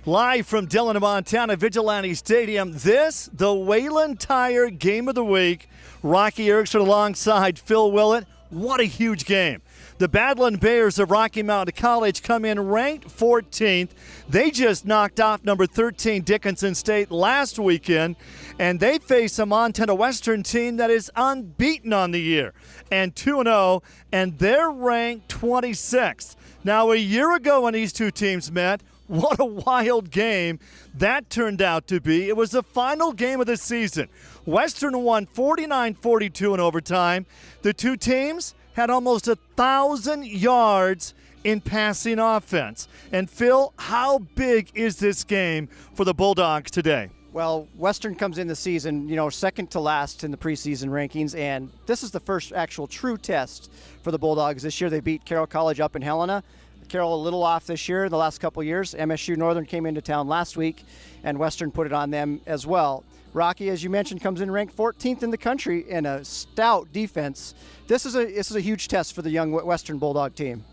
Live from Dillon, Montana, Vigilante Stadium, this, the Wayland Tire Game of the Week. Rocky Erickson alongside Phil Willett. What a huge game. The Badland Bears of Rocky Mountain College come in ranked 14th. They just knocked off number 13 Dickinson State last weekend, and they face a Montana Western team that is unbeaten on the year and 2-0, and they're ranked 26th. Now, a year ago when these two teams met, what a wild game that turned out to be. It was the final game of the season. Western won 49-42 in overtime. The two teams had almost 1,000 yards in passing offense. And Phil, how big is this game for the Bulldogs today? Well, Western comes in the season, second to last in the preseason rankings, and this is the first actual true test for the Bulldogs. This year they beat Carroll College up in Helena. Carroll a little off this year, the last couple years. MSU Northern came into town last week, and Western put it on them as well. Rocky, as you mentioned, comes in ranked 14th in the country in a stout defense. This is a huge test for the young Western Bulldog team.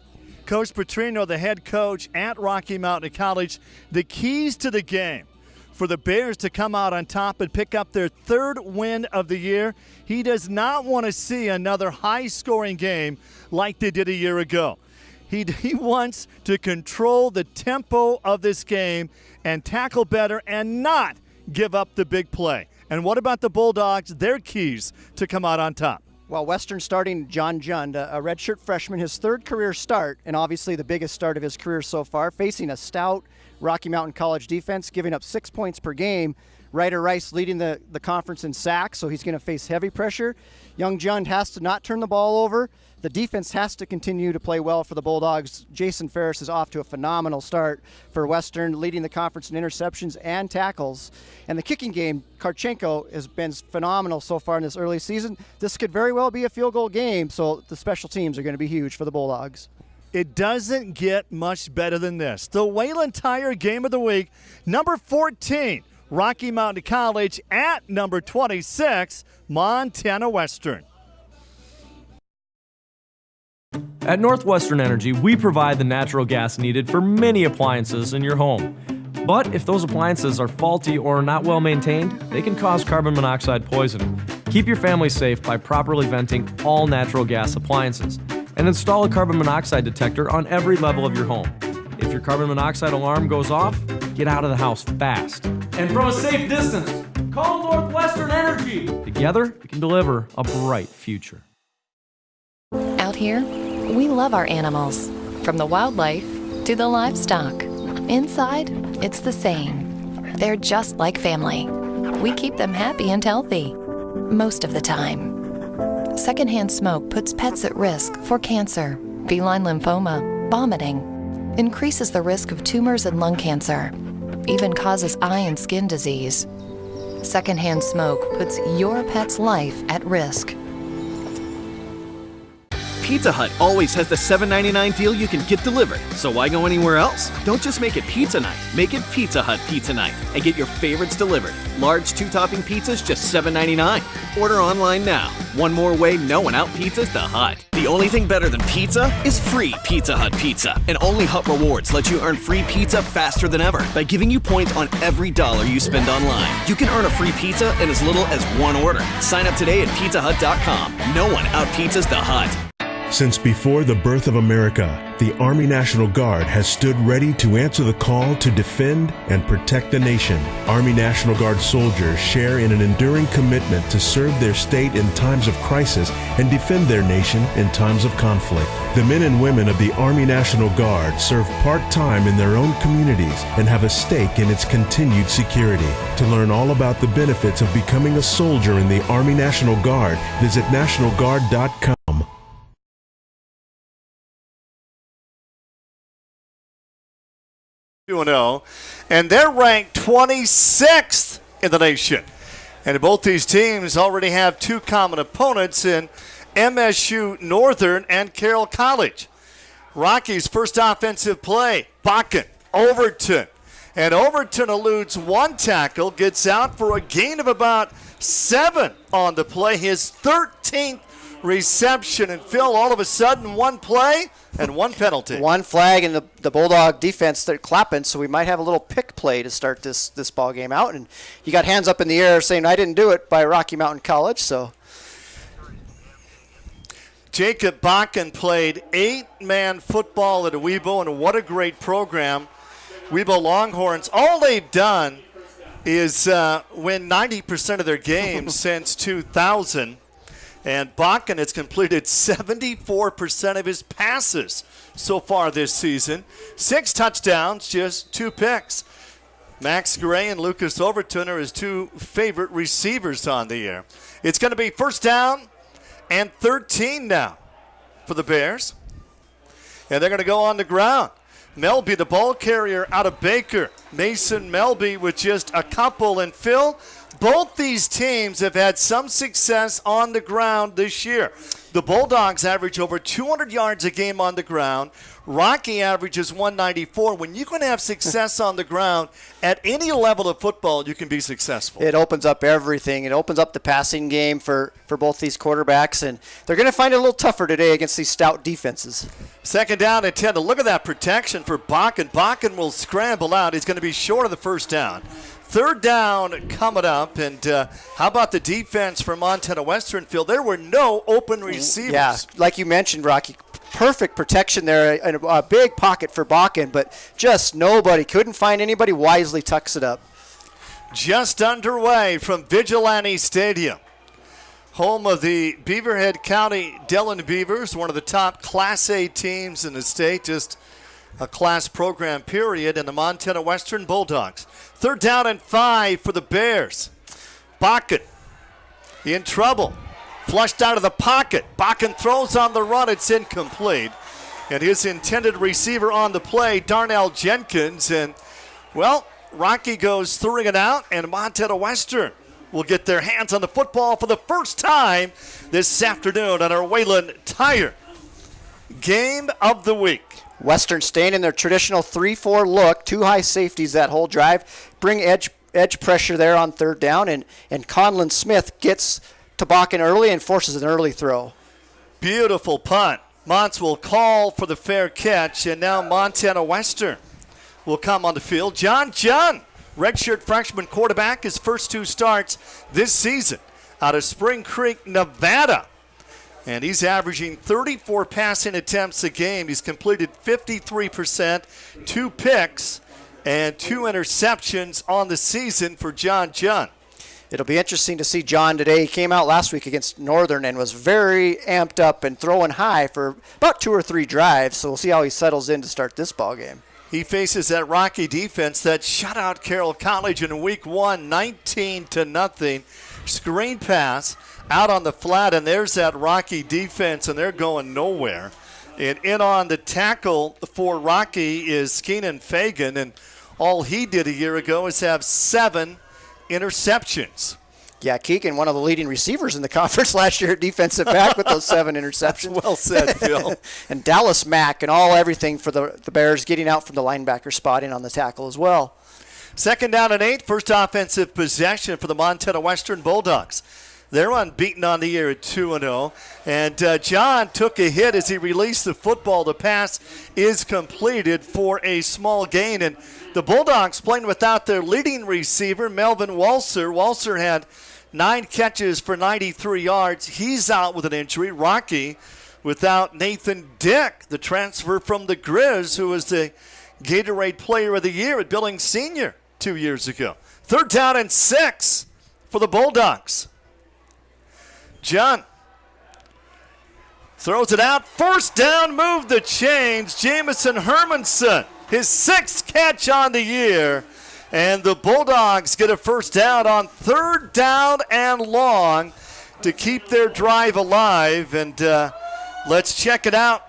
Coach Petrino, the head coach at Rocky Mountain College, the keys to the game for the Bears to come out on top and pick up their third win of the year. He does not want to see another high-scoring game like they did a year ago. He wants to control the tempo of this game and tackle better and not give up the big play. And what about the Bulldogs, their keys to come out on top? Well, Western starting John Jund, a redshirt freshman, his third career start, and obviously the biggest start of his career so far, facing a stout Rocky Mountain College defense, giving up 6 points per game. Ryder Rice leading the conference in sacks, so he's going to face heavy pressure. Young Jund has to not turn the ball over. The defense has to continue to play well for the Bulldogs. Jason Ferris is off to a phenomenal start for Western, leading the conference in interceptions and tackles. And the kicking game, Karchenko has been phenomenal so far in this early season. This could very well be a field goal game, so the special teams are going to be huge for the Bulldogs. It doesn't get much better than this. The Wayland Tire Game of the Week, number 14, Rocky Mountain College at number 26, Montana Western. At Northwestern Energy, we provide the natural gas needed for many appliances in your home. But if those appliances are faulty or not well maintained, they can cause carbon monoxide poisoning. Keep your family safe by properly venting all natural gas appliances. And install a carbon monoxide detector on every level of your home. If your carbon monoxide alarm goes off, get out of the house fast. And from a safe distance, call Northwestern Energy. Together, we can deliver a bright future. Out here, we love our animals, from the wildlife to the livestock. Inside, it's the same. They're just like family. We keep them happy and healthy, most of the time. Secondhand smoke puts pets at risk for cancer, feline lymphoma, vomiting, increases the risk of tumors and lung cancer, even causes eye and skin disease. Secondhand smoke puts your pet's life at risk. Pizza Hut always has the $7.99 deal you can get delivered, so why go anywhere else? Don't just make it pizza night, make it Pizza Hut Pizza Night and get your favorites delivered. Large 2-topping pizzas just $7.99. Order online now. One more way no one out pizzas the Hut. The only thing better than pizza is free Pizza Hut pizza. And only Hut Rewards lets you earn free pizza faster than ever by giving you points on every dollar you spend online. You can earn a free pizza in as little as one order. Sign up today at pizzahut.com. No one out pizzas the Hut. Since before the birth of America, the Army National Guard has stood ready to answer the call to defend and protect the nation. Army National Guard soldiers share in an enduring commitment to serve their state in times of crisis and defend their nation in times of conflict. The men and women of the Army National Guard serve part-time in their own communities and have a stake in its continued security. To learn all about the benefits of becoming a soldier in the Army National Guard, visit nationalguard.com. 2-0, and they're ranked 26th in the nation. And both these teams already have two common opponents in MSU Northern and Carroll College. Rocky's first offensive play, Bakken, Overton. And Overton eludes one tackle, gets out for a gain of about 7 on the play, his 13th reception. And Phil, all of a sudden, one play and one penalty. One flag, and the Bulldog defense, they're clapping, so we might have a little pick play to start this ball game out. And you got hands up in the air saying, I didn't do it, by Rocky Mountain College. So Jacob Bakken played 8-man football at Weibo, and what a great program. Weibo Longhorns, all they've done is win 90% of their games since 2000. And Bakken has completed 74% of his passes so far this season. 6 touchdowns, just 2 picks. Max Gray and Lucas Overton are his 2 favorite receivers on the year. It's going to be first down and 13 now for the Bears. And they're going to go on the ground. Melby, the ball carrier out of Baker. Mason Melby with just a couple. And Phil, both these teams have had some success on the ground this year. The Bulldogs average over 200 yards a game on the ground. Rocky averages 194. When you can have success on the ground at any level of football, you can be successful. it opens up everything. It opens up the passing game for both these quarterbacks, and they're going to find it a little tougher today against these stout defenses. Second down and 10. Look at that protection for Bakken. Bakken will scramble out. He's going to be short of the first down. Third down coming up, and how about the defense for Montana Western Field? There were no open receivers. Yeah, like you mentioned, Rocky, perfect protection there, and a big pocket for Bakken, but just nobody, couldn't find anybody, wisely tucks it up. Just underway from Vigilante Stadium, home of the Beaverhead County Dillon Beavers, one of the top Class A teams in the state, just a class program period, and the Montana Western Bulldogs. Third down and 5 for the Bears. Bakken in trouble. Flushed out of the pocket. Bakken throws on the run. It's incomplete. And his intended receiver on the play, Darnell Jenkins. And, well, Rocky goes 3 and out, and Montana Western will get their hands on the football for the first time this afternoon on our Wayland Tire Game of the Week. Western staying in their traditional 3-4 look, 2 high safeties that whole drive, bring edge pressure there on third down, and Conlon Smith gets to Bakken early and forces an early throw. Beautiful punt. Montz will call for the fair catch, and now Montana Western will come on the field. John Junn, redshirt freshman quarterback, his first 2 starts this season out of Spring Creek, Nevada. And he's averaging 34 passing attempts a game. He's completed 53%, 2 picks, and 2 interceptions on the season for John Junn. It'll be interesting to see John today. He came out last week against Northern and was very amped up and throwing high for about 2 or 3 drives. So we'll see how he settles in to start this ball game. He faces that Rocky defense that shut out Carroll College in week 1, 19-0. Screen pass out on the flat, and there's that Rocky defense, and they're going nowhere. And in on the tackle for Rocky is Keenan Fagan, and all he did a year ago is have 7 interceptions. Yeah, Keegan, one of the leading receivers in the conference last year at defensive back with those 7 interceptions. That's well said, Phil. And Dallas Mack and everything for the Bears, getting out from the linebacker spot in on the tackle as well. Second down and 8, first offensive possession for the Montana Western Bulldogs. They're unbeaten on the year at 2-0. And John took a hit as he released the football. The pass is completed for a small gain. And the Bulldogs playing without their leading receiver, Melvin Walser. Walser had 9 catches for 93 yards. He's out with an injury. Rocky without Nathan Dick, the transfer from the Grizz, who was the Gatorade Player of the Year at Billings Senior 2 years ago. Third down and 6 for the Bulldogs. John throws it out. First down, move the chains. Jamison Hermanson, his 6th catch on the year. And the Bulldogs get a first down on third down and long to keep their drive alive. And let's check it out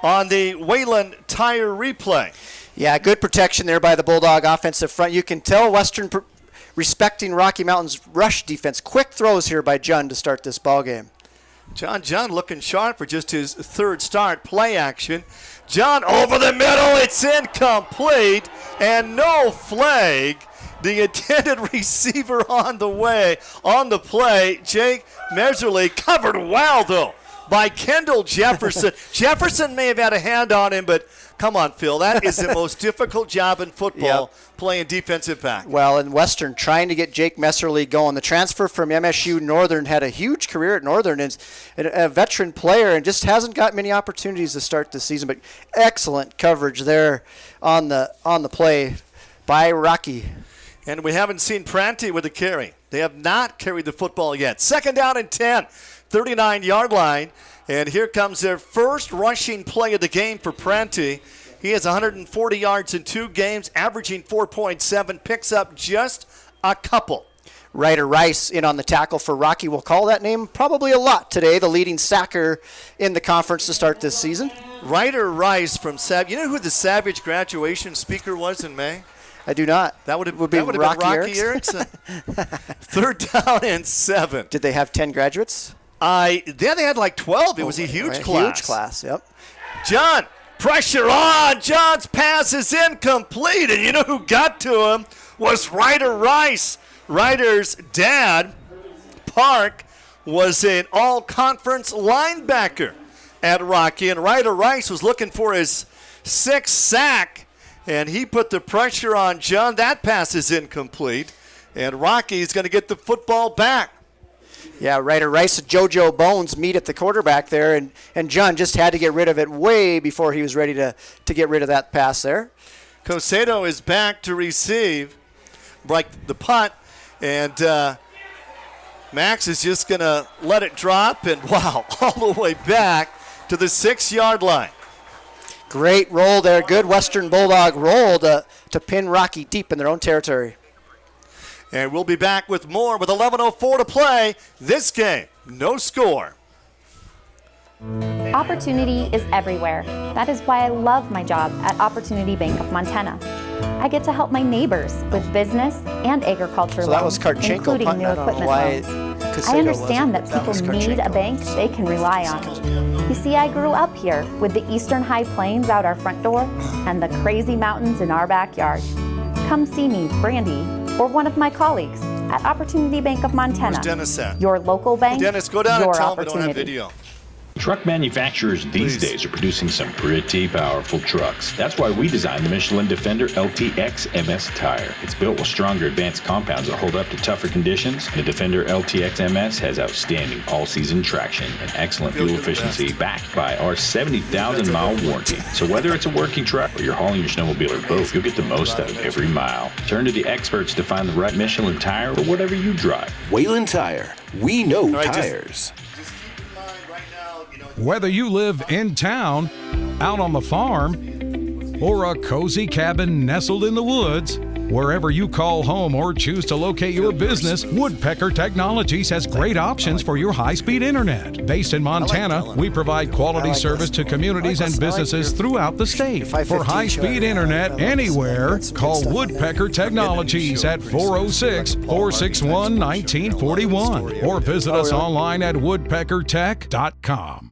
on the Wayland Tire replay. Yeah, good protection there by the Bulldog offensive front. You can tell Western respecting Rocky Mountain's rush defense. Quick throws here by Junn to start this ball game. John Junn looking sharp for just his 3rd start. Play action. John over the middle. It's incomplete and no flag. The intended receiver on the play. Jake Meserly covered well, though, by Kendall Jefferson. Jefferson may have had a hand on him, but come on, Phil. That is the most difficult job in football, playing defensive back. Well, in Western, trying to get Jake Messerly going. The transfer from MSU Northern had a huge career at Northern, and is a veteran player, and just hasn't got many opportunities to start the season. But excellent coverage there on the play by Rocky. And we haven't seen Prante with a carry. They have not carried the football yet. 2nd down and 10, 39-yard line. And here comes their first rushing play of the game for Prante. He has 140 yards in 2 games, averaging 4.7, picks up just a couple. Ryder Rice in on the tackle for Rocky. We'll call that name probably a lot today, the leading sacker in the conference to start this season. Ryder Rice from Savage. You know who the Savage graduation speaker was in May? I do not. That would have been Rocky Erickson. 3rd down and 7. Did they have 10 graduates? They had like 12. It was a huge class. Huge class, yep. John, pressure on. John's pass is incomplete. And you know who got to him was Ryder Rice. Ryder's dad, Park, was an all-conference linebacker at Rocky. And Ryder Rice was looking for his 6th sack. And he put the pressure on John. That pass is incomplete. And Rocky's going to get the football back. Yeah, Ryder Rice and JoJo Bones meet at the quarterback there. And John just had to get rid of it way before he was ready to get rid of that pass there. Cosedo is back to receive, like the punt. And Max is just going to let it drop. And, wow, all the way back to the 6-yard line. Great roll there. Good Western Bulldog roll to pin Rocky deep in their own territory. And we'll be back with more with 11:04 to play. This game, no score. Opportunity is everywhere. That is why I love my job at Opportunity Bank of Montana. I get to help my neighbors with business and agriculture So that was loans, Karchenko including punting. new I don't know equipment why loans. Cosedo I understand that wasn't, but people that was need a Karchenko. bank they can rely on. You see, I grew up here with the eastern high plains out our front door and the crazy mountains in our backyard. Come see me, Brandy, or one of my colleagues at Opportunity Bank of Montana. Where's Dennis at? Your local bank, Dennis, go down your and tell him we don't have opportunity. video. Truck manufacturers these days are producing some pretty powerful trucks. That's why we designed the Michelin Defender LTX MS tire. It's built with stronger advanced compounds that hold up to tougher conditions. The Defender LTX MS has outstanding all-season traction and excellent fuel efficiency backed by our 70,000-mile warranty. So whether it's a working truck or you're hauling your snowmobile or boat, you'll get the most out of every mile. Turn to the experts to find the right Michelin tire for whatever you drive. Wayland Tire. We know right, tires. Whether you live in town, out on the farm, or a cozy cabin nestled in the woods, wherever you call home or choose to locate your business, Woodpecker Technologies has great options for your high-speed internet. Based in Montana, we provide quality service to communities and businesses throughout the state. For high-speed internet anywhere, call Woodpecker Technologies at 406-461-1941 or visit us online at woodpeckertech.com.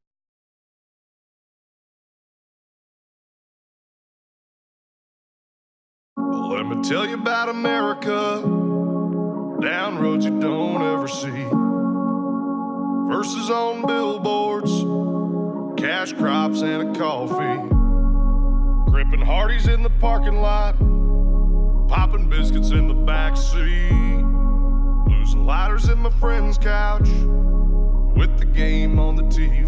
Let me tell you about America, down roads you don't ever see. Verses on billboards, cash crops and a coffee. Crimping Hardee's in the parking lot, popping biscuits in the back seat. Losing lighters in my friend's couch, with the game on the TV.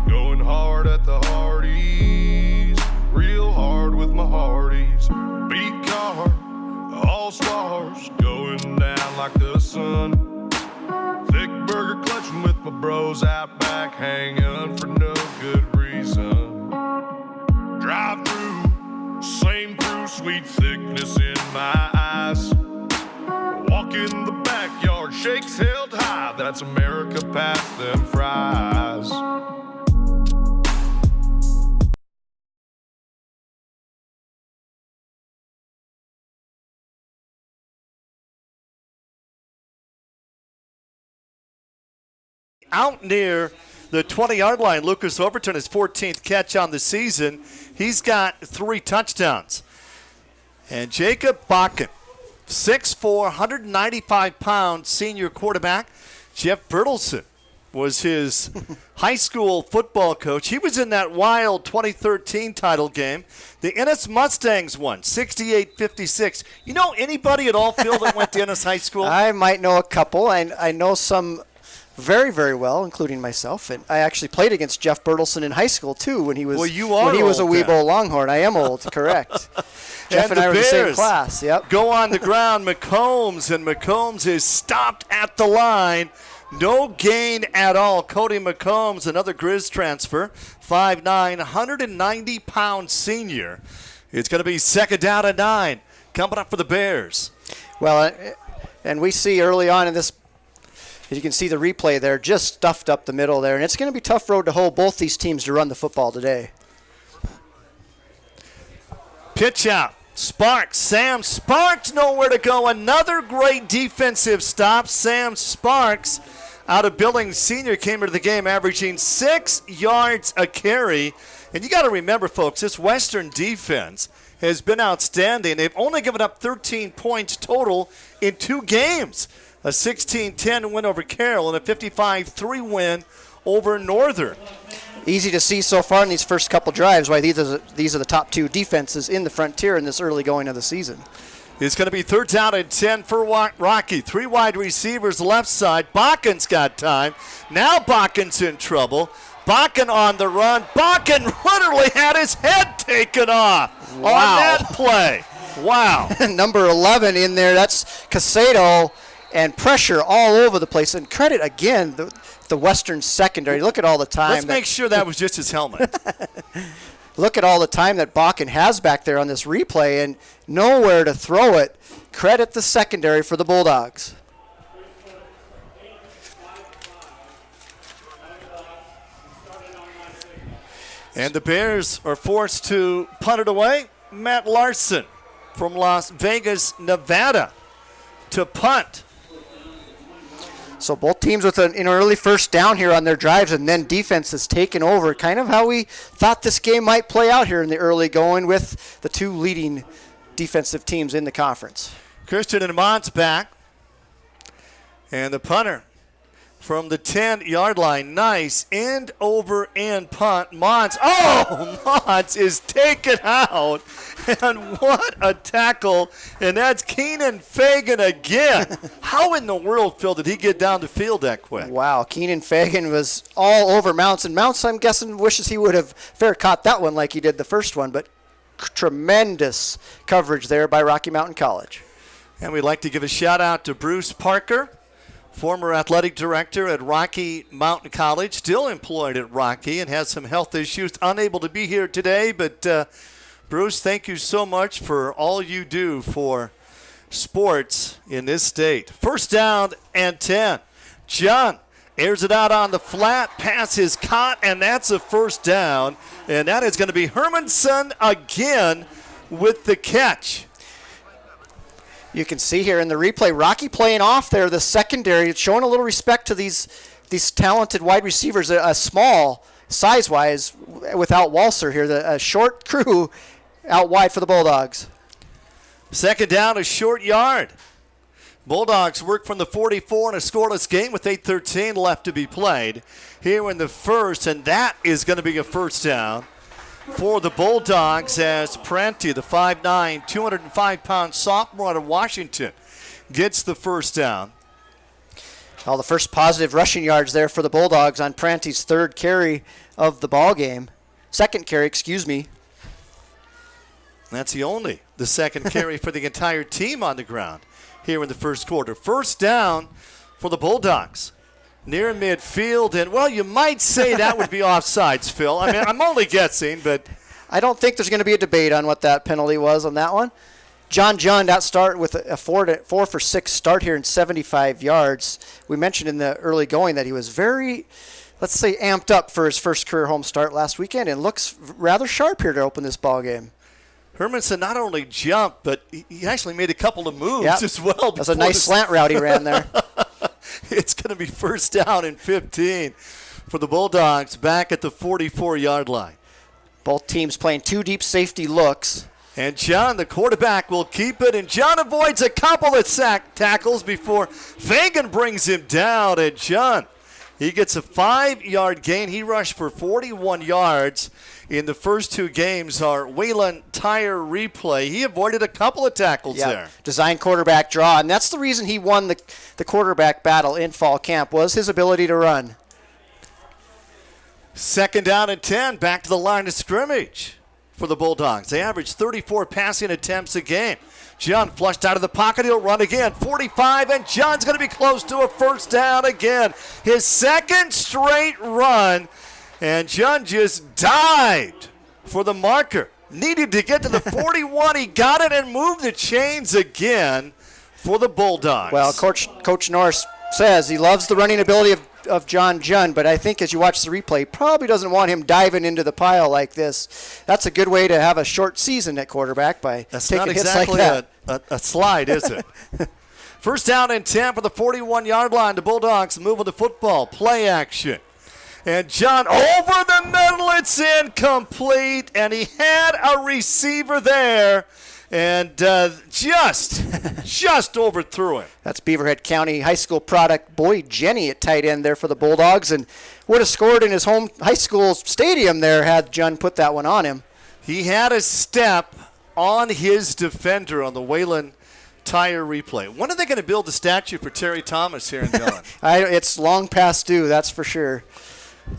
Going hard at the Hardee's, real hard with my Hardee's. Beat car, all stars, going down like the sun. Thick burger clutching with my bros out back, hanging for no good reason. Drive through, same through, sweet thickness in my eyes. Walk in the backyard, shakes held high, that's America past them fries. Out near the 20-yard line, Lucas Overton, his 14th catch on the season. He's got 3 touchdowns. And Jacob Bakken, 6'4", 195-pound senior quarterback. Jeff Bertelsen, was his high school football coach. He was in that wild 2013 title game. The Ennis Mustangs won 68-56. You know anybody at all, Phil, that went to Ennis High School? I might know a couple. I know some very, very well, including myself. And I actually played against Jeff Bertelson in high school, too, when he was, he was a Weebo Longhorn. I am old, correct. Jeff and I were in the same class. Yep. Go on the ground, McCombs, and McCombs is stopped at the line. No gain at all. Cody McCombs, another Grizz transfer, 5'9", 190-pound senior. It's going to be second down and 9 coming up for the Bears. Well, and we see early on in this, as you can see the replay there, just stuffed up the middle there. And it's going to be a tough road to hold both these teams to run the football today. Pitch out. Sparks, Sam Sparks, nowhere to go. Another great defensive stop. Sam Sparks, out of Billings Senior, came into the game averaging 6 yards a carry. And you got to remember, folks, this Western defense has been outstanding. They've only given up 13 points total in 2 games. A 16-10 win over Carroll and a 55-3 win over Northern. Easy to see so far in these first couple drives why these are the top 2 defenses in the Frontier in this early going of the season. It's going to be third down and 10 for Rocky. 3 wide receivers left side. Bakken's got time. Now Bakken's in trouble. Bakken on the run. Bakken literally had his head taken off on that play. Wow. Number 11 in there. That's Casado, and pressure all over the place. And credit again the Western secondary. Look at all the time. Let's make sure that was just his helmet. Look at all the time that Bakken has back there on this replay and nowhere to throw it. Credit the secondary for the Bulldogs. And the Bears are forced to punt it away. Matt Larson from Las Vegas, Nevada, to punt. So both teams with an early first down here on their drives, and then defense has taken over. Kind of how we thought this game might play out here in the early going with the 2 leading defensive teams in the conference. Christian and Mont's back. And the punter from the 10-yard line. Nice end over end punt. Mons is taken out. And what a tackle. And that's Keenan Fagan again. How in the world, Phil, did he get down the field that quick? Wow, Keenan Fagan was all over Mounts. And Mounts, I'm guessing, wishes he would have fair caught that one like he did the first one. But tremendous coverage there by Rocky Mountain College. And we'd like to give a shout-out to Bruce Parker, former athletic director at Rocky Mountain College, still employed at Rocky and has some health issues, unable to be here today. But, Bruce, thank you so much for all you do for sports in this state. First down and 10. John airs it out on the flat. Pass is caught, and that's a first down. And that is going to be Hermanson again with the catch. You can see here in the replay, Rocky playing off there, the secondary, showing a little respect to these talented wide receivers, a small size-wise without Walser here, a short crew out wide for the Bulldogs. Second down, a short yard. Bulldogs work from the 44 in a scoreless game with 8:13 left to be played here in the first, and that is going to be a first down for the Bulldogs as Prenti, the 5'9", 205-pound sophomore out of Washington, gets the first down. Well, the first positive rushing yards there for the Bulldogs on Prenti's third carry of the ball game. Second carry, excuse me. That's the second carry for the entire team on the ground here in the first quarter. First down for the Bulldogs. Near midfield, and, well, you might say that would be offsides, Phil. I mean, I'm only guessing, but I don't think there's going to be a debate on what that penalty was on that one. John got start with a 4 for 6 start here in 75 yards. We mentioned in the early going that he was very, let's say, amped up for his first career home start last weekend and looks rather sharp here to open this ball game. Hermanson not only jumped, but he actually made a couple of moves as well. That was a nice slant route he ran there. It's going to be first down and 15 for the Bulldogs back at the 44-yard line. Both teams playing 2 deep safety looks. And John, the quarterback, will keep it. And John avoids a couple of sack tackles before Fagan brings him down. And John He gets a 5-yard gain. He rushed for 41 yards in the first 2 games. Our Wayland Tire replay. He avoided a couple of tackles there. Design quarterback draw, and that's the reason he won the quarterback battle in fall camp, was his ability to run. 2nd down and 10, back to the line of scrimmage for the Bulldogs. They average 34 passing attempts a game. John flushed out of the pocket. He'll run again. 45, and John's going to be close to a first down again. His 2nd straight run, and John just dived for the marker. Needed to get to the 41. He got it and moved the chains again for the Bulldogs. Well, Coach Norris says he loves the running ability of John Jund, but I think as you watch the replay, he probably doesn't want him diving into the pile like this. That's a good way to have a short season at quarterback by taking hits like that. A slide, is it? First down and 10 for the 41-yard line. The Bulldogs moving the football. Play action. And John over the middle. It's incomplete. And he had a receiver there. And just overthrew him. That's Beaverhead County High School product Boyd Jenny at tight end there for the Bulldogs, and would have scored in his home high school stadium there had John put that one on him. He had a step on his defender on the Wayland Tire replay. When are they going to build a statue for Terry Thomas here in Dillon? It's long past due, that's for sure.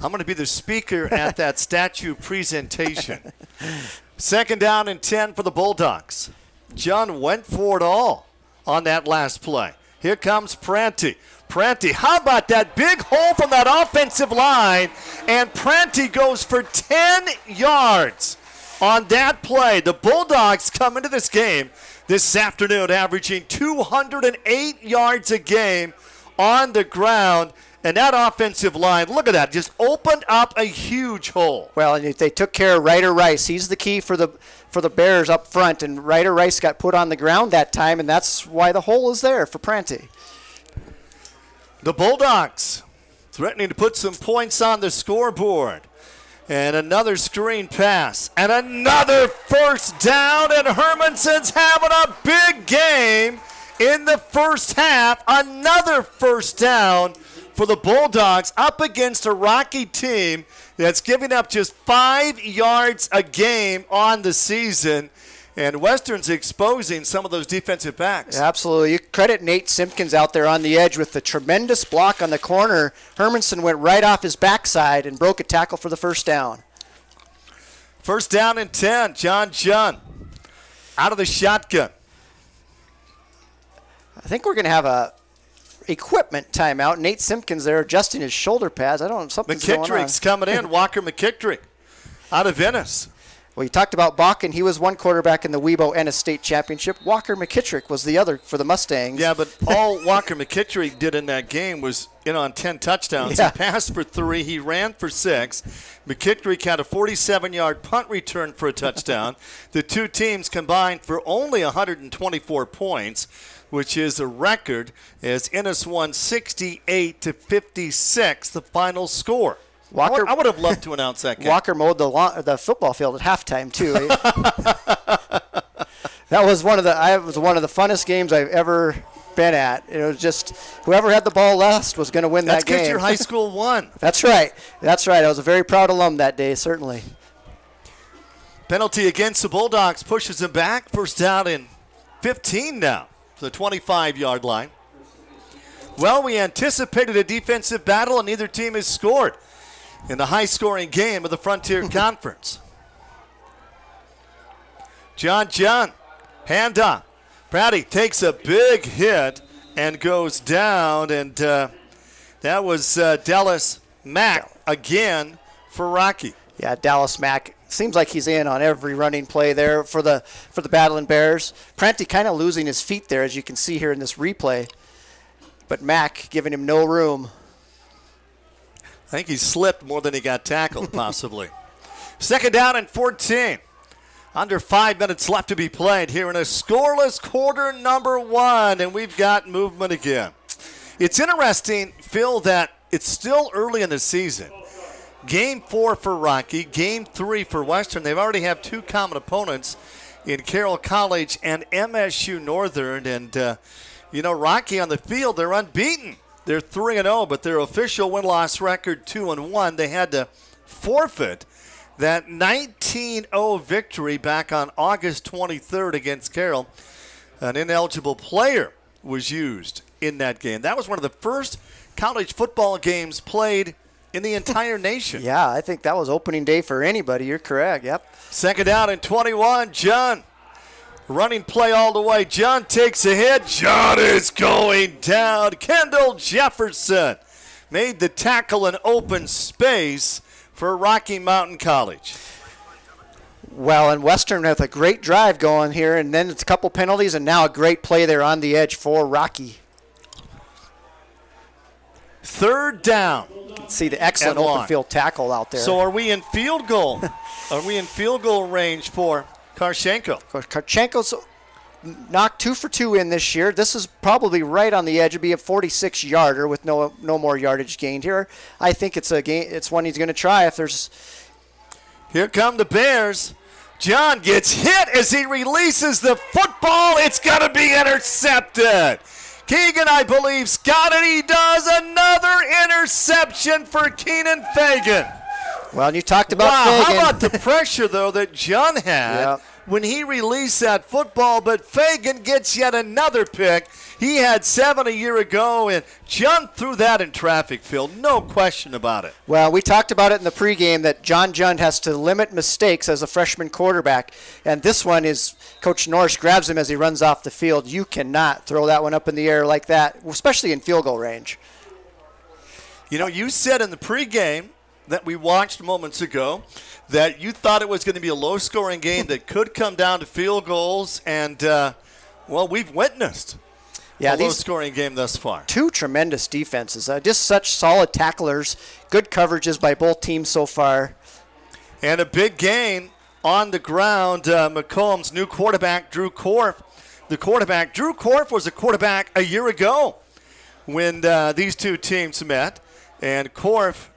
I'm going to be the speaker at that statue presentation. 2nd down and 10 for the Bulldogs. John went for it all on that last play. Here comes Prenti. Prenti, how about that big hole from that offensive line? And Prenti goes for 10 yards on that play. The Bulldogs come into this game this afternoon averaging 208 yards a game on the ground. And that offensive line, look at that, just opened up a huge hole. Well, and they took care of Ryder Rice. He's the key for the Bears up front, and Ryder Rice got put on the ground that time, and that's why the hole is there for Prenti. The Bulldogs threatening to put some points on the scoreboard. And another screen pass. And another first down, and Hermanson's having a big game in the first half. Another first down for the Bulldogs up against a Rocky team that's giving up just 5 yards a game on the season. And Western's exposing some of those defensive backs. Absolutely. You credit Nate Simpkins out there on the edge with the tremendous block on the corner. Hermanson went right off his backside and broke a tackle for the first down. First down and 10. John Jund out of the shotgun. I think we're going to have a equipment timeout. Nate Simpkins there adjusting his shoulder pads. I don't know, something's going on. McKittrick's coming in. Walker McKittrick out of Venice. Well, you talked about Bakken. He was one quarterback in the Webo Ennis State Championship. Walker McKittrick was the other for the Mustangs. Yeah, but all Walker McKittrick did in that game was in on 10 touchdowns. Yeah. He passed for 3. He ran for 6. McKittrick had a 47-yard punt return for a touchdown. The two teams combined for only 124 points, which is a record, as Ennis won 68-56, the final score. Walker, I would have loved to announce that game. Walker mowed the football field at halftime too. That was one of the funnest games I've ever been at. It was just whoever had the ball last was going to win that game. That's because your high school won. That's right. I was a very proud alum that day, certainly. Penalty against the Bulldogs pushes them back. First down and 15 now for the 25-yard line. Well, we anticipated a defensive battle, and neither team has scored in the high-scoring game of the Frontier Conference. John Jund, handoff. Pratty takes a big hit and goes down, and that was Dallas Mack again for Rocky. Yeah, Dallas Mack seems like he's in on every running play there for the Battling Bears. Prenti kind of losing his feet there, as you can see here in this replay, but Mack giving him no room. I think he slipped more than he got tackled, possibly. Second down and 14. Under 5 minutes left to be played here in a scoreless quarter number 1, and we've got movement again. It's interesting, Phil, that it's still early in the season. Game 4 for Rocky, Game 3 for Western. They've already have 2 common opponents in Carroll College and MSU Northern. And, Rocky on the field, they're unbeaten They're 3-0, but their official win-loss record 2-1. They had to forfeit that 19-0 victory back on August 23rd against Carroll. An ineligible player was used in that game. That was one of the first college football games played in the entire nation. Yeah, I think that was opening day for anybody. You're correct. Yep. Second down and 21. John running play all the way. John takes a hit. John is going down. Kendall Jefferson made the tackle in open space for Rocky Mountain College. Well, and Western with a great drive going here, and then it's a couple penalties, and now a great play there on the edge for Rocky. Third down. See the excellent open field tackle out there. So are we in field goal? Are we in field goal range for Karchenko? Karchenko's knocked 2 for 2 in this year. This is probably right on the edge. It'd be a 46-yarder with no more yardage gained here. I think it's a game. It's one he's going to try if there's. Here come the Bears. John gets hit as he releases the football. It's going to be intercepted. Keegan, I believe, got it. He does. Another interception for Keenan Fagan. Well, and you talked about Fagan. How about the pressure, though, that John had when he released that football, but Fagan gets yet another pick. He had 7 a year ago, and John threw that in traffic, Phil. No question about it. Well, we talked about it in the pregame that John Jund has to limit mistakes as a freshman quarterback, and this one is Coach Norris grabs him as he runs off the field. You cannot throw that one up in the air like that, especially in field goal range. You know, you said in the pregame that we watched moments ago that you thought it was going to be a low-scoring game that could come down to field goals, and, well, we've witnessed a low-scoring game thus far. Two tremendous defenses. Just such solid tacklers, good coverages by both teams so far. And a big gain on the ground. Macomb's new quarterback, Drew Korf. The quarterback, Drew Korf, was a quarterback a year ago when these two teams met. And Korf,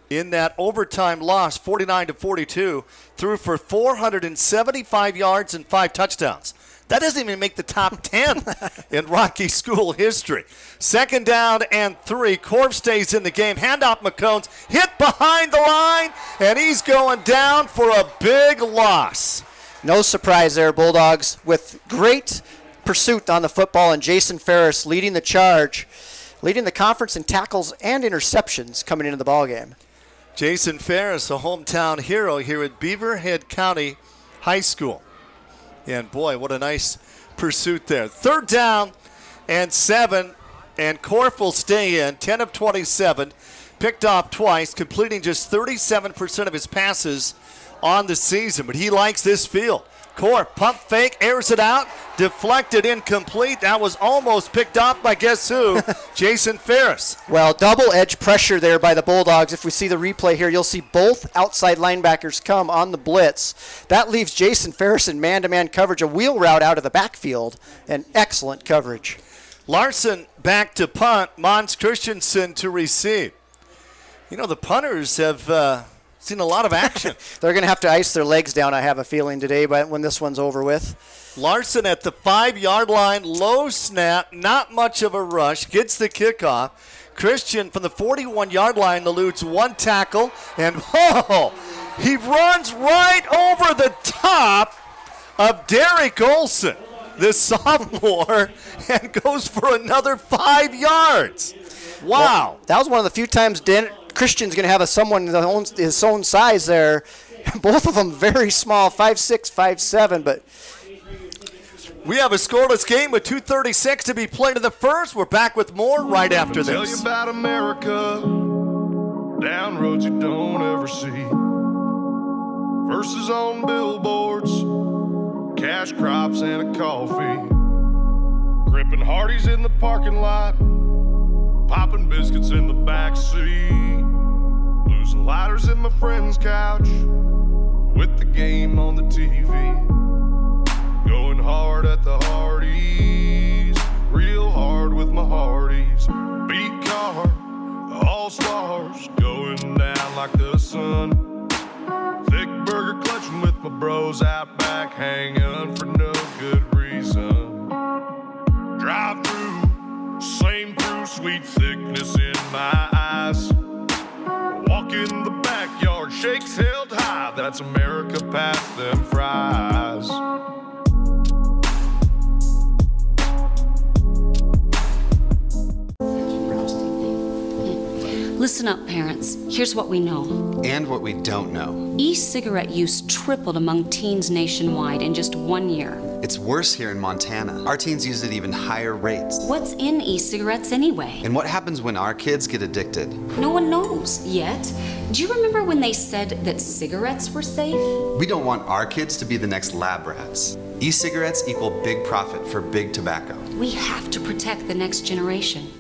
in that overtime loss, 49-42, threw for 475 yards and 5 touchdowns. That doesn't even make the top 10 in Rocky school history. Second down and 3. Korf stays in the game. Handoff McCombs hit behind the line, and he's going down for a big loss. No surprise there, Bulldogs, with great pursuit on the football, and Jason Ferris leading the charge, leading the conference in tackles and interceptions coming into the ballgame. Jason Ferris, a hometown hero here at Beaverhead County High School. And boy, what a nice pursuit there. Third down and 7, and Korf will stay in. 10 of 27, picked off twice, completing just 37% of his passes on the season. But he likes this field. Korf, pump fake, airs it out, deflected, incomplete. That was almost picked off by guess who? Jason Ferris. Well, double edge pressure there by the Bulldogs. If we see the replay here, you'll see both outside linebackers come on the blitz. That leaves Jason Ferris in man-to-man coverage, a wheel route out of the backfield, and excellent coverage. Larson back to punt, Mons Christensen to receive. You know, the punters have seen a lot of action. They're going to have to ice their legs down, I have a feeling, today, but when this one's over with. Larson at the 5-yard line, low snap, not much of a rush, gets the kickoff. Christian from the 41-yard line eludes one tackle, and he runs right over the top of Derek Olson, the sophomore, and goes for another 5 yards. Wow. Well, that was one of the few times Christian's going to have someone his own size there. Both of them very small, 5'6", 5'7", but we have a scoreless game with 2:36 to be played in the first. We're back with more right after this. Tell you about America, down roads you don't ever see. Verses on billboards, cash crops and a coffee. Gripping Hardee's in the parking lot, popping biscuits in the back seat. Losing lighters in my friend's couch, with the game on the TV. Going hard at the Hardee's, real hard with my Hardee's. Beat car, all stars, going down like the sun. Thick burger clutching with my bros out back, hanging for no good reason. Drive through, same crew, sweet thickness in my eyes. Walk in the backyard, shakes held high. That's America past them fries. Listen up, parents. Here's what we know. And what we don't know. E-cigarette use tripled among teens nationwide in just 1 year. It's worse here in Montana. Our teens use at even higher rates. What's in e-cigarettes anyway? And what happens when our kids get addicted? No one knows yet. Do you remember when they said that cigarettes were safe? We don't want our kids to be the next lab rats. E-cigarettes equal big profit for big tobacco. We have to protect the next generation.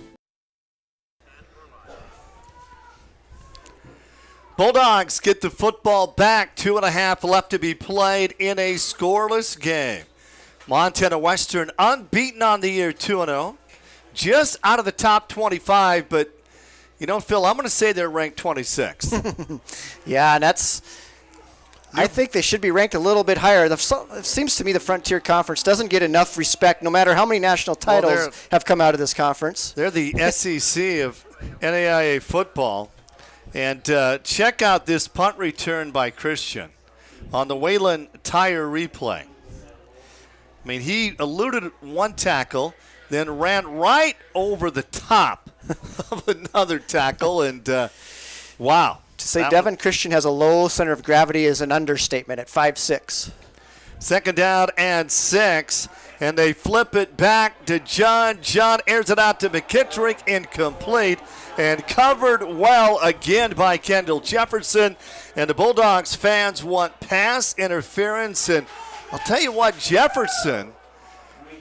Bulldogs get the football back. 2.5 left to be played in a scoreless game. Montana Western unbeaten on the year, 2-0. Just out of the top 25, but, you know, Phil, I'm going to say they're ranked 26th. Yeah, and I think they should be ranked a little bit higher. It seems to me the Frontier Conference doesn't get enough respect, no matter how many national titles have come out of this conference. They're the SEC of NAIA football. And check out this punt return by Christian on the Wayland Tire replay. I mean, he eluded one tackle, then ran right over the top of another tackle, and wow. To say Devin Christian has a low center of gravity is an understatement at 5'6". 2nd down and 6, and they flip it back to John. John airs it out to McKittrick, incomplete, and covered well again by Kendall Jefferson. And the Bulldogs fans want pass interference, and I'll tell you what, Jefferson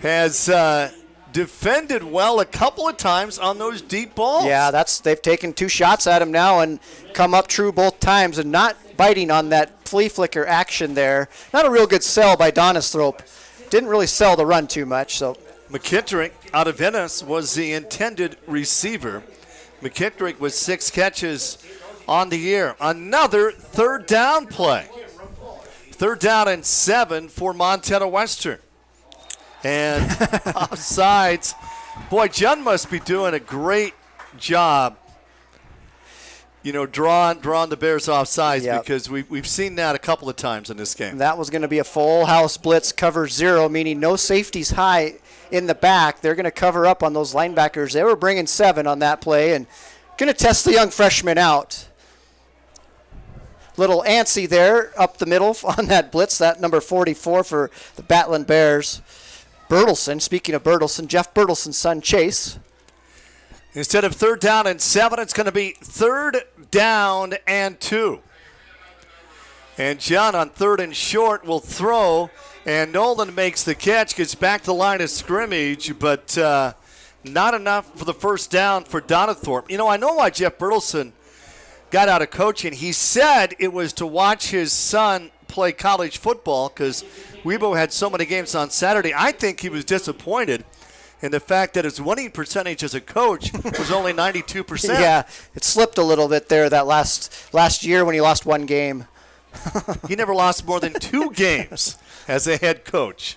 has defended well a couple of times on those deep balls. Yeah, they've taken 2 shots at him now and come up true both times and not biting on that flea flicker action there. Not a real good sell by Donisthrope. Didn't really sell the run too much. So McKittrick out of Ennis was the intended receiver. McKittrick with 6 catches on the year. Another 3rd down play. 3rd down and 7 for Montana Western. And offsides. Boy, John must be doing a great job, you know, drawing the Bears offsides, because we've seen that a couple of times in this game. That was going to be a full house blitz, cover 0, meaning no safeties high in the back. They're going to cover up on those linebackers. They were bringing 7 on that play and going to test the young freshman out. Little antsy there up the middle on that blitz, that number 44 for the Battling Bears. Bertelson, speaking of Bertelson, Jeff Bertelson's son, Chase. Instead of 3rd down and 7, it's going to be 3rd down and 2. And John on 3rd and short will throw, and Nolan makes the catch, gets back to the line of scrimmage, but not enough for the 1st down for Donathorpe. You know, I know why Jeff Bertelson got out of coaching. He said it was to watch his son play college football because Weibo had so many games on Saturday. I think he was disappointed in the fact that his winning percentage as a coach was only 92%. Yeah, it slipped a little bit there that last year when he lost 1 game. He never lost more than 2 games as a head coach.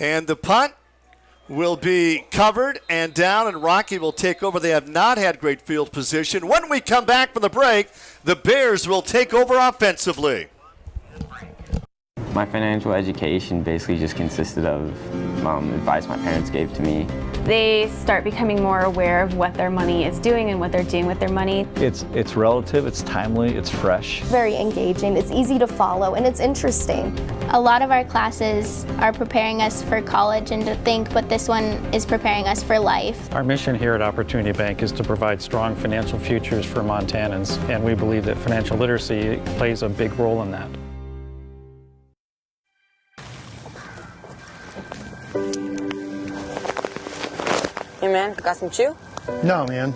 And the punt will be covered and down, and Rocky will take over. They have not had great field position. When we come back from the break, the Bears will take over offensively. My financial education basically just consisted of advice my parents gave to me. They start becoming more aware of what their money is doing and what they're doing with their money. It's relative, it's timely, it's fresh. Very engaging, it's easy to follow, and it's interesting. A lot of our classes are preparing us for college and to think, but this one is preparing us for life. Our mission here at Opportunity Bank is to provide strong financial futures for Montanans, and we believe that financial literacy plays a big role in that. Hey man, got some chew? No, man.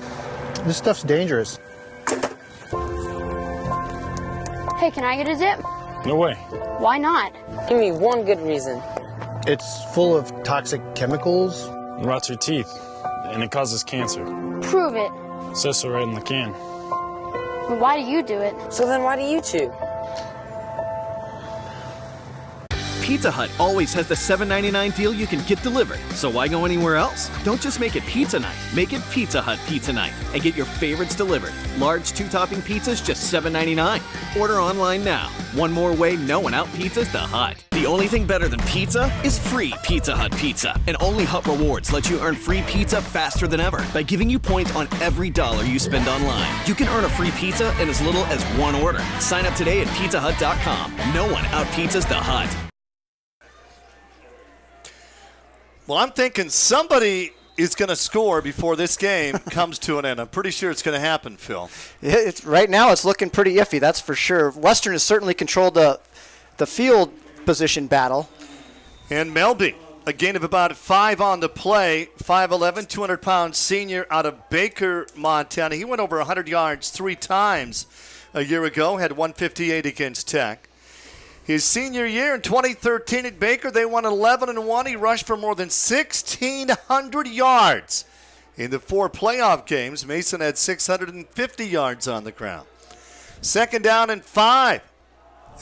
This stuff's dangerous. Hey, can I get a zip? No way. Why not? Give me one good reason. It's full of toxic chemicals. It rots your teeth, and it causes cancer. Prove it. It says so right in the can. Why do you do it? So then why do you chew? Pizza Hut always has the $7.99 deal you can get delivered. So why go anywhere else? Don't just make it pizza night. Make it Pizza Hut Pizza Night and get your favorites delivered. Large 2-topping pizzas just $7.99. Order online now. One more way no one out-pizzas the Hut. The only thing better than pizza is free Pizza Hut pizza. And only Hut Rewards lets you earn free pizza faster than ever by giving you points on every dollar you spend online. You can earn a free pizza in as little as one order. Sign up today at pizzahut.com. No one out-pizzas the Hut. Well, I'm thinking somebody is going to score before this game comes to an end. I'm pretty sure it's going to happen, Phil. Right now it's looking pretty iffy, that's for sure. Western has certainly controlled the field position battle. And Melby, a gain of about 5 on the play, 5'11", 200-pound senior out of Baker, Montana. He went over 100 yards 3 times a year ago, had 158 against Tech. His senior year in 2013 at Baker, they won 11-1. He rushed for more than 1,600 yards. In the 4 playoff games, Mason had 650 yards on the ground. 2nd down and 5.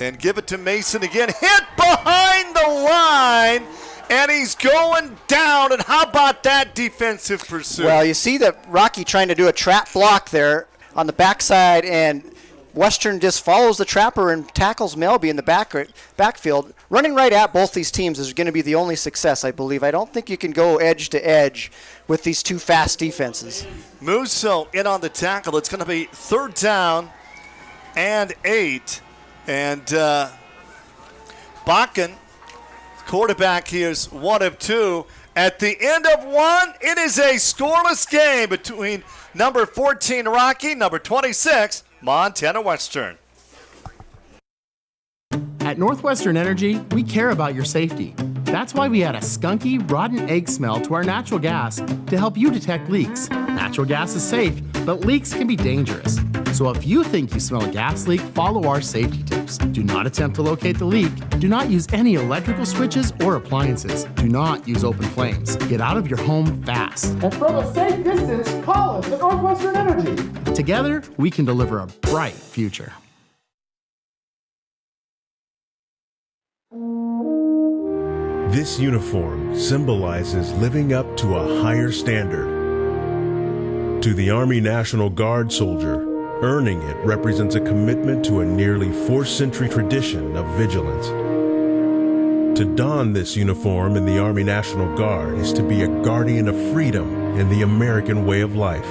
And give it to Mason again. Hit behind the line, and he's going down. And how about that defensive pursuit? Well, you see that Rocky trying to do a trap block there on the backside, and Western just follows the trapper and tackles Melby in the backfield. Running right at both these teams is going to be the only success, I believe. I don't think you can go edge to edge with these 2 fast defenses. Musso in on the tackle. It's going to be 3rd down and 8. And Bakken, quarterback, he is 1 of 2. At the end of 1, it is a scoreless game between number 14 Rocky, number 26 Montana Western. At Northwestern Energy, we care about your safety. That's why we add a skunky, rotten egg smell to our natural gas to help you detect leaks. Natural gas is safe, but leaks can be dangerous. So if you think you smell a gas leak, follow our safety tips. Do not attempt to locate the leak. Do not use any electrical switches or appliances. Do not use open flames. Get out of your home fast. And from a safe distance, call us at Northwestern Energy. Together, we can deliver a bright future. This uniform symbolizes living up to a higher standard. To the Army National Guard soldier, earning it represents a commitment to a nearly 4th-century tradition of vigilance. To don this uniform in the Army National Guard is to be a guardian of freedom and the American way of life.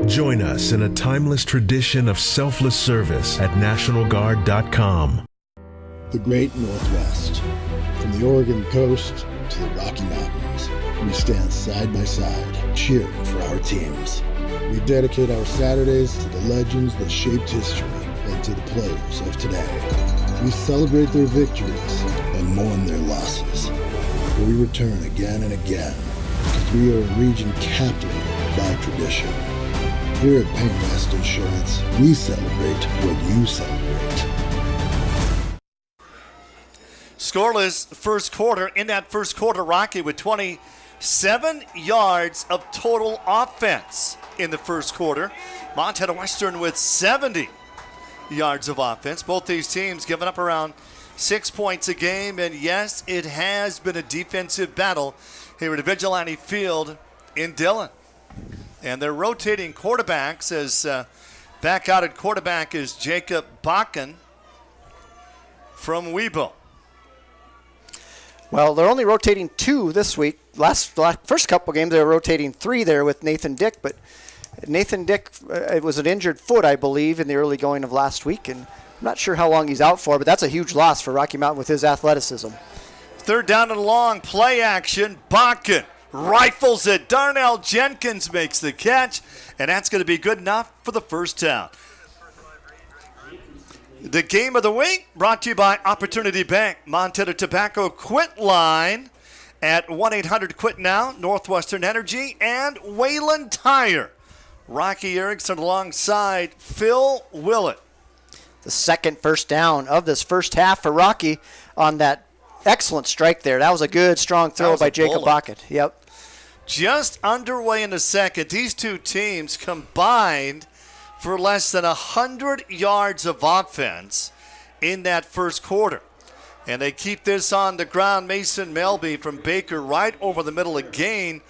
Join us in a timeless tradition of selfless service at NationalGuard.com. The Great Northwest. From the Oregon coast to the Rocky Mountains, we stand side by side, cheering for our teams. We dedicate our Saturdays to the legends that shaped history and to the players of today. We celebrate their victories and mourn their losses. But we return again and again because we are a region captivated by tradition. Here at PayWest Insurance, we celebrate what you celebrate. Scoreless first quarter. In that first quarter, Rocky with 27 yards of total offense in the first quarter. Montana Western with 70 yards of offense. Both these teams giving up around 6 points a game. And yes, it has been a defensive battle here at Vigilante Field in Dillon. And they're rotating quarterbacks as back out at quarterback is Jacob Bakken from Weibo. Well, they're only rotating 2 this week. First couple games, they were rotating 3 there with Nathan Dick. But Nathan Dick, it was an injured foot, I believe, in the early going of last week. And I'm not sure how long he's out for, but that's a huge loss for Rocky Mountain with his athleticism. 3rd down and long, play action. Bakken rifles it. Darnell Jenkins makes the catch, and that's going to be good enough for the first down. The game of the week brought to you by Opportunity Bank. Montana Tobacco Quit line at 1-800-QUIT-NOW, Northwestern Energy, and Wayland Tire. Rocky Erickson alongside Phil Willett. The second first down of this first half for Rocky on that excellent strike there. That was a good, strong throw by Jacob Bakken. Yep. Just underway in the second. These two teams combined for less than 100 yards of offense in that first quarter. And they keep this on the ground. Mason Melby from Baker right over the middle again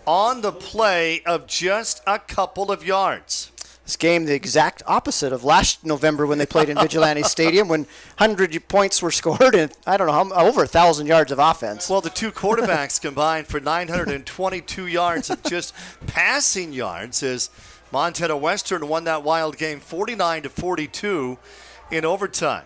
on the play of just a couple of yards. This game, the exact opposite of last November when they played in Vigilante Stadium, when 100 points were scored and, I don't know, over 1,000 yards of offense. Well, the two quarterbacks combined for 922 yards of just passing yards as Montana Western won that wild game 49-42 in overtime.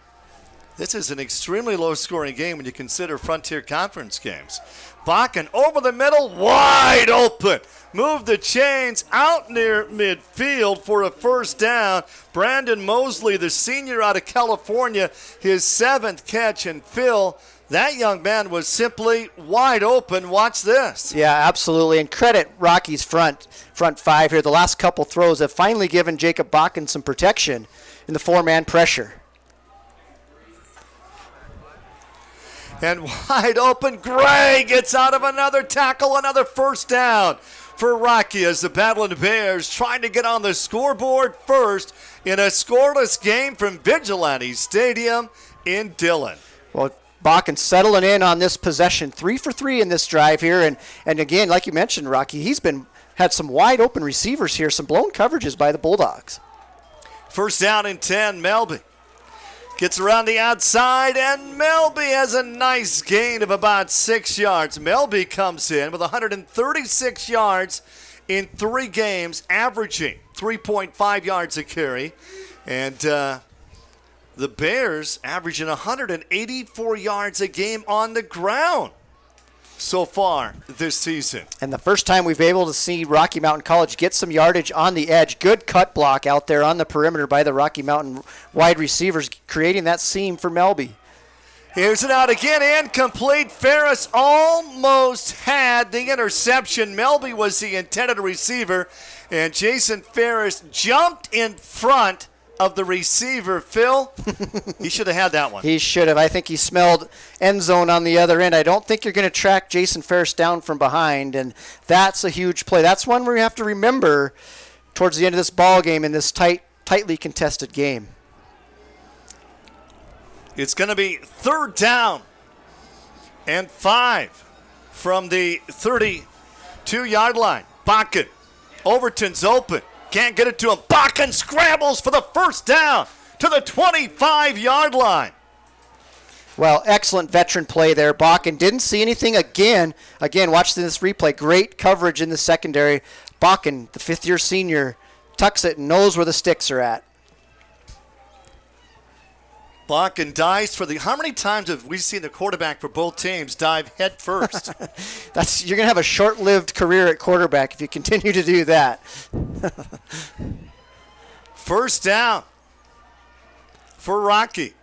This is an extremely low-scoring game when you consider Frontier Conference games. Bakken over the middle, wide open. Move the chains out near midfield for a first down. Brandon Mosley, the senior out of California, his 7th catch. And Phil, that young man was simply wide open. Watch this. Yeah, absolutely. And credit Rocky's front five here. The last couple throws have finally given Jacob Bakken some protection in the 4-man pressure. And wide open, Gray gets out of another tackle, another first down for Rocky as the Badland Bears trying to get on the scoreboard first in a scoreless game from Vigilante Stadium in Dillon. Well, Bakken settling in on this possession, 3 for 3 in this drive here. And again, like you mentioned, Rocky, he's had some wide open receivers here, some blown coverages by the Bulldogs. First down and 10, Melby. Gets around the outside, and Melby has a nice gain of about 6 yards. Melby comes in with 136 yards in 3 games, averaging 3.5 yards a carry. And the Bears averaging 184 yards a game on the ground so far this season. And the first time we've been able to see Rocky Mountain College get some yardage on the edge. Good cut block out there on the perimeter by the Rocky Mountain wide receivers, creating that seam for Melby. Here's it out again, incomplete. Ferris almost had the interception. Melby was the intended receiver, and Jason Ferris jumped in front of the receiver. Phil, he should have had that one. He should have. I think he smelled end zone on the other end. I don't think you're going to track Jason Ferris down from behind, and that's a huge play. That's one where you have to remember towards the end of this ball game in this tightly contested game. It's going to be 3rd down and 5 from the 32-yard line. Bakken, Overton's open. Can't get it to him. Bakken scrambles for the first down to the 25-yard line. Well, excellent veteran play there. Bakken didn't see anything again. Again, watch this replay. Great coverage in the secondary. Bakken, the 5th-year senior, tucks it and knows where the sticks are at. Bakken dives for the. How many times have we seen the quarterback for both teams dive head first? You're going to have a short-lived career at quarterback if you continue to do that. First down for Rocky.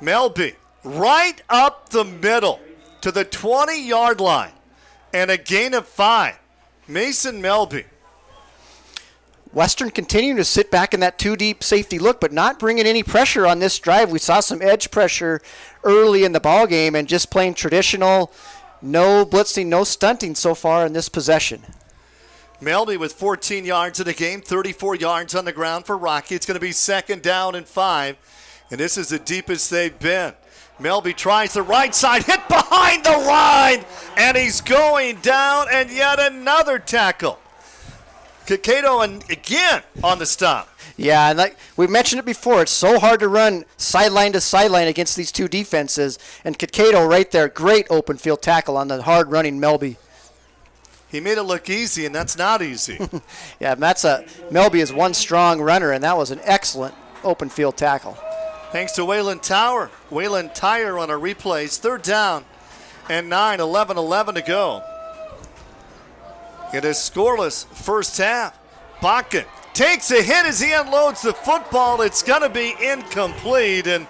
Melby right up the middle to the 20-yard line and a gain of 5. Mason Melby. Western continuing to sit back in that 2-deep safety look, but not bringing any pressure on this drive. We saw some edge pressure early in the ball game and just playing traditional, no blitzing, no stunting so far in this possession. Melby with 14 yards in the game, 34 yards on the ground for Rocky. It's going to be 2nd down and 5, and this is the deepest they've been. Melby tries the right side, hit behind the line, and he's going down, and yet another tackle. Kickoff and again on the stop. Yeah, and like we've mentioned it before, it's so hard to run sideline to sideline against these two defenses. And Kickoff right there, great open field tackle on the hard running Melby. He made it look easy, and that's not easy. Yeah, Melby is one strong runner, and that was an excellent open field tackle. Thanks to Waylon Tire on our replays. 3rd down and 9, 11 to go. It is scoreless first half. Bakken takes a hit as he unloads the football. It's going to be incomplete, and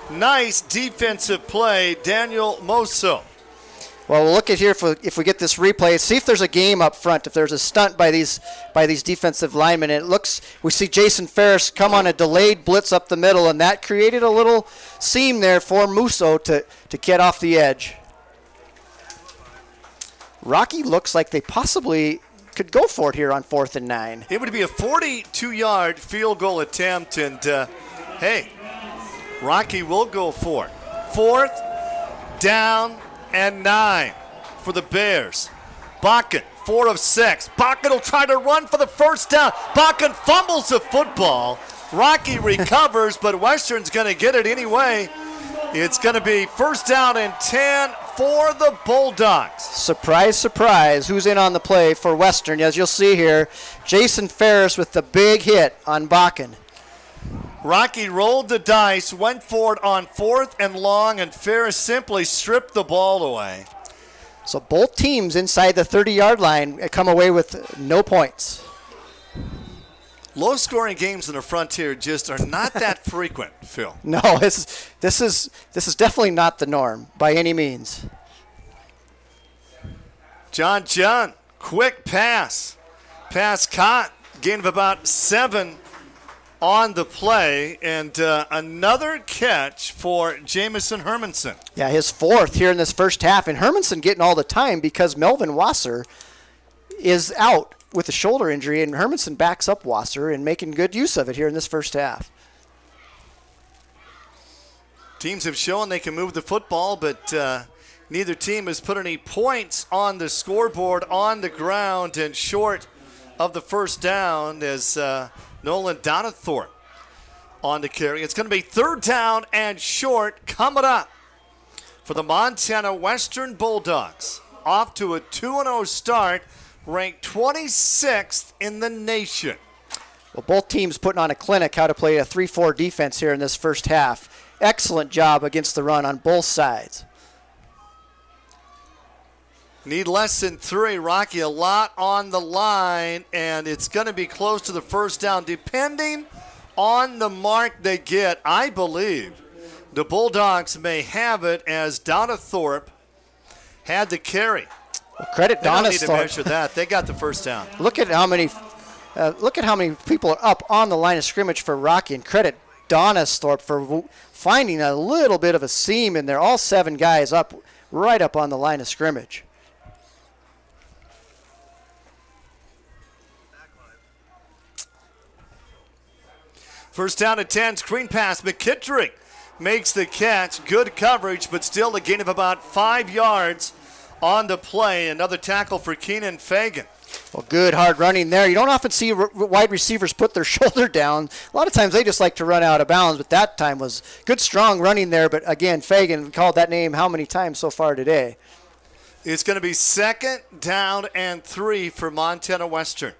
nice defensive play, Daniel Moso. Well, we'll look at here if we get this replay. See if there's a game up front. If there's a stunt by these defensive linemen, and it looks we see Jason Ferris come on a delayed blitz up the middle, and that created a little seam there for Musso to get off the edge. Rocky looks like they possibly could go for it here on 4th and 9. It would be a 42-yard field goal attempt, and hey, Rocky will go for it. 4th down and 9 for the Bears. Bakken, 4 of 6. Bakken will try to run for the first down. Bakken fumbles the football. Rocky recovers, but Western's going to get it anyway. It's going to be first down and 10 for the Bulldogs. Surprise, surprise. Who's in on the play for Western? As you'll see here, Jason Ferris with the big hit on Bakken. Rocky rolled the dice, went for it on 4th and long, and Ferris simply stripped the ball away. So both teams inside the 30-yard line come away with no points. Low-scoring games in the Frontier just are not that frequent, Phil. No, this is definitely not the norm by any means. John, quick pass. Pass caught, gain of about 7 on the play, and another catch for Jamison Hermanson. Yeah, his 4th here in this first half, and Hermanson getting all the time because Melvin Wasser is out with a shoulder injury, and Hermanson backs up Wasser and making good use of it here in this first half. Teams have shown they can move the football, but neither team has put any points on the scoreboard on the ground, and short of the first down is Nolan Donathorpe on the carry. It's going to be 3rd down and short coming up for the Montana Western Bulldogs. Off to a 2-0 start, ranked 26th in the nation. Well, both teams putting on a clinic how to play a 3-4 defense here in this first half. Excellent job against the run on both sides. Need less than 3. Rocky, a lot on the line, and it's going to be close to the first down. Depending on the mark they get, I believe the Bulldogs may have it, as Donathorpe had the carry. Well, credit Donathorpe. They don't need to measure that. They got the first down. Look at how many people are up on the line of scrimmage for Rocky, and credit Donathorpe for finding a little bit of a seam in there. All 7 guys up, right up on the line of scrimmage. First down at 10, screen pass. McKittrick makes the catch. Good coverage, but still a gain of about 5 yards on the play. Another tackle for Keenan Fagan. Well, good hard running there. You don't often see wide receivers put their shoulder down. A lot of times they just like to run out of bounds, but that time was good, strong running there. But again, Fagan called that name how many times so far today? It's going to be 2nd down and 3 for Montana Western.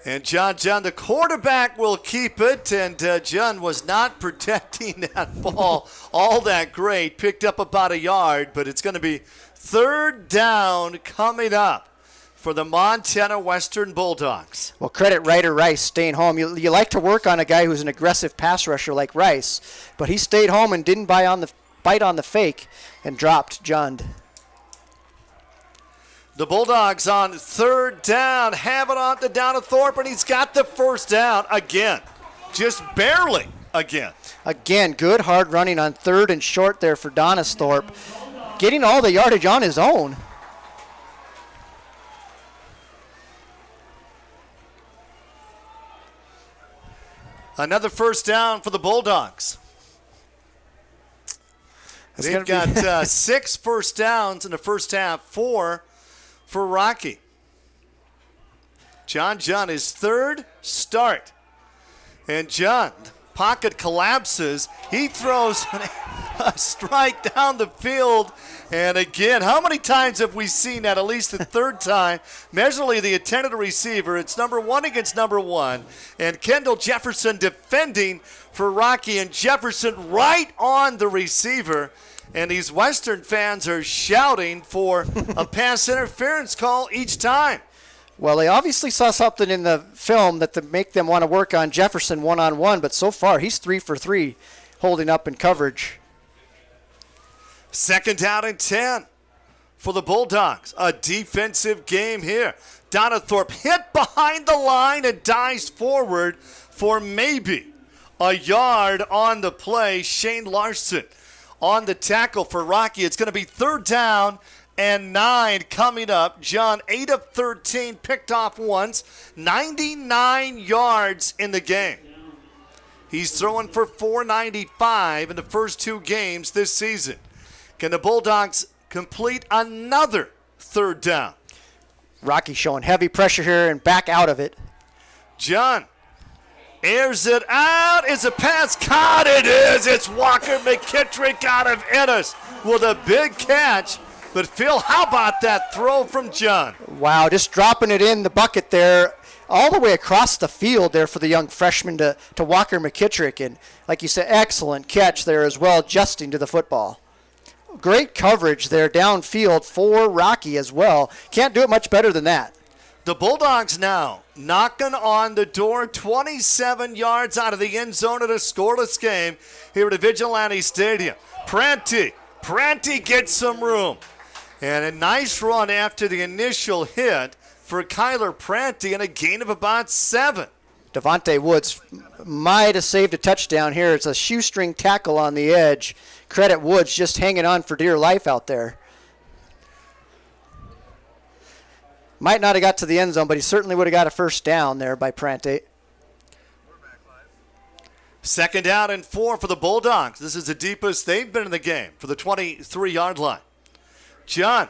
And John, the quarterback will keep it, and John was not protecting that ball all that great. Picked up about a yard, but it's going to be 3rd down coming up for the Montana Western Bulldogs. Well, credit Ryder Rice staying home. You like to work on a guy who's an aggressive pass rusher like Rice, but he stayed home and didn't bite on the fake and dropped Jund. The Bulldogs on 3rd down have it on to Donathorpe, and he's got the first down again. Just barely again. Again, good hard running on 3rd and short there for Donathorpe. Getting all the yardage on his own. Another first down for the Bulldogs. They've got 6 first downs in the first half, 4 for Rocky. John, his 3rd start. And John, pocket collapses. He throws a strike down the field. And again, how many times have we seen that? At least the 3rd time. Measurably, the intended receiver. It's number 1 against number 1. And Kendall Jefferson defending for Rocky. And Jefferson right on the receiver. And these Western fans are shouting for a pass interference call each time. Well, they obviously saw something in the film that make them want to work on Jefferson one-on-one, but so far he's 3 for 3 holding up in coverage. 2nd down and 10 for the Bulldogs. A defensive game here. Donathorpe hit behind the line and dives forward for maybe a yard on the play. Shane Larson on the tackle for Rocky. It's going to be 3rd down and 9 coming up. John, 8 of 13, picked off once, 99 yards in the game. He's throwing for 495 in the first 2 games this season. Can the Bulldogs complete another third down? Rocky showing heavy pressure here and back out of it. John airs it out. Is a pass caught? It is. It's Walker McKittrick out of Ennis with a big catch. But Phil, how about that throw from John? Wow, just dropping it in the bucket there, all the way across the field there for the young freshman to Walker McKittrick. And like you said, excellent catch there as well, adjusting to the football. Great coverage there downfield for Rocky as well. Can't do it much better than that. The Bulldogs now knocking on the door, 27 yards out of the end zone at a scoreless game here at Vigilante Stadium. Prenti gets some room. And a nice run after the initial hit for Kyler Prenti and a gain of about 7. Devontae Woods might have saved a touchdown here. It's a shoestring tackle on the edge. Credit Woods just hanging on for dear life out there. Might not have got to the end zone, but he certainly would have got a first down there by Prenti. 2nd down and 4 for the Bulldogs. This is the deepest they've been in the game for the 23-yard line. John,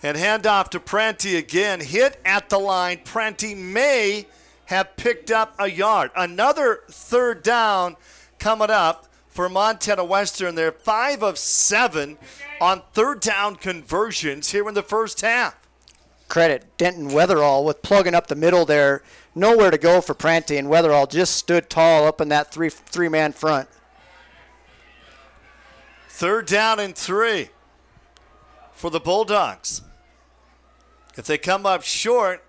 and handoff to Prenti again. Hit at the line. Prenti may have picked up a yard. Another third down coming up for Montana Western. They're 5 of 7 on third down conversions here in the first half. Credit Denton Weatherall with plugging up the middle there. Nowhere to go for Prenti, and Weatherall just stood tall up in that three-man front. 3rd down and 3 for the Bulldogs. If they come up short,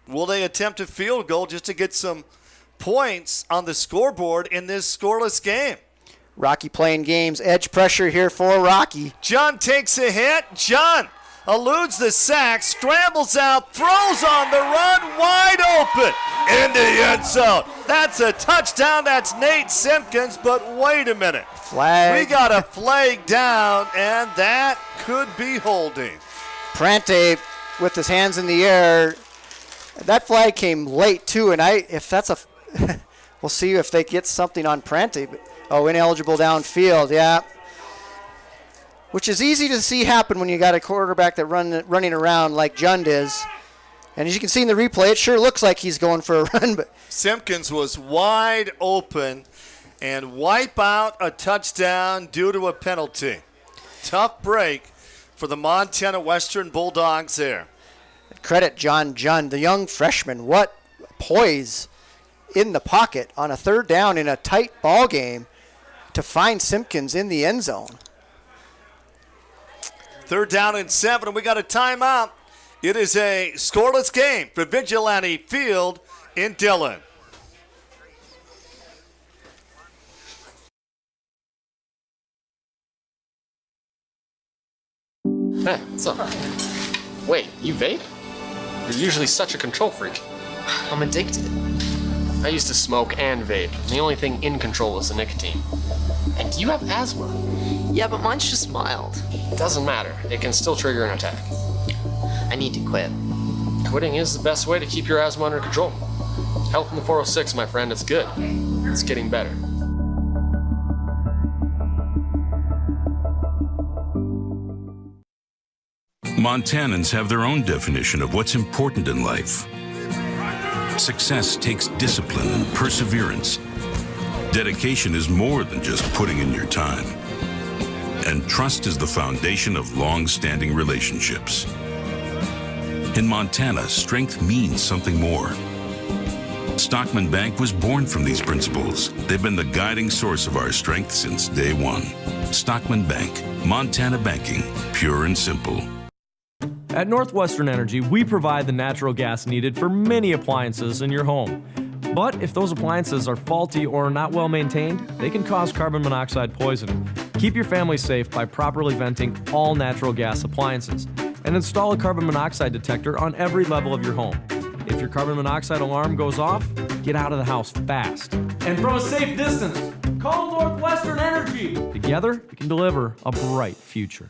will they attempt a field goal just to get some points on the scoreboard in this scoreless game? Rocky playing games. Edge pressure here for Rocky. John takes a hit. John eludes the sack, scrambles out, throws on the run, wide open in the end zone. That's a touchdown. That's Nate Simpkins, but wait a minute. Flag. We got a flag down, and that could be holding. Prenti with his hands in the air. That flag came late, too, and if that's a we'll see if they get something on Prenti. Oh, ineligible downfield, yeah. Which is easy to see happen when you got a quarterback that running around like Jund is. And as you can see in the replay, it sure looks like he's going for a run. But Simpkins was wide open and wipe out a touchdown due to a penalty. Tough break for the Montana Western Bulldogs there. Credit John Jund, the young freshman. What poise in the pocket on a third down in a tight ball game to find Simpkins in the end zone. 3rd down and 7, and we got a timeout. It is a scoreless game for Vigilante Field in Dillon. Hey, what's up? Wait, you vape? You're usually such a control freak. I'm addicted. I used to smoke and vape. The only thing in control was the nicotine. And you have asthma. Yeah, but mine's just mild. It doesn't matter. It can still trigger an attack. I need to quit. Quitting is the best way to keep your asthma under control. Help in the 406, my friend. It's good. It's getting better. Montanans have their own definition of what's important in life. Success takes discipline and perseverance. Dedication is more than just putting in your time. And trust is the foundation of long-standing relationships. In Montana, strength means something more. Stockman Bank was born from these principles. They've been the guiding source of our strength since day one. Stockman Bank, Montana banking, pure and simple. At Northwestern Energy, we provide the natural gas needed for many appliances in your home. But if those appliances are faulty or not well maintained, they can cause carbon monoxide poisoning. Keep your family safe by properly venting all natural gas appliances and install a carbon monoxide detector on every level of your home. If your carbon monoxide alarm goes off, get out of the house fast. And from a safe distance, call Northwestern Energy. Together, we can deliver a bright future.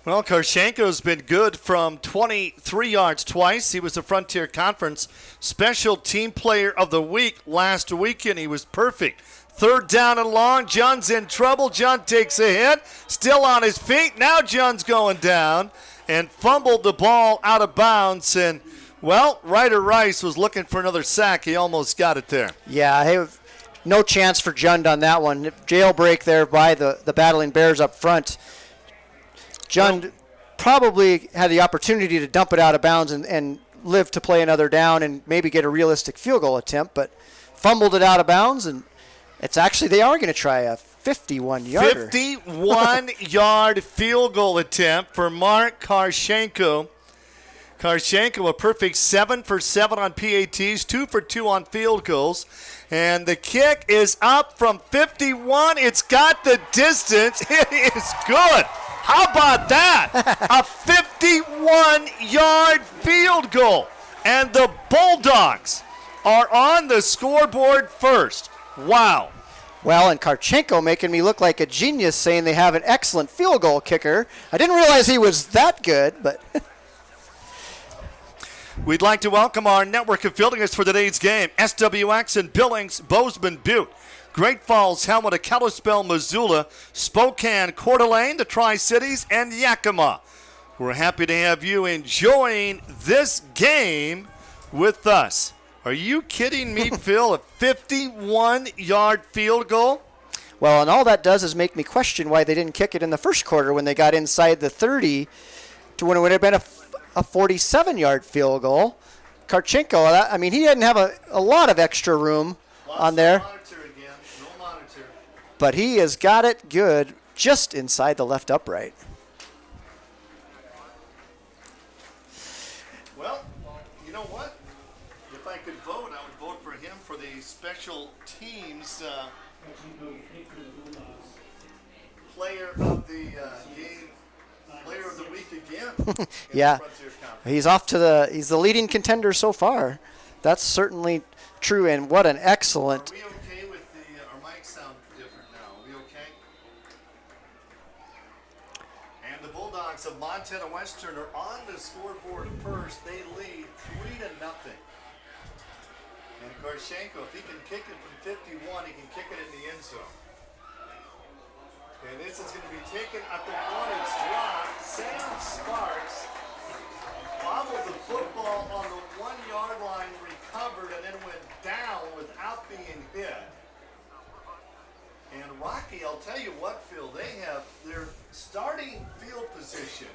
Well, Karshenko's been good from 23 yards twice. He was the Frontier Conference Special Team Player of the Week last weekend. He was perfect. Third down and long. John's in trouble. John takes a hit. Still on his feet. Now John's going down and fumbled the ball out of bounds. And, well, Ryder Rice was looking for another sack. He almost got it there. Yeah, hey, no chance for Jund on that one. Jailbreak there by the Battling Bears up front. Jund probably had the opportunity to dump it out of bounds and live to play another down and maybe get a realistic field goal attempt, but fumbled it out of bounds, and it's actually, they are going to try a 51-yarder. 51-yard field goal attempt for Mark Karshenko. Karshenko, a perfect 7 for 7 on PATs, 2 for 2 on field goals. And the kick is up from 51. It's got the distance. It is good. How about that? A 51-yard field goal. And the Bulldogs are on the scoreboard first. Wow. Well, and Karshenko making me look like a genius saying they have an excellent field goal kicker. I didn't realize he was that good, but... We'd like to welcome our network affiliates for today's game. SWX in Billings, Bozeman, Butte. Great Falls, Helmut, Kalispell, Missoula, Spokane, Coeur d'Alene, the Tri-Cities, and Yakima. We're happy to have you enjoying this game with us. Are you kidding me, Phil? A 51-yard field goal? Well, and all that does is make me question why they didn't kick it in the first quarter when they got inside the 30 to when it would have been a 47-yard field goal. Karshenko, I mean, he didn't have a lot of extra room on there. But he has got it good just inside the left upright. Well, you know what? If I could vote, I would vote for him for the special teams player of the game, player of the week again. Yeah, he's he's the leading contender so far. That's certainly true, and what an excellent. Are we okay with our mics sound different now? Are we okay? And the Bulldogs of Montana Western are on the scoreboard first. They lead 3-0. And Karshenko, if he can kick it from 51, he can kick it in the end zone. And this is going to be taken at the 1 and drop. Sam Sparks bobbled the football on the 1-yard line, recovered, and then went down without being hit. And Rocky, I'll tell you what, Phil, they have their starting field position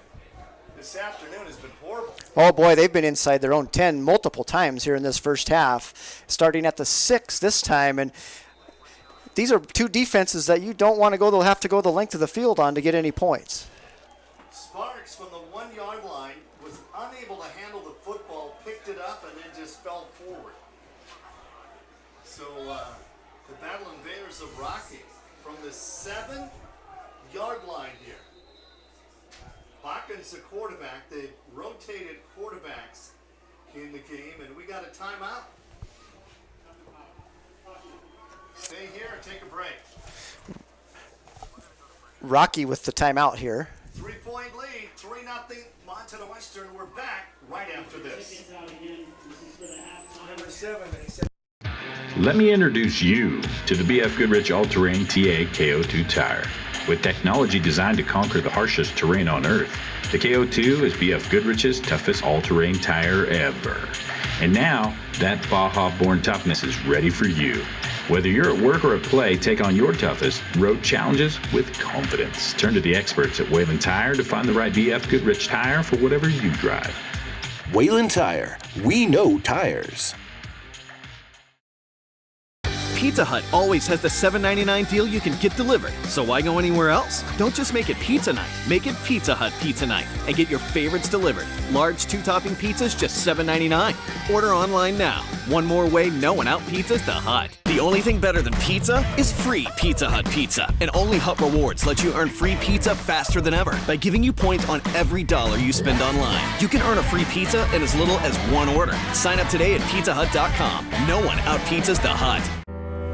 this afternoon has been horrible. Oh boy, they've been inside their own 10 multiple times here in this first half, starting at the 6 this time. And these are two defenses that you don't want to go. They'll have to go the length of the field on to get any points. Sparks from the 1-yard line was unable to handle the football, picked it up, and then just fell forward. So the Battling Bears of Rocky from the 7-yard line here. Hawkins, the quarterback. They've rotated quarterbacks in the game, and we got a timeout. Stay here and take a break. Rocky with the timeout here. 3-point lead, 3-0 Montana Western. We're back right after this. Number 7. Let me introduce you to the BF Goodrich All-Terrain TA KO2 tire. With technology designed to conquer the harshest terrain on Earth, the KO2 is BF Goodrich's toughest all-terrain tire ever. And now, that Baja-born toughness is ready for you. Whether you're at work or at play, take on your toughest road challenges with confidence. Turn to the experts at Wayland Tire to find the right BF Goodrich tire for whatever you drive. Wayland Tire. We know tires. Pizza Hut always has the $7.99 deal you can get delivered. So why go anywhere else? Don't just make it pizza night. Make it Pizza Hut Pizza Night and get your favorites delivered. Large 2-topping pizzas just $7.99. Order online now. One more way no one out-pizzas the Hut. The only thing better than pizza is free Pizza Hut pizza. And only Hut Rewards let you earn free pizza faster than ever by giving you points on every dollar you spend online. You can earn a free pizza in as little as one order. Sign up today at pizzahut.com. No one out-pizzas the Hut.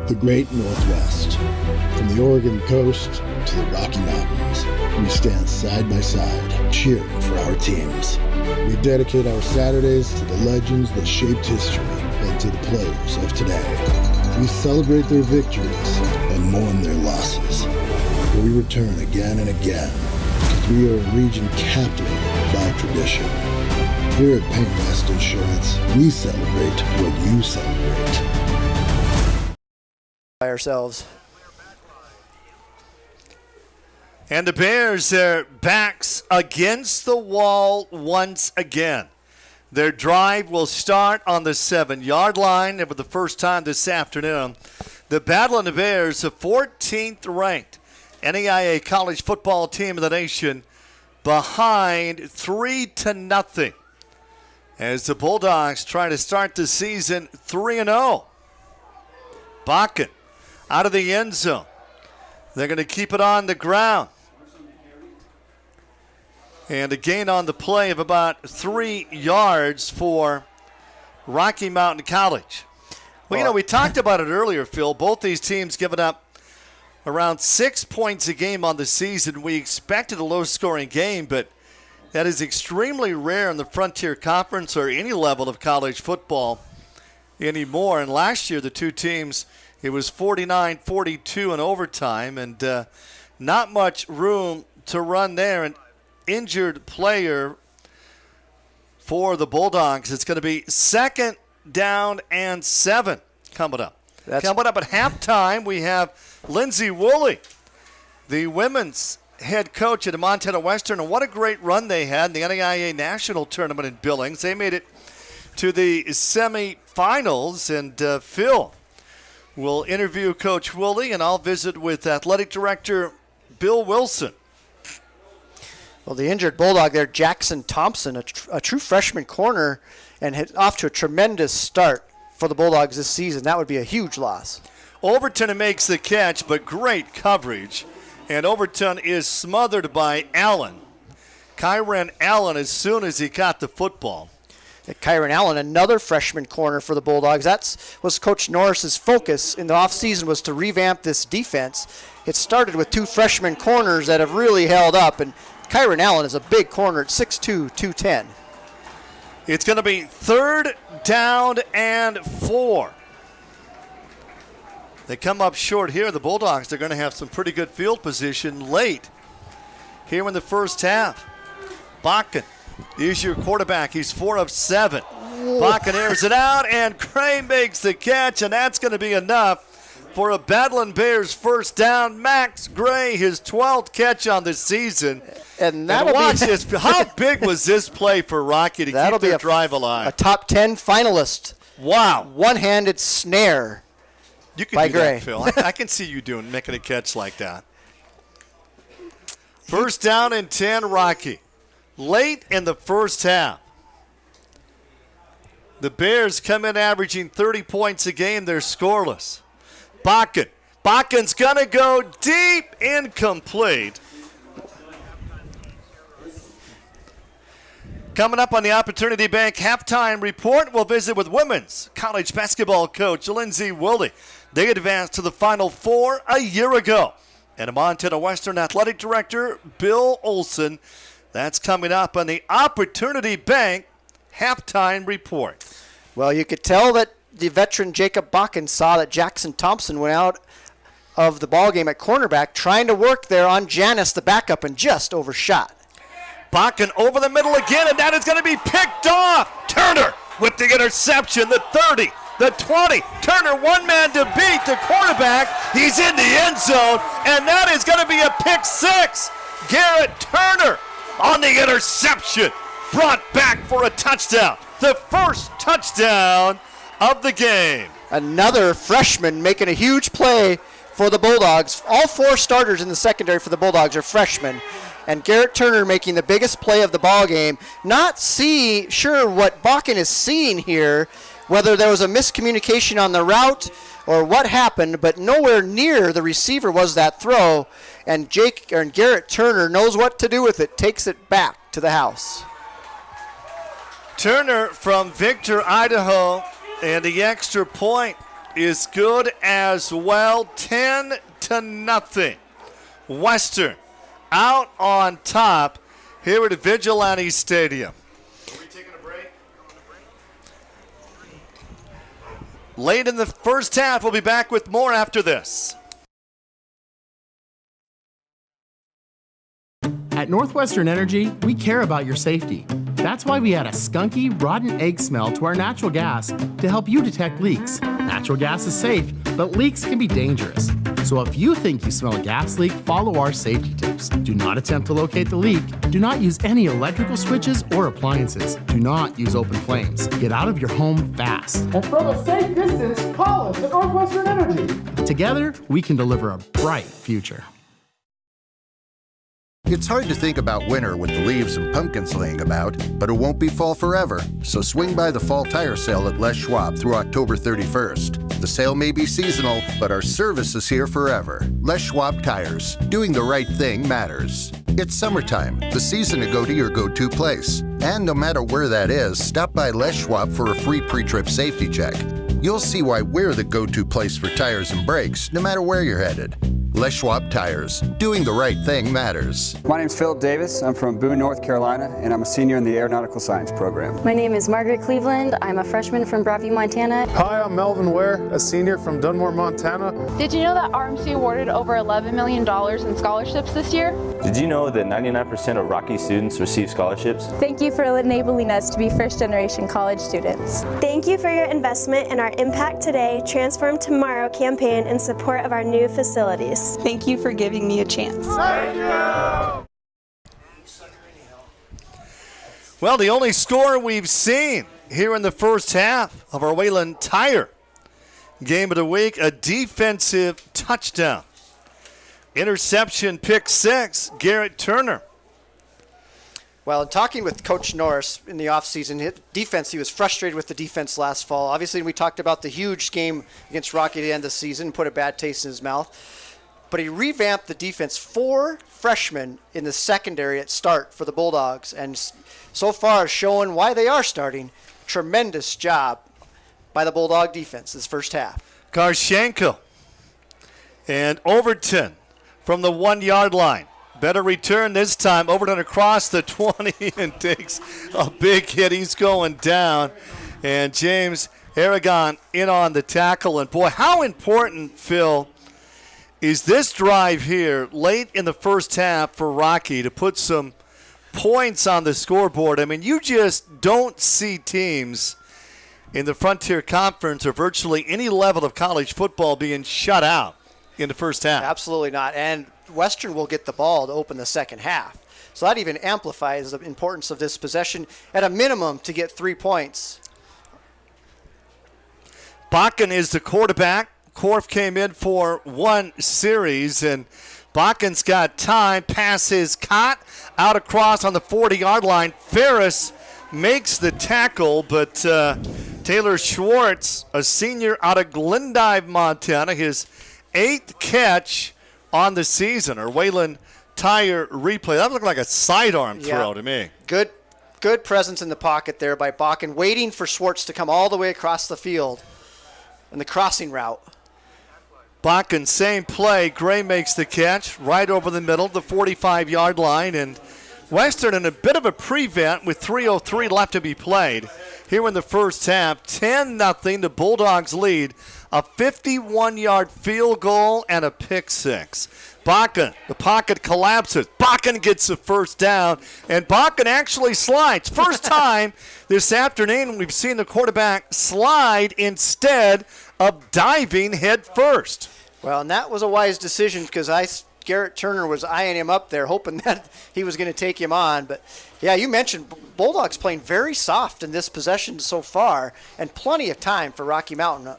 The Great Northwest, from the Oregon coast to the Rocky Mountains, we stand side by side, cheering for our teams. We dedicate our Saturdays to the legends that shaped history and to the players of today. We celebrate their victories and mourn their losses. But we return again and again because we are a region captivated by tradition. Here at Paint West Insurance, we celebrate what you celebrate. By ourselves. And the Bears, their backs against the wall once again. Their drive will start on the 7-yard line. And for the first time this afternoon, the Battle of the Bears, the 14th ranked NAIA college football team of the nation, behind 3-0 as the Bulldogs try to start the season 3-0. Bakken out of the end zone. They're going to keep it on the ground. And a gain on the play of about 3 yards for Rocky Mountain College. Well, we talked about it earlier, Phil. Both these teams giving up around 6 points a game on the season. We expected a low-scoring game, but that is extremely rare in the Frontier Conference or any level of college football anymore. And last year, the two teams, it was 49-42 in overtime, and not much room to run there. And injured player for the Bulldogs. It's going to be 2nd down and 7 coming up. Coming up at halftime, we have Lindsay Woolley, the women's head coach at Montana Western, and what a great run they had in the NAIA National Tournament in Billings. They made it to the semifinals, and Phil will interview Coach Woolley, and I'll visit with Athletic Director Bill Wilson. Well, the injured Bulldog there, Jackson Thompson, a true freshman corner, and off to a tremendous start for the Bulldogs this season. That would be a huge loss. Overton makes the catch, but great coverage. And Overton is smothered by Allen. Kyron Allen as soon as he caught the football. Kyron Allen, another freshman corner for the Bulldogs. That was Coach Norris's focus in the offseason, was to revamp this defense. It started with 2 freshman corners that have really held up, and Kyron Allen is a big corner at 6'2", 210. It's going to be 3rd down and 4. They come up short here. The Bulldogs, they're going to have some pretty good field position late here in the first half. Bakken is your quarterback. He's 4 of 7. Bakken airs it out, and Gray makes the catch, and that's going to be enough for a Battling Bears first down. Max Gray, his 12th catch on the season. And that'll watch this. How big was this play for Rocky to keep their drive alive? A top 10 finalist. Wow. One-handed snare. You can do that, Phil. I can see you making a catch like that. First down and 10, Rocky. Late in the first half. The Bears come in averaging 30 points a game. They're scoreless. Bakken. Bakken's going to go deep, incomplete. Coming up on the Opportunity Bank halftime report, we'll visit with women's college basketball coach Lindsay Woolley. They advanced to the Final Four a year ago. And a Montana Western athletic director, Bill Olson. That's coming up on the Opportunity Bank halftime report. Well, you could tell that the veteran Jacob Bakken saw that Jackson Thompson went out of the ballgame at cornerback, trying to work there on Janice, the backup, and just overshot. Bakken over the middle again, and that is going to be picked off. Turner with the interception, the 30, the 20. Turner, one man to beat the quarterback. He's in the end zone, and that is going to be a pick 6. Garrett Turner on the interception, brought back for a touchdown. The first touchdown of the game. Another freshman making a huge play for the Bulldogs. All 4 starters in the secondary for the Bulldogs are freshmen. And Garrett Turner making the biggest play of the ball game. Not sure what Bakken is seeing here, whether there was a miscommunication on the route or what happened, but nowhere near the receiver was that throw. And Garrett Turner knows what to do with it, takes it back to the house. Turner from Victor, Idaho, and the extra point is good as well. 10-0. Western out on top here at Vigilante Stadium. Are we taking a break? Late in the first half, we'll be back with more after this. At Northwestern Energy, we care about your safety. That's why we add a skunky, rotten egg smell to our natural gas to help you detect leaks. Natural gas is safe, but leaks can be dangerous. So if you think you smell a gas leak, follow our safety tips. Do not attempt to locate the leak. Do not use any electrical switches or appliances. Do not use open flames. Get out of your home fast. And from a safe distance, call us at Northwestern Energy. Together, we can deliver a bright future. It's hard to think about winter with the leaves and pumpkins laying about, but it won't be fall forever. So swing by the fall tire sale at Les Schwab through October 31st. The sale may be seasonal, but our service is here forever. Les Schwab Tires. Doing the right thing matters. It's summertime, the season to go to your go-to place. And no matter where that is, stop by Les Schwab for a free pre-trip safety check. You'll see why we're the go-to place for tires and brakes, no matter where you're headed. Les Schwab Tires. Doing the right thing matters. My name's Philip Davis. I'm from Boone, North Carolina, and I'm a senior in the Aeronautical Science program. My name is Margaret Cleveland. I'm a freshman from Broadview, Montana. Hi, I'm Melvin Ware, a senior from Dunmore, Montana. Did you know that RMC awarded over $11 million in scholarships this year? Did you know that 99% of Rocky students receive scholarships? Thank you for enabling us to be first-generation college students. Thank you for your investment in our Impact Today, Transform Tomorrow campaign in support of our new facilities. Thank you for giving me a chance. Thank you! Well, the only score we've seen here in the first half of our Wayland Tire game of the week, a defensive touchdown. Interception, pick six, Garrett Turner. Well, in talking with Coach Norris in the offseason, defense, he was frustrated with the defense last fall. Obviously, we talked about the huge game against Rocky at the end of the season, put a bad taste in his mouth. But he revamped the defense. 4 freshmen in the secondary at start for the Bulldogs, and so far showing why they are starting. Tremendous job by the Bulldog defense this first half. Karshenko and Overton from the 1-yard line. Better return this time. Overton across the 20 and takes a big hit. He's going down. And James Aragon in on the tackle. And boy, how important, Phil, is this drive here late in the first half for Rocky to put some points on the scoreboard. I mean, you just don't see teams in the Frontier Conference or virtually any level of college football being shut out in the first half. Absolutely not. And Western will get the ball to open the second half. So that even amplifies the importance of this possession at a minimum to get 3 points. Bakken is the quarterback. Korf came in for one series, and Bakken's got time. Pass is caught out across on the 40-yard line. Ferris makes the tackle, but Taylor Schwartz, a senior out of Glendive, Montana, his 8th catch on the season. Or Wayland Tire replay. That looked like a sidearm throw to me. Good presence in the pocket there by Bakken, waiting for Schwartz to come all the way across the field in the crossing route. Bakken, same play. Gray makes the catch right over the middle, the 45-yard line. And Western in a bit of a prevent with 3:03 left to be played. Here in the first half, 10-0, the Bulldogs lead. A 51-yard field goal and a pick six. Bakken, the pocket collapses. Bakken gets the first down, and Bakken actually slides. First time this afternoon we've seen the quarterback slide instead of diving head first. Well, and that was a wise decision because Garrett Turner was eyeing him up there, hoping that he was going to take him on. But, yeah, you mentioned Bulldogs playing very soft in this possession so far, and plenty of time for Rocky Mountain.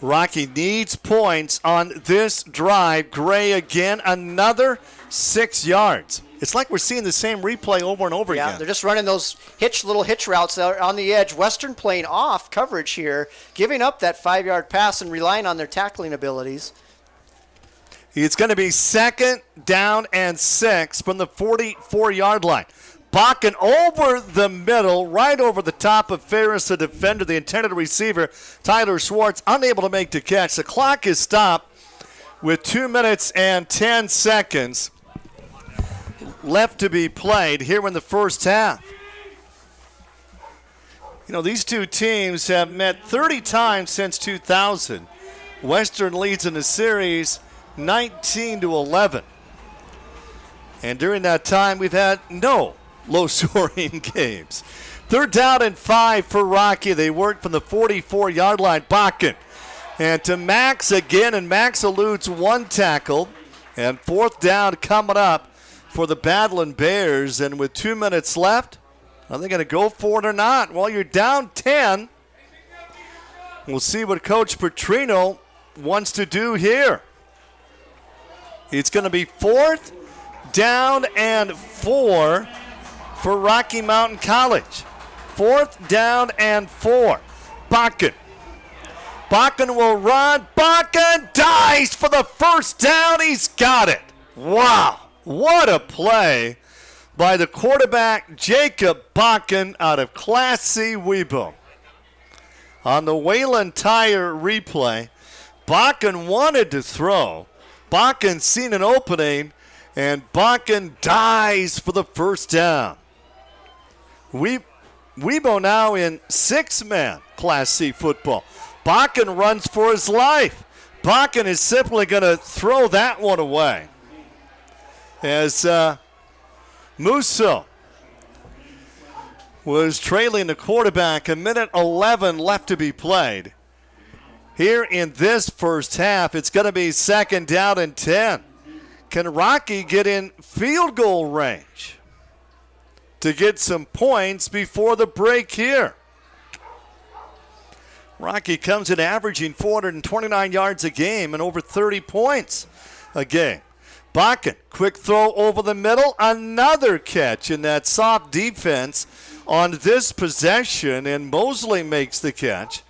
Rocky needs points on this drive. Gray again, another 6 yards. It's like we're seeing the same replay over and over again. Yeah, they're just running those little hitch routes on the edge. Western playing off coverage here, giving up that 5-yard pass and relying on their tackling abilities. It's going to be 2nd down and 6 from the 44-yard line. Bakken over the middle, right over the top of Ferris, the defender, the intended receiver. Tyler Schwartz unable to make the catch. The clock is stopped with 2 minutes and 10 seconds. left to be played here in the first half. You know, these two teams have met 30 times since 2000. Western leads in the series 19-11. And during that time, we've had no low-scoring games. 3rd down and 5 for Rocky. They work from the 44-yard line. Bakken. And to Max again, and Max eludes one tackle. And 4th down coming up for the Badland Bears. And with 2 minutes left, are they going to go for it or not? Well, you're down 10. We'll see what Coach Petrino wants to do here. It's going to be 4th down and 4 for Rocky Mountain College. 4th down and 4. Bakken. Bakken will run. Bakken dives for the first down. He's got it. Wow. What a play by the quarterback, Jacob Bakken, out of Class C Webo. On the Wayland Tire replay, Bakken wanted to throw. Bakken seen an opening, and Bakken dives for the first down. Webo now in 6-man Class C football. Bakken runs for his life. Bakken is simply going to throw that one away. As Musso was trailing the quarterback, 1:11 left to be played. Here in this first half, it's going to be 2nd down and 10. Can Rocky get in field goal range to get some points before the break here? Rocky comes in averaging 429 yards a game and over 30 points a game. Bakken, quick throw over the middle, another catch in that soft defense on this possession, and Mosley makes the catch.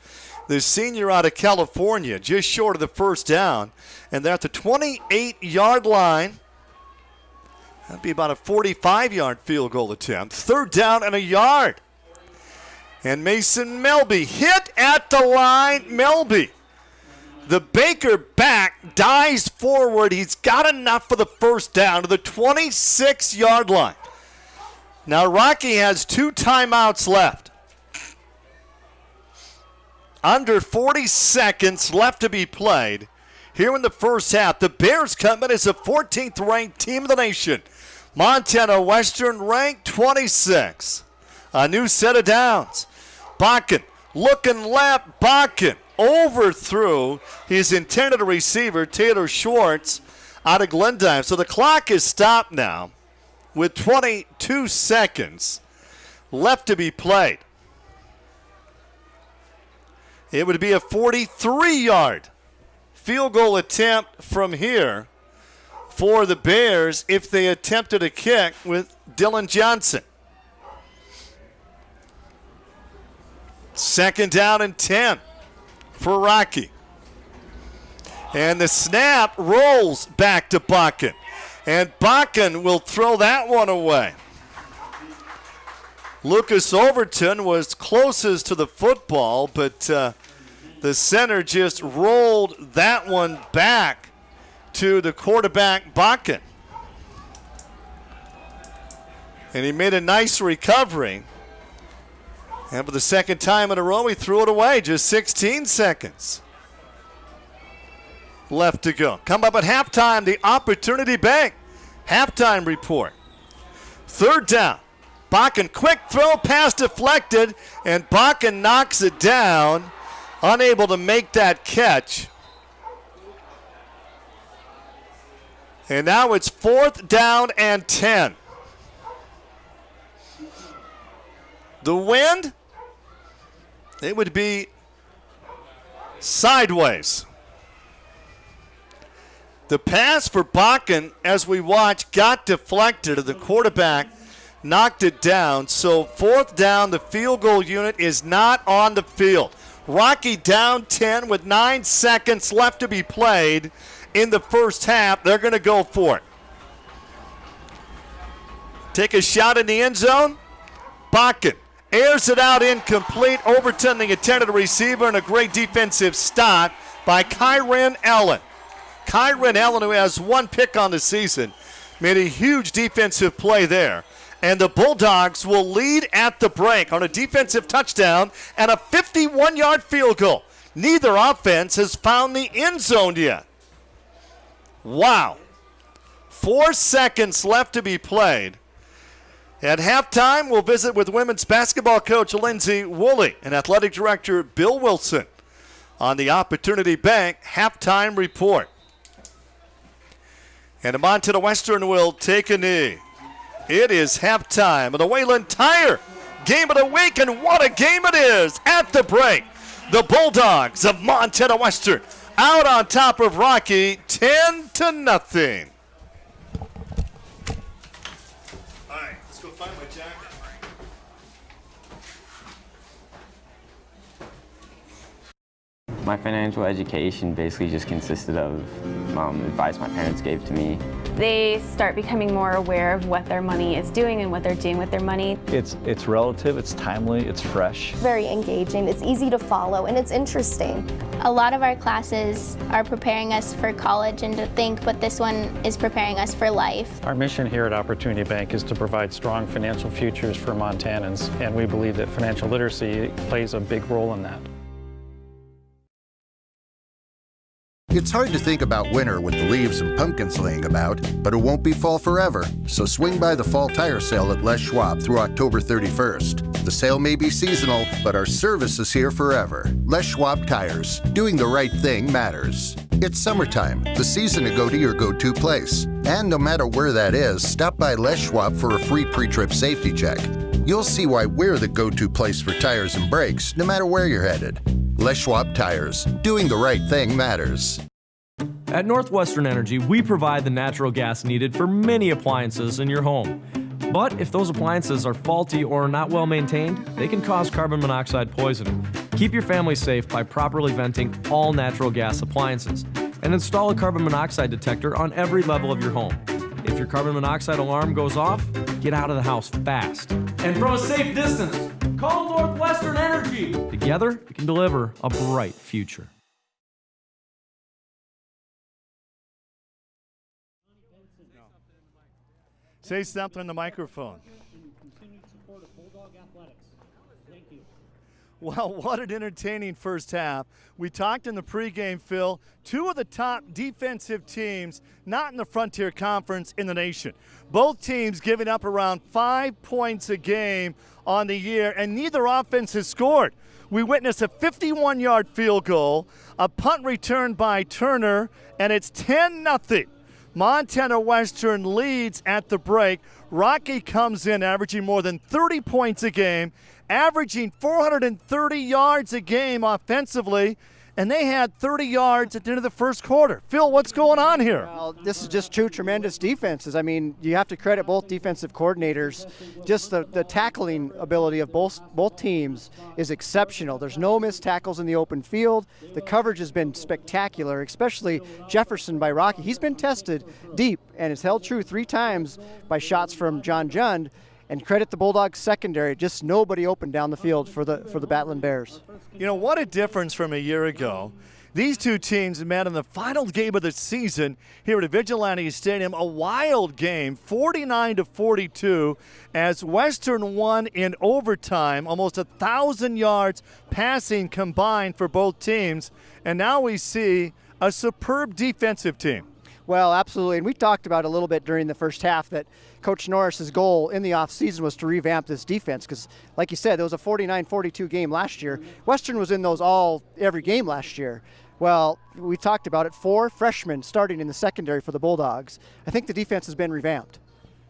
The senior out of California, just short of the first down, and they're at the 28-yard line. That'd be about a 45-yard field goal attempt. 3rd down and a yard. And Mason Melby hit at the line. Melby, the Baker back, dives forward. He's got enough for the first down to the 26-yard line. Now Rocky has 2 timeouts left. Under 40 seconds left to be played here in the first half. The Bears come in as the 14th ranked team of the nation. Montana Western ranked 26. A new set of downs. Bakken looking left. Bakken overthrew his intended receiver, Taylor Schwartz, out of Glendive. So the clock is stopped now with 22 seconds left to be played. It would be a 43-yard field goal attempt from here for the Bears if they attempted a kick with Dillon Johnson. 2nd down and 10 for Rocky. And the snap rolls back to Bakken. And Bakken will throw that one away. Lucas Overton was closest to the football, but the center just rolled that one back to the quarterback, Bakken. And he made a nice recovery. And for the 2nd time in a row, he threw it away. Just 16 seconds left to go. Come up at halftime, the Opportunity Bank halftime report. 3rd down. Bakken, quick throw, pass deflected, and Bakken knocks it down, unable to make that catch. And now it's 4th down and 10. The wind, it would be sideways. The pass for Bakken, as we watch, got deflected, and the quarterback knocked it down. So 4th down, the field goal unit is not on the field. Rocky down 10 with 9 seconds left to be played in the first half. They're going to go for it. Take a shot in the end zone. Bakken airs it out incomplete. Overton, the intended receiver, and a great defensive stop by Kyron Allen. Kyron Allen, who has 1 pick on the season, made a huge defensive play there. And the Bulldogs will lead at the break on a defensive touchdown and a 51-yard field goal. Neither offense has found the end zone yet. Wow. 4 seconds left to be played. At halftime, we'll visit with women's basketball coach Lindsay Woolley and athletic director Bill Wilson on the Opportunity Bank halftime report. And Montana Western will take a knee. It is halftime of the Wayland Tire Game of the Week, and what a game it is at the break. The Bulldogs of Montana Western out on top of Rocky 10-0. All right, let's go find my jacket. My financial education basically just consisted of advice my parents gave to me. They start becoming more aware of what their money is doing and what they're doing with their money. It's relative, it's timely, it's fresh. Very engaging, it's easy to follow, and it's interesting. A lot of our classes are preparing us for college and to think, but this one is preparing us for life. Our mission here at Opportunity Bank is to provide strong financial futures for Montanans, and we believe that financial literacy plays a big role in that. It's hard to think about winter with the leaves and pumpkins laying about, but it won't be fall forever. So swing by the fall tire sale at Les Schwab through October 31st. The sale may be seasonal, but our service is here forever. Les Schwab Tires. Doing the right thing matters. It's summertime, the season to go to your go-to place. And no matter where that is, stop by Les Schwab for a free pre-trip safety check. You'll see why we're the go-to place for tires and brakes, no matter where you're headed. Les Schwab Tires. Doing the right thing matters. At Northwestern Energy, we provide the natural gas needed for many appliances in your home. But if those appliances are faulty or not well maintained, they can cause carbon monoxide poisoning. Keep your family safe by properly venting all natural gas appliances and install a carbon monoxide detector on every level of your home. If your carbon monoxide alarm goes off, get out of the house fast. And from a safe distance, call Northwestern Energy. Together, we can deliver a bright future. Say something in the microphone. Well, what an entertaining first half. We talked in the pregame, Phil, two of the top defensive teams, not in the Frontier Conference, in the nation. Both teams giving up around 5 points a game on the year, and neither offense has scored. We witnessed a 51-yard field goal, a punt return by Turner, and it's 10-0. Montana Western leads at the break. Rocky comes in averaging more than 30 points a game, averaging 430 yards a game offensively, and they had 30 yards at the end of the first quarter. Phil, what's going on here? Well, this is just two tremendous defenses. I mean, you have to credit both defensive coordinators. Just the tackling ability of both teams is exceptional. There's no missed tackles in the open field. The coverage has been spectacular, especially Jefferson by Rocky. He's been tested deep and has held true 3 times by shots from John Jund. And credit the Bulldogs secondary, just nobody open down the field for the Battling Bears. You know, what a difference from a year ago. These two teams met in the final game of the season here at Vigilante Stadium. A wild game, 49-42, as Western won in overtime, almost 1,000 yards passing combined for both teams. And now we see a superb defensive team. Well, absolutely, and we talked about a little bit during the first half that Coach Norris's goal in the offseason was to revamp this defense because, like you said, there was a 49-42 game last year. Western was in those every game last year. Well, we talked about it, 4 freshmen starting in the secondary for the Bulldogs. I think the defense has been revamped.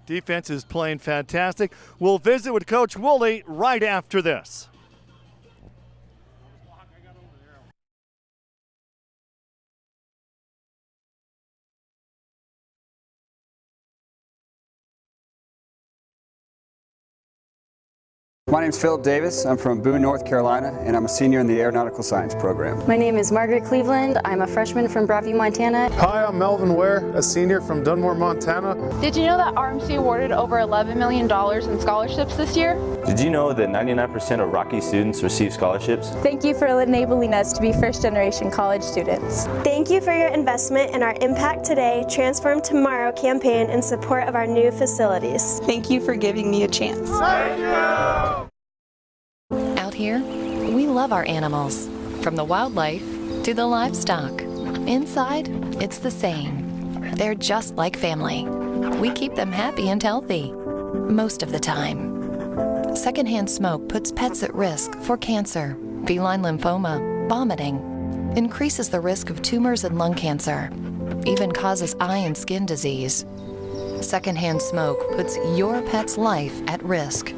Defense is playing fantastic. We'll visit with Coach Woolley right after this. My name is Philip Davis. I'm from Boone, North Carolina, and I'm a senior in the Aeronautical Science program. My name is Margaret Cleveland. I'm a freshman from Broadview, Montana. Hi, I'm Melvin Ware, a senior from Dunmore, Montana. Did you know that RMC awarded over $11 million in scholarships this year? Did you know that 99% of Rocky students receive scholarships? Thank you for enabling us to be first-generation college students. Thank you for your investment in our Impact Today, Transform Tomorrow campaign in support of our new facilities. Thank you for giving me a chance. Thank you! Out here, we love our animals, from the wildlife to the livestock. Inside, it's the same. They're just like family. We keep them happy and healthy, most of the time. Secondhand smoke puts pets at risk for cancer, feline lymphoma, vomiting, increases the risk of tumors and lung cancer, even causes eye and skin disease. Secondhand smoke puts your pet's life at risk.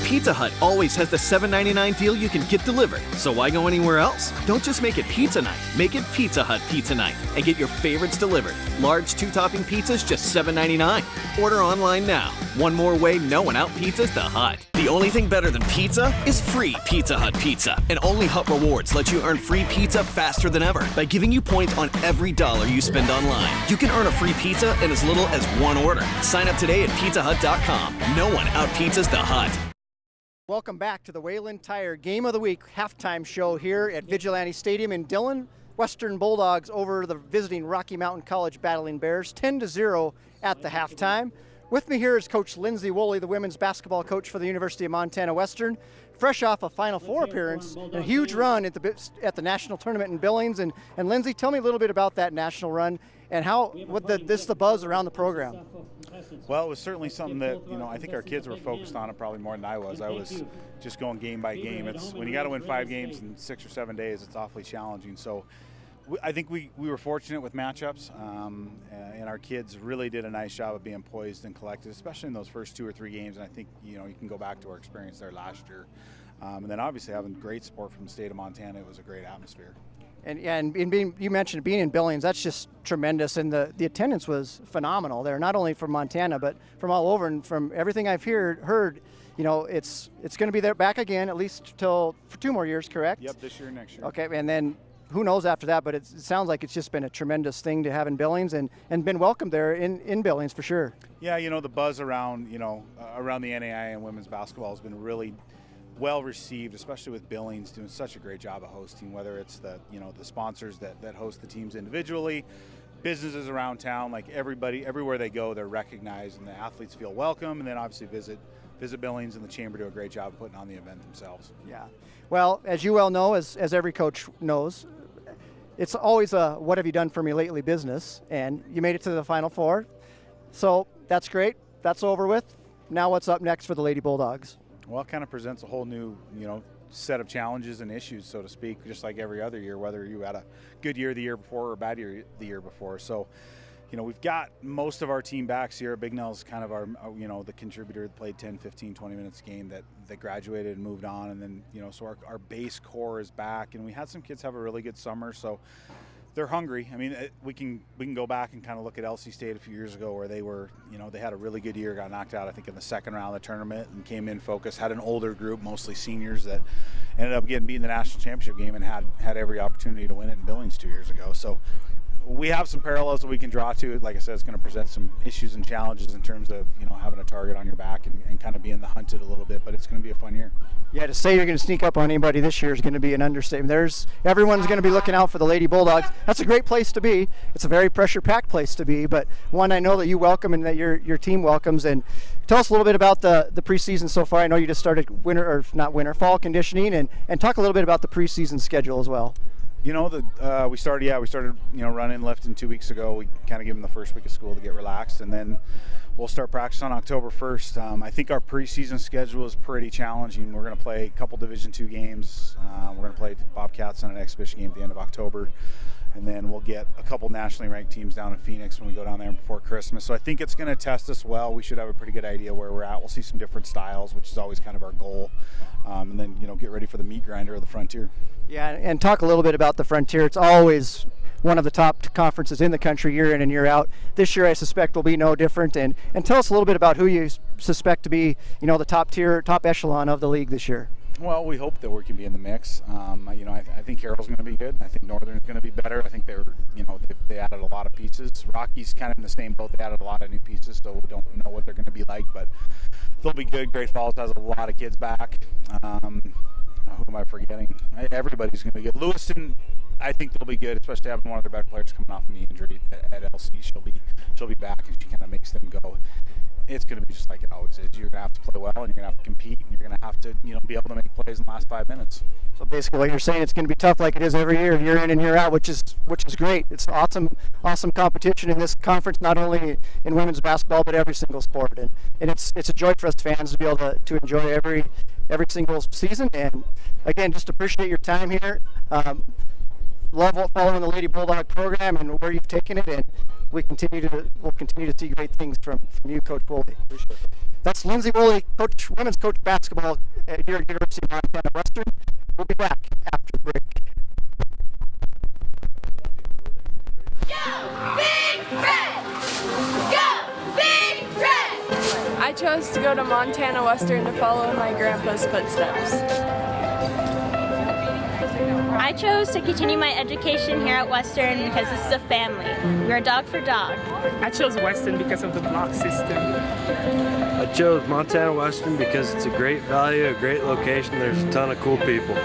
Pizza Hut always has the $7.99 deal you can get delivered, so why go anywhere else? Don't just make it pizza night, make it Pizza Hut Pizza Night and get your favorites delivered. Large 2-topping pizzas just $7.99. Order online now. One more way knowing out pizzas the Hut. The only thing better than pizza is free Pizza Hut pizza. And only Hut Rewards lets you earn free pizza faster than ever by giving you points on every dollar you spend online. You can earn a free pizza in as little as one order. Sign up today at pizzahut.com. No one out pizzas the Hut. Welcome back to the Wayland Tire Game of the Week halftime show here at Vigilante Stadium in Dillon. Western Bulldogs over the visiting Rocky Mountain College Battling Bears, 10-0 at the halftime. With me here is Coach Lindsay Woolley, the women's basketball coach for the University of Montana Western, fresh off a Final Four appearance and a huge run at the national tournament in Billings. And Lindsay, tell me a little bit about that national run and the buzz around the program. Well, it was certainly something that, I think our kids were focused on it probably more than I was. I was just going game by game. It's when you got to win 5 games in 6 or 7 days, it's awfully challenging. So I think we were fortunate with matchups, and our kids really did a nice job of being poised and collected, especially in those first 2 or 3 games. And I think, you can go back to our experience there last year. And then obviously having great support from the state of Montana, it was a great atmosphere. And you mentioned being in Billings, that's just tremendous, and the attendance was phenomenal there, not only from Montana, but from all over. And from everything I've heard, it's going to be there back again, at least for 2 more years, correct? Yep, this year and next year. Okay, and then who knows after that, but it sounds like it's just been a tremendous thing to have in Billings and been welcomed there in Billings for sure. Yeah, the buzz around, around the NAI and women's basketball has been really well received, especially with Billings doing such a great job of hosting, whether it's the sponsors that host the teams individually, businesses around town, like everybody, everywhere they go, they're recognized and the athletes feel welcome, and then obviously visit Billings, and the chamber do a great job of putting on the event themselves. Yeah. Well, as you well know, as every coach knows, it's always a what have you done for me lately business, and you made it to the Final Four. So that's great. That's over with. Now what's up next for the Lady Bulldogs? Well, it kind of presents a whole new, set of challenges and issues, so to speak, just like every other year, whether you had a good year the year before or a bad year the year before. So, we've got most of our team back. Sierra Bignell's kind of our, the contributor that played 10, 15, 20 minutes a game that graduated and moved on. And then, so our base core is back, and we had some kids have a really good summer. So they're hungry. I mean, we can go back and kind of look at LC State a few years ago where they were, they had a really good year, got knocked out, I think, in the second round of the tournament and came in focused, had an older group, mostly seniors, that ended up getting beat in the national championship game and had every opportunity to win it in Billings 2 years ago. So we have some parallels that we can draw to. Like I said, it's going to present some issues and challenges in terms of, having a target on your back and kind of being the hunted a little bit, but it's going to be a fun year. Yeah, to say you're going to sneak up on anybody this year is going to be an understatement. Everyone's going to be looking out for the Lady Bulldogs. That's a great place to be. It's a very pressure-packed place to be, but one I know that you welcome and that your team welcomes. And tell us a little bit about the preseason so far. I know you just started fall conditioning, and talk a little bit about the preseason schedule as well. We started running, lifting 2 weeks ago. We kind of give them the first week of school to get relaxed, and then we'll start practice on October 1st. I think our preseason schedule is pretty challenging. We're going to play a couple Division II games. We're going to play Bobcats on an exhibition game at the end of October, and then we'll get a couple nationally ranked teams down in Phoenix when we go down there before Christmas. So I think it's going to test us well. We should have a pretty good idea where we're at. We'll see some different styles, which is always kind of our goal, and then get ready for the meat grinder of the Frontier. Yeah, and talk a little bit about the Frontier. It's always one of the top conferences in the country year in and year out. This year I suspect will be no different. And tell us a little bit about who you suspect to be, the top echelon of the league this year. Well, we hope that we can be in the mix. I think Carroll's going to be good. I think Northern's going to be better. I think they're they added a lot of pieces. Rocky's kind of in the same boat. They added a lot of new pieces, so we don't know what they're going to be like, but they'll be good. Great Falls has a lot of kids back. Who am I forgetting? Everybody's going to be good. Lewiston, I think they'll be good, especially having one of their better players coming off a knee injury at LC. She'll be back, and she kind of makes them go. It's going to be just like it always is. You're going to have to play well, and you're going to have to compete, and you're going to have to, be able to make plays in the last 5 minutes. So basically, what you're saying, it's going to be tough like it is every year in and year out, which is great. It's awesome competition in this conference, not only in women's basketball but every single sport, and it's a joy for us fans to be able to enjoy every single season. And again, just appreciate your time here. Love following the Lady Bulldog program and where you've taken it, and we'll continue to see great things from you, Coach Woolley. That's Lindsay Woolley, women's coach basketball here at University of Montana Western. We'll be back after the break. Go Big Red! Go Big Red! I chose to go to Montana Western to follow in my grandpa's footsteps. I chose to continue my education here at Western because this is a family. We're a dog for dog. I chose Western because of the block system. I chose Montana Western because it's a great value, a great location, there's a ton of cool people.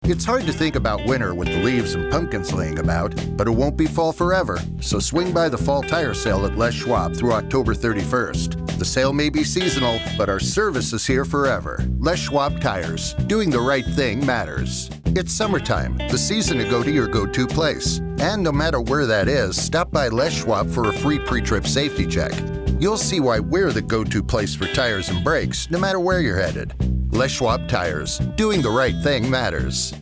It's hard to think about winter with the leaves and pumpkins laying about, but it won't be fall forever. So swing by the fall tire sale at Les Schwab through October 31st. The sale may be seasonal, but our service is here forever. Les Schwab Tires. Doing the right thing matters. It's summertime, the season to go to your go-to place. And no matter where that is, stop by Les Schwab for a free pre-trip safety check. You'll see why we're the go-to place for tires and brakes, no matter where you're headed. Les Schwab Tires. Doing the right thing matters.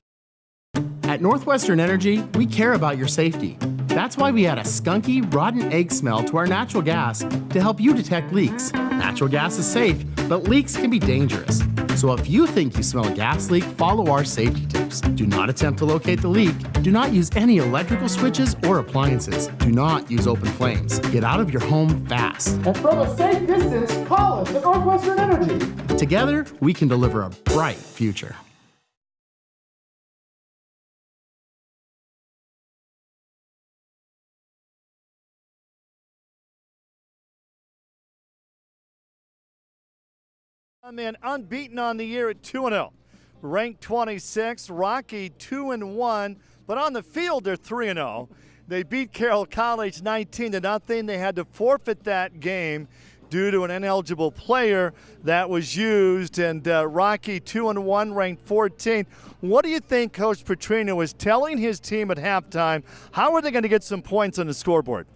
At Northwestern Energy, we care about your safety. That's why we add a skunky, rotten egg smell to our natural gas to help you detect leaks. Natural gas is safe, but leaks can be dangerous. So if you think you smell a gas leak, follow our safety tips. Do not attempt to locate the leak. Do not use any electrical switches or appliances. Do not use open flames. Get out of your home fast. And from a safe distance, call us at Northwestern Energy. Together, we can deliver a bright future. Man, unbeaten on the year at 2-0. Ranked 26, Rocky 2-1, but on the field they're 3-0. They beat Carroll College 19-0. They had to forfeit that game due to an ineligible player that was used, and Rocky 2-1, ranked 14th. What do you think Coach Petrino was telling his team at halftime? How are they going to get some points on the scoreboard?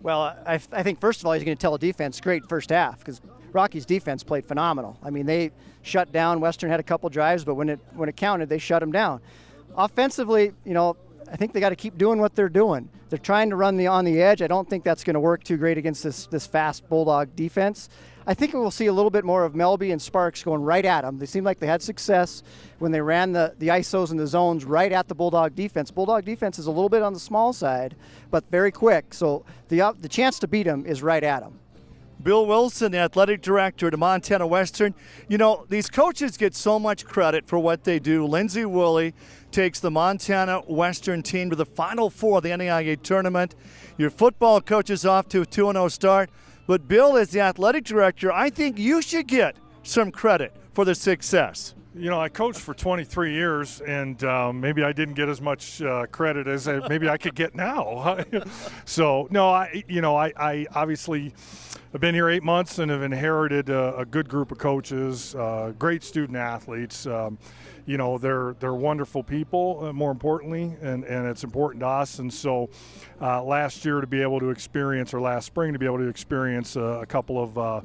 Well, I think first of all he's going to tell the defense great first half, because Rocky's defense played phenomenal. I mean, they shut down. Western had a couple drives, but when it counted, they shut them down. Offensively, I think they got to keep doing what they're doing. They're trying to run on the edge. I don't think that's going to work too great against this fast Bulldog defense. I think we'll see a little bit more of Melby and Sparks going right at them. They seemed like they had success when they ran the ISOs and the zones right at the Bulldog defense. Bulldog defense is a little bit on the small side, but very quick. So the chance to beat them is right at them. Bill Wilson, the athletic director at Montana Western. These coaches get so much credit for what they do. Lindsay Woolley takes the Montana Western team to the Final Four of the NAIA tournament. Your football coach is off to a 2-0 start. But Bill, as the athletic director, I think you should get some credit for the success. I coached for 23 years, and maybe I didn't get as much credit as maybe I could get now. So, no, I obviously have been here 8 months and have inherited a good group of coaches, great student athletes. They're wonderful people, more importantly, and it's important to us. And so last year to be able to experience, or last spring to be able to experience a couple of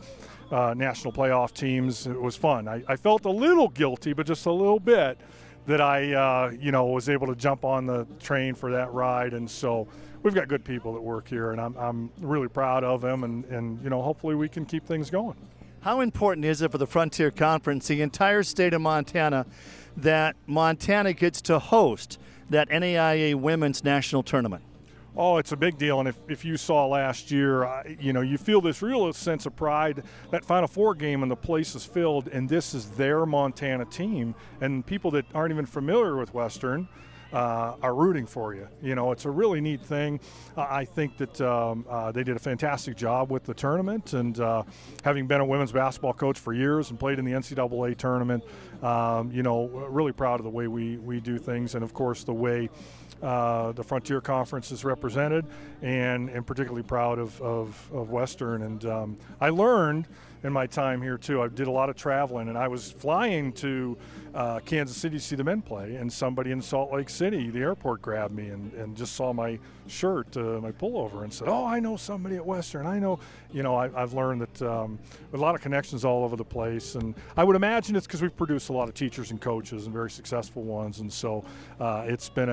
national playoff teams, it was fun. I felt a little guilty, but just a little bit, that I was able to jump on the train for that ride. And so we've got good people that work here, and I'm really proud of them, and hopefully we can keep things going. How important is it for the Frontier Conference, the entire state of Montana, that Montana gets to host that NAIA Women's National Tournament? Oh, it's a big deal, and if you saw last year, you feel this real sense of pride. That Final Four game and the place is filled, and this is their Montana team, and people that aren't even familiar with Western are rooting for you. It's a really neat thing. I think that they did a fantastic job with the tournament, and having been a women's basketball coach for years and played in the NCAA tournament, really proud of the way we do things, and of course the way the Frontier Conference is represented, and particularly proud of Western. And I learned in my time here too, I did a lot of traveling, and I was flying to Kansas City to see the men play, and somebody in Salt Lake City, the airport, grabbed me and just saw my shirt, my pullover, and said, "Oh, I know somebody at Western. I know." I've learned that a lot of connections all over the place, and I would imagine it's because we've produced a lot of teachers and coaches and very successful ones, and so it's been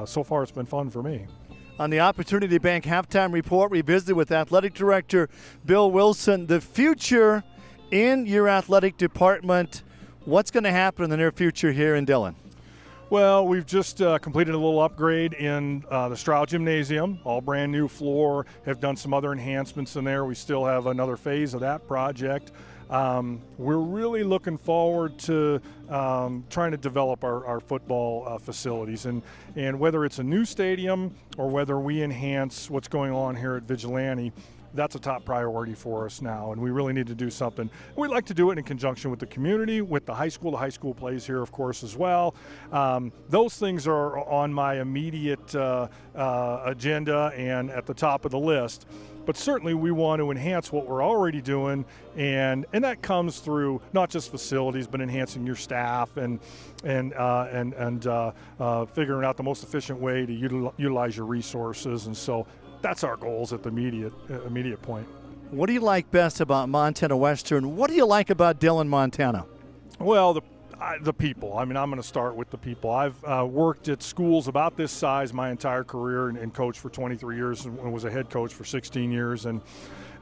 so far it's been fun for me. On the Opportunity Bank Halftime Report, we visited with Athletic Director Bill Wilson. The future in your athletic department, what's going to happen in the near future here in Dillon? Well, we've just completed a little upgrade in the Stroud Gymnasium, all brand new floor, have done some other enhancements in there. We still have another phase of that project. We're really looking forward to trying to develop our football facilities, and whether it's a new stadium or whether we enhance what's going on here at Vigilante, that's a top priority for us now, and we really need to do something. We'd like to do it in conjunction with the community, with the high school. The high school plays here, of course, as well. Those things are on my immediate agenda and at the top of the list. But certainly we want to enhance what we're already doing, and that comes through not just facilities, but enhancing your staff and figuring out the most efficient way to utilize your resources. And so that's our goals at the immediate point. What do you like best about Montana Western? What do you like about Dillon, Montana? Well, the people. I mean, I'm going to start with the people. I've worked at schools about this size my entire career and coached for 23 years and was a head coach for 16 years. And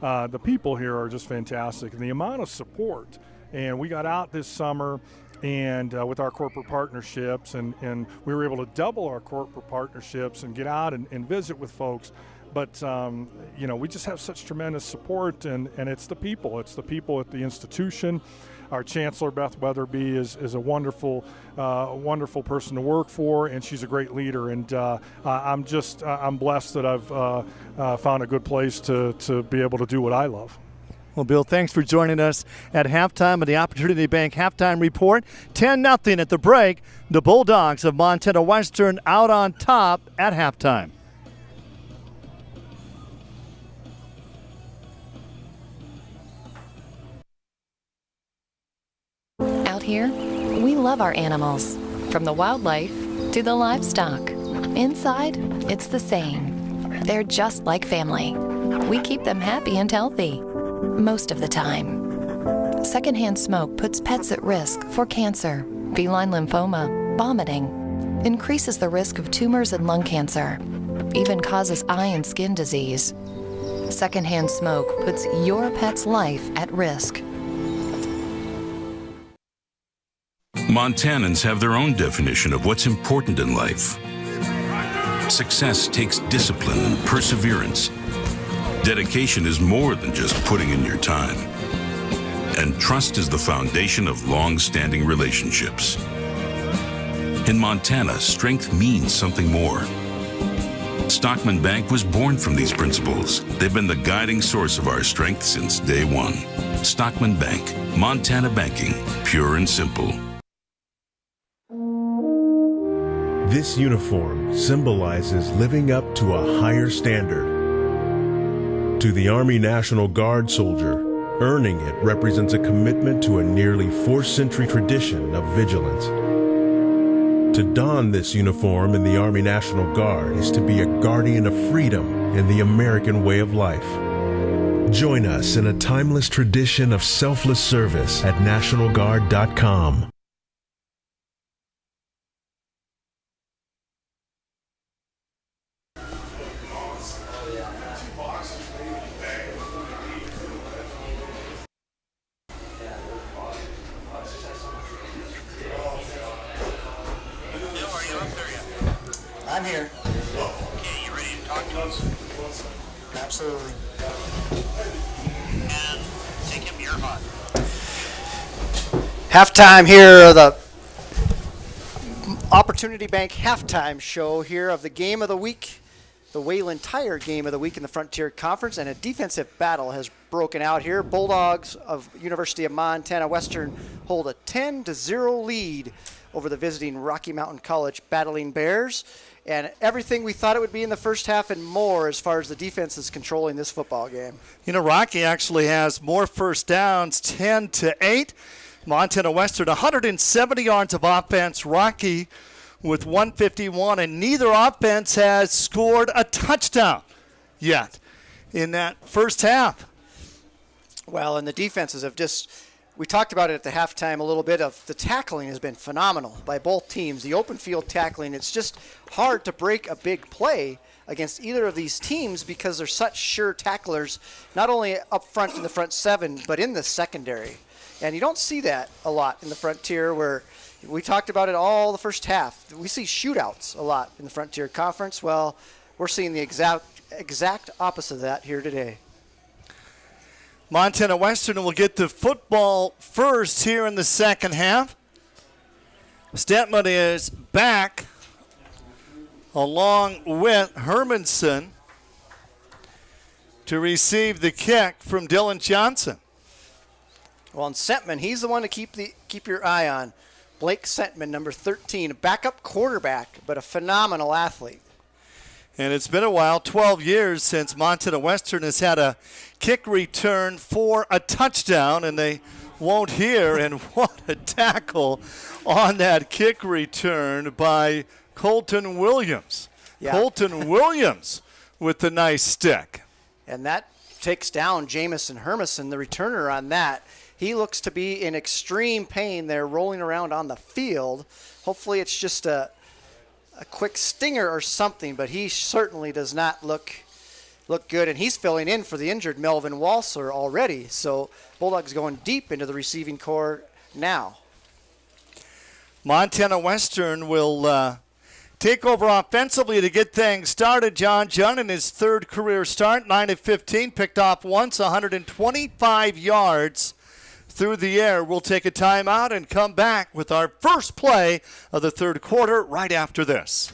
the people here are just fantastic. And the amount of support. And we got out this summer and with our corporate partnerships, and we were able to double our corporate partnerships and get out and visit with folks. But, we just have such tremendous support, and it's the people. It's the people at the institution. Our Chancellor, Beth Weatherby, is a wonderful person to work for, and she's a great leader. And I'm blessed that I've found a good place to be able to do what I love. Well, Bill, thanks for joining us at halftime of the Opportunity Bank Halftime Report. 10-0 at the break. The Bulldogs of Montana Western out on top at halftime. Out here, we love our animals, from the wildlife to the livestock. Inside, it's the same. They're just like family. We keep them happy and healthy, most of the time. Secondhand smoke puts pets at risk for cancer, feline lymphoma, vomiting, increases the risk of tumors and lung cancer, even causes eye and skin disease. Secondhand smoke puts your pet's life at risk. Montanans have their own definition of what's important in life. Success takes discipline and perseverance. Dedication is more than just putting in your time. And trust is the foundation of long-standing relationships. In Montana, strength means something more. Stockman Bank was born from these principles. They've been the guiding source of our strength since day one. Stockman Bank, Montana banking, pure and simple. This uniform symbolizes living up to a higher standard. To the Army National Guard soldier, earning it represents a commitment to a nearly 4th-century tradition of vigilance. To don this uniform in the Army National Guard is to be a guardian of freedom and the American way of life. Join us in a timeless tradition of selfless service at NationalGuard.com. I'm here. Okay, you ready to talk to us? Absolutely. And take him your hot. Halftime here, the Opportunity Bank halftime show here of the game of the week, the Wayland Tire game of the week in the Frontier Conference, and a defensive battle has broken out here. Bulldogs of University of Montana Western hold a 10-0 lead over the visiting Rocky Mountain College Battling Bears, and everything we thought it would be in the first half and more as far as the defense is controlling this football game. You know, Rocky actually has more first downs, 10-8. Montana Western, 170 yards of offense. Rocky with 151, and neither offense has scored a touchdown yet in that first half. Well, and the defenses have just, we talked about it at the halftime a little bit, of the tackling has been phenomenal by both teams. The open field tackling, it's just hard to break a big play against either of these teams because they're such sure tacklers, not only up front in the front seven, but in the secondary. And you don't see that a lot in the Frontier, where we talked about it all the first half. We see shootouts a lot in the Frontier Conference. Well, we're seeing the exact opposite of that here today. Montana Western will get the football first here in the second half. Stetman is back along with Hermanson to receive the kick from Dillon Johnson. Well, and Sentman, he's the one to keep your eye on. Blake Sentman, number 13, a backup quarterback, but a phenomenal athlete. And it's been a while, 12 years since Montana Western has had a kick return for a touchdown, and they won't hear. And what a tackle on that kick return by Colton Williams. Yeah. Colton Williams with the nice stick. And that takes down Jamison Hermison, the returner on that. He looks to be in extreme pain there, rolling around on the field. Hopefully it's just a quick stinger or something, but he certainly does not look good, and he's filling in for the injured Melvin Walser already. So Bulldogs going deep into the receiving core now. Montana Western will take over offensively to get things started. John Junn in his third career start, 9 of 15, picked off once, 125 yards through the air. We'll take a timeout and come back with our first play of the third quarter right after this.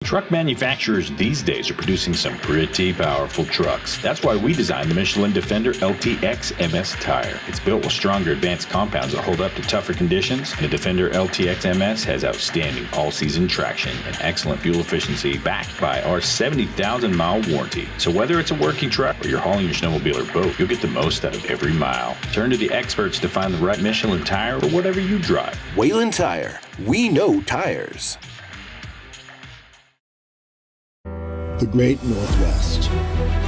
Truck manufacturers these days are producing some pretty powerful trucks. That's why we designed the Michelin Defender LTX MS tire. It's built with stronger advanced compounds that hold up to tougher conditions. And the Defender LTX MS has outstanding all-season traction and excellent fuel efficiency backed by our 70,000-mile warranty. So whether it's a working truck or you're hauling your snowmobile or boat, you'll get the most out of every mile. Turn to the experts to find the right Michelin tire for whatever you drive. Wayland Tire. We know tires. The Great Northwest.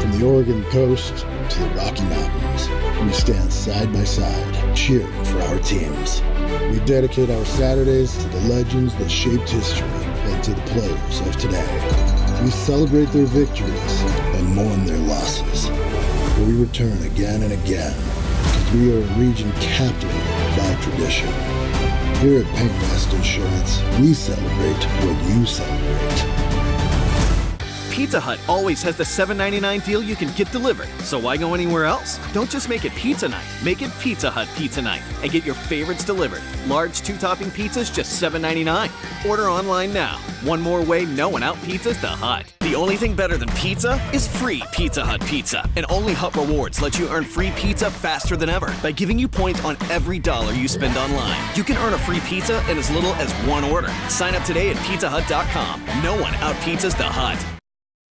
From the Oregon coast to the Rocky Mountains, we stand side by side, cheering for our teams. We dedicate our Saturdays to the legends that shaped history and to the players of today. We celebrate their victories and mourn their losses. But we return again and again, because we are a region captivated by tradition. Here at Paint West Insurance, we celebrate what you celebrate. Pizza Hut always has the $7.99 deal you can get delivered. So why go anywhere else? Don't just make it pizza night. Make it Pizza Hut Pizza Night and get your favorites delivered. Large 2-topping pizzas, just $7.99. Order online now. One more way no one out-pizzas the Hut. The only thing better than pizza is free Pizza Hut pizza. And only Hut Rewards lets you earn free pizza faster than ever by giving you points on every dollar you spend online. You can earn a free pizza in as little as one order. Sign up today at pizzahut.com. No one out-pizzas the Hut.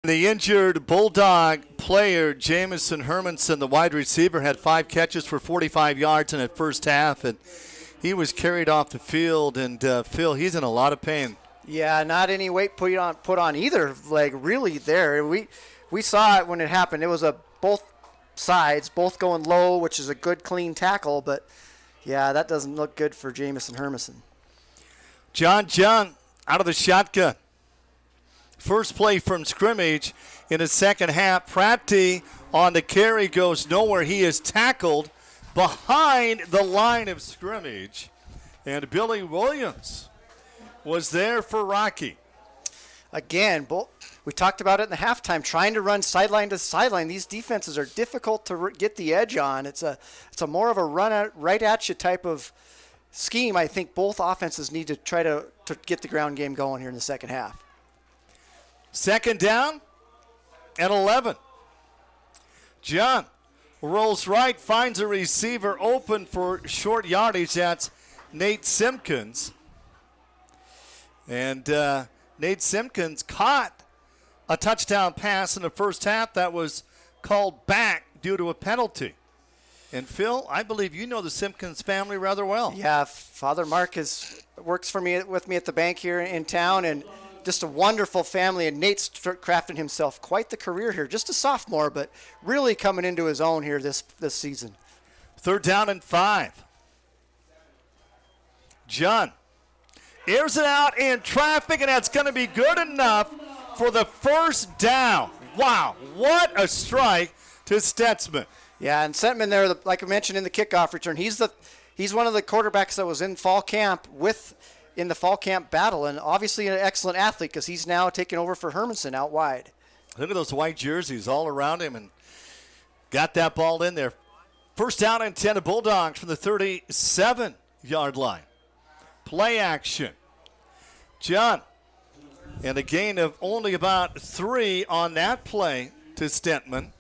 The injured Bulldog player, Jamison Hermanson, the wide receiver, had 5 catches for 45 yards in the first half, and he was carried off the field. And, Phil, he's in a lot of pain. Yeah, not any weight put on either leg really there. We saw it when it happened. It was both sides, both going low, which is a good, clean tackle. But, yeah, that doesn't look good for Jamison Hermanson. John out of the shotgun. First play from scrimmage in the second half. Prapti on the carry goes nowhere. He is tackled behind the line of scrimmage. And Billy Williams was there for Rocky. Again, we talked about it in the halftime, trying to run sideline to sideline. These defenses are difficult to get the edge on. It's a more of a run right at you type of scheme. I think both offenses need to try to get the ground game going here in the second half. Second down and 11. John rolls right, finds a receiver open for short yardage. That's Nate Simpkins. And Nate Simpkins caught a touchdown pass in the first half that was called back due to a penalty. And Phil, I believe you know the Simpkins family rather well. Yeah, Father Mark works with me at the bank here in town, and just a wonderful family. And Nate's crafted himself quite the career here. Just a sophomore, but really coming into his own here this season. Third down and 5. John airs it out in traffic, and that's going to be good enough for the first down. Wow, what a strike to Stutzman. Yeah, and Sentman there, like I mentioned in the kickoff return, he's one of the quarterbacks that was in fall camp in the fall camp battle, and obviously an excellent athlete because he's now taking over for Hermanson out wide. Look at those white jerseys all around him, and got that ball in there. First down and 10 to Bulldogs from the 37-yard line. Play action. John, and a gain of only about 3 on that play to Stentman.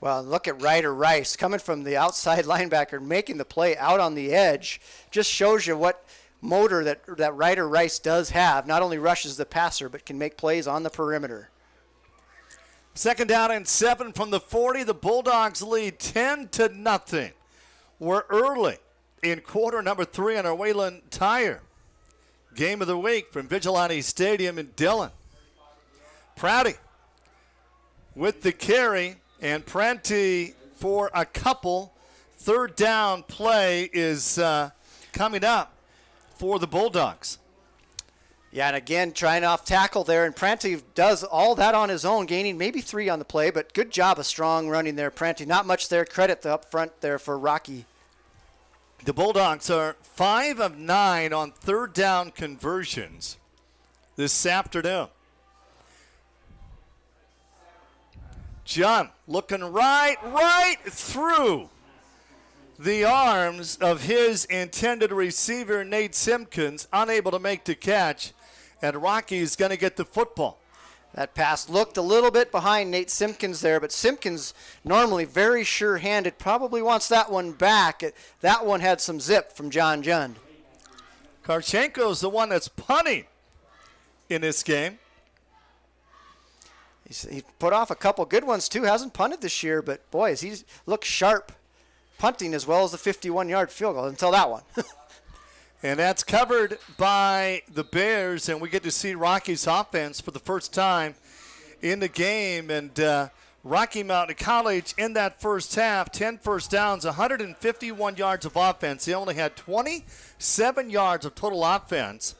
Well, look at Ryder Rice coming from the outside linebacker, making the play out on the edge. Just shows you what motor that Ryder Rice does have. Not only rushes the passer, but can make plays on the perimeter. Second down and 7 from the 40. The Bulldogs lead 10-0. We're early in quarter number 3 on our Wayland Tire Game of the Week from Vigilante Stadium in Dillon. Prouty with the carry, and Prenti for a couple. Third down play is coming up for the Bulldogs. Yeah, and again, trying off tackle there, and Prenti does all that on his own, gaining maybe 3 on the play, but good job of strong running there, Prenti. Not much there. Credit up front there for Rocky. The Bulldogs are 5 of 9 on third down conversions this afternoon. John looking right through the arms of his intended receiver, Nate Simpkins, unable to make the catch, and Rocky's going to get the football. That pass looked a little bit behind Nate Simpkins there, but Simpkins, normally very sure-handed, probably wants that one back. That one had some zip from John Jund. Karchenko's the one that's punting in this game. He put off a couple good ones, too. Hasn't punted this year, but, boy, he looks sharp punting as well as the 51-yard field goal until that one. And that's covered by the Bears, and we get to see Rocky's offense for the first time in the game. And Rocky Mountain College in that first half, 10 first downs, 151 yards of offense. They only had 27 yards of total offense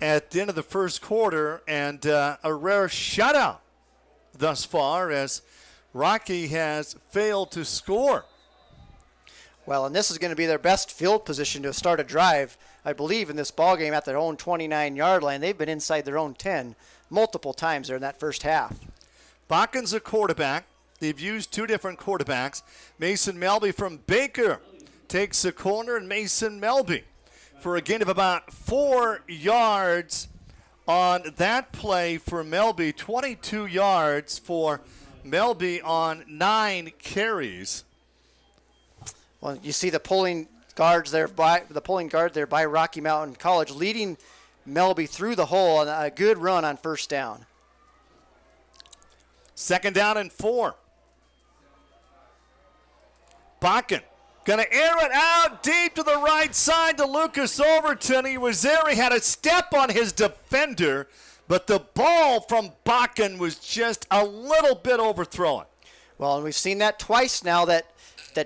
at the end of the first quarter, and a rare shutout thus far as Rocky has failed to score. Well, and this is going to be their best field position to start a drive, I believe, in this ball game at their own 29-yard line. They've been inside their own 10 multiple times there in that first half. Bakken's a quarterback. They've used 2 different quarterbacks. Mason Melby from Baker takes the corner, and Mason Melby for a gain of about 4 yards on that play for Melby. 22 yards for Melby on 9 carries. Well, you see the pulling guard there by Rocky Mountain College, leading Melby through the hole on a good run on first down. Second down and 4. Bakken gonna air it out deep to the right side to Lucas Overton. He was there. He had a step on his defender, but the ball from Bakken was just a little bit overthrown. Well, and we've seen that twice now that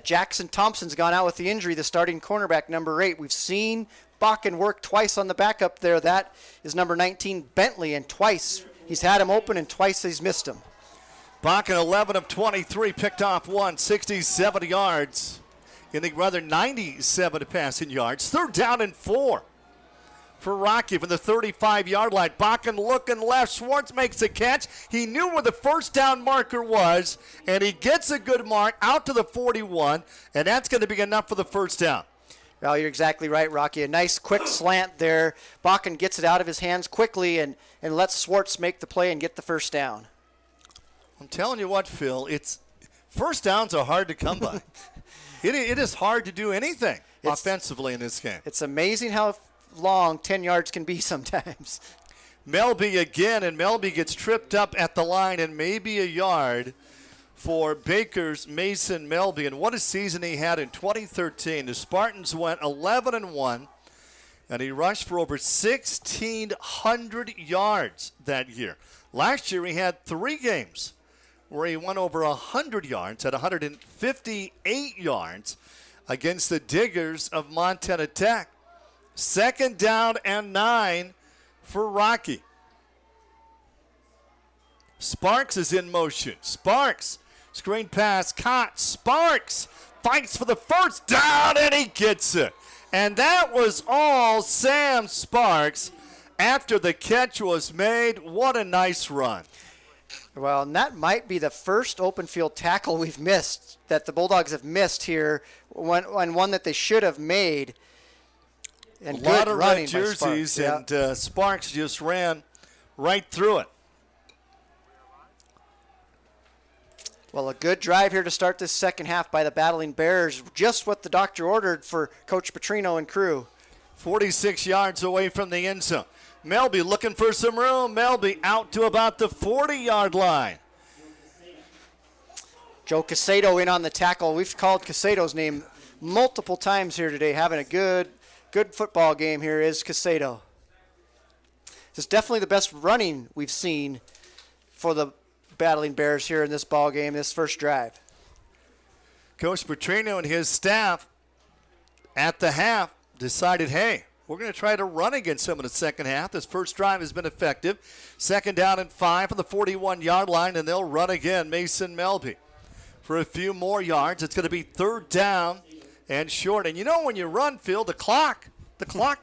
Jackson Thompson's gone out with the injury, the starting cornerback, number 8. We've seen Bakken work twice on the backup there. That is number 19, Bentley, and twice he's had him open and twice he's missed him. Bakken 11 of 23, picked off 1, 67 yards. 97 passing yards. Third down and 4. for Rocky from the 35-yard line. Bakken looking left. Schwartz makes a catch. He knew where the first down marker was, and he gets a good mark out to the 41, and that's going to be enough for the first down. Well, you're exactly right, Rocky. A nice quick slant there. Bakken gets it out of his hands quickly and lets Schwartz make the play and get the first down. I'm telling you what, Phil, first downs are hard to come by. It is hard to do anything offensively in this game. It's amazing how long 10 yards can be sometimes. Melby again, and Melby gets tripped up at the line and maybe a yard for Baker's Mason Melby. And what a season he had in 2013. The Spartans went 11-1, and he rushed for over 1,600 yards that year. Last year he had 3 games where he went over 100 yards, at 158 yards against the Diggers of Montana Tech. 2nd down and 9 for Rocky. Sparks is in motion. Sparks, screen pass, caught. Sparks fights for the first down, and he gets it. And that was all Sam Sparks after the catch was made. What a nice run. Well, and that might be the first open field tackle we've missed, that the Bulldogs have missed here, one that they should have made. And a lot of running red jerseys, Sparks. and Sparks just ran right through it. Well, a good drive here to start this second half by the Battling Bears. Just what the doctor ordered for Coach Petrino and crew. 46 yards away from the end zone. Melby looking for some room. Melby out to about the 40-yard line. Joe Casado in on the tackle. We've called Casado's name multiple times here today. Having a good football game here is Casado. This is definitely the best running we've seen for the Battling Bears here in this ball game, this first drive. Coach Petrino and his staff at the half decided, hey, we're going to try to run against them in the second half. This first drive has been effective. 2nd down and 5 from the 41-yard line, and they'll run again. Mason Melby for a few more yards. It's going to be 3rd down and short. And you know when you run, Phil, the clock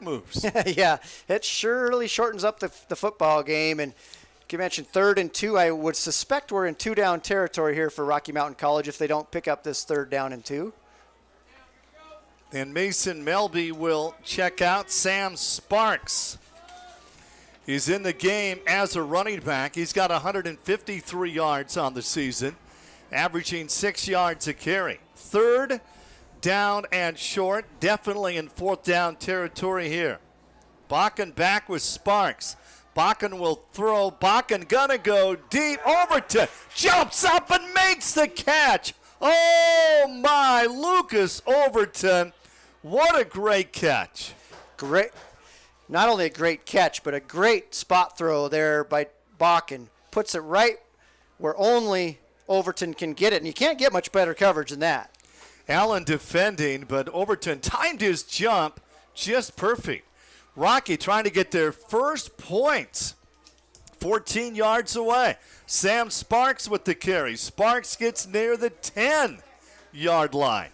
moves. Yeah, it surely shortens up the football game. And you mentioned 3rd and 2. I would suspect we're in 2-down territory here for Rocky Mountain College if they don't pick up this 3rd down and 2. And Mason Melby will check out. Sam Sparks is in the game as a running back. He's got 153 yards on the season, averaging 6 yards a carry. 3rd down and short, definitely in 4th down territory here. Bakken back with Sparks. Bakken will throw. Bakken gonna go deep. Overton jumps up and makes the catch. Oh my, Lucas Overton. What a great catch. Great. Not only a great catch, but a great spot throw there by Bakken. Puts it right where only Overton can get it. And you can't get much better coverage than that. Allen defending, but Overton timed his jump just perfect. Rocky trying to get their first points 14 yards away. Sam Sparks with the carry. Sparks gets near the 10-yard line.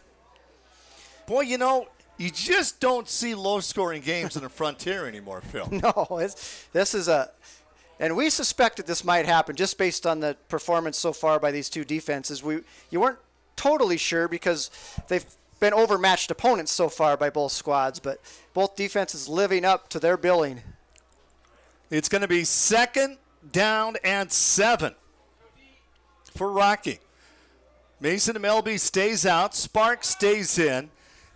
Boy, you know, you just don't see low-scoring games in the Frontier anymore, Phil. No, this is and we suspected this might happen just based on the performance so far by these two defenses. You weren't totally sure because they've been overmatched opponents so far by both squads, but both defenses living up to their billing. It's going to be 2nd down and 7 for Rocky. Mason Melby stays out. Sparks stays in.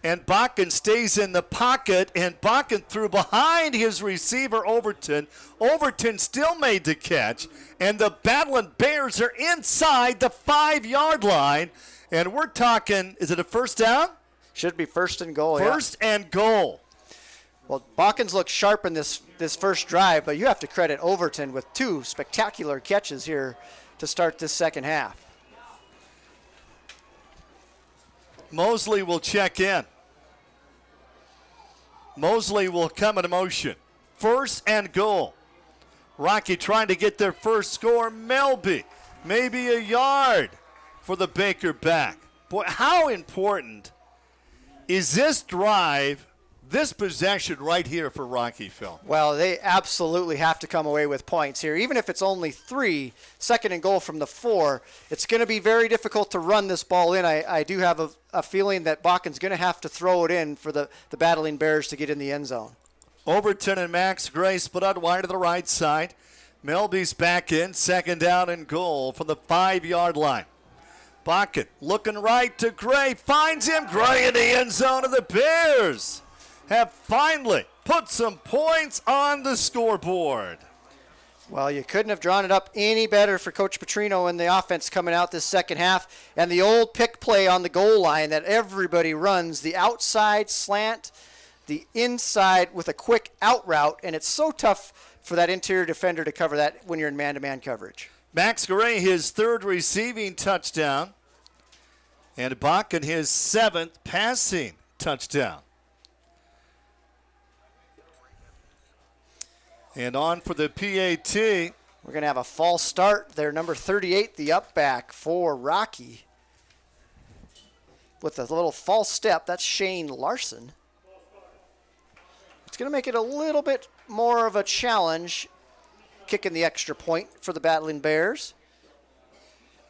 And Bakken stays in the pocket, and Bakken threw behind his receiver, Overton. Overton still made the catch, and the Battling Bears are inside the 5-yard line. And we're talking, is it a first down? Should be 1st and goal. First and goal. Well, Bakken's looked sharp in this first drive, but you have to credit Overton with 2 spectacular catches here to start this second half. Mosley will check in. Mosley will come in motion. 1st and goal. Rocky trying to get their first score. Melby, maybe a yard for the Baker back. Boy, how important is this drive this possession right here for Rocky, Phil? Well, they absolutely have to come away with points here. Even if it's only 3, second and goal from the 4, it's going to be very difficult to run this ball in. I do have a feeling that Bakken's going to have to throw it in for the Battling Bears to get in the end zone. Overton and Max Gray split out wide to the right side. Melby's back in, second down and goal from the 5-yard line. Bakken looking right to Gray, finds him. Gray in the end zone of the Bears have finally put some points on the scoreboard. Well, you couldn't have drawn it up any better for Coach Petrino and the offense coming out this second half. And the old pick play on the goal line that everybody runs, the outside slant, the inside with a quick out route, and it's so tough for that interior defender to cover that when you're in man-to-man coverage. Max Gray, his 3rd receiving touchdown, and Bakken, his 7th passing touchdown. And on for the PAT. We're going to have a false start there. Number 38, the up back for Rocky. With a little false step, that's Shane Larson. It's going to make it a little bit more of a challenge, kicking the extra point for the Battling Bears.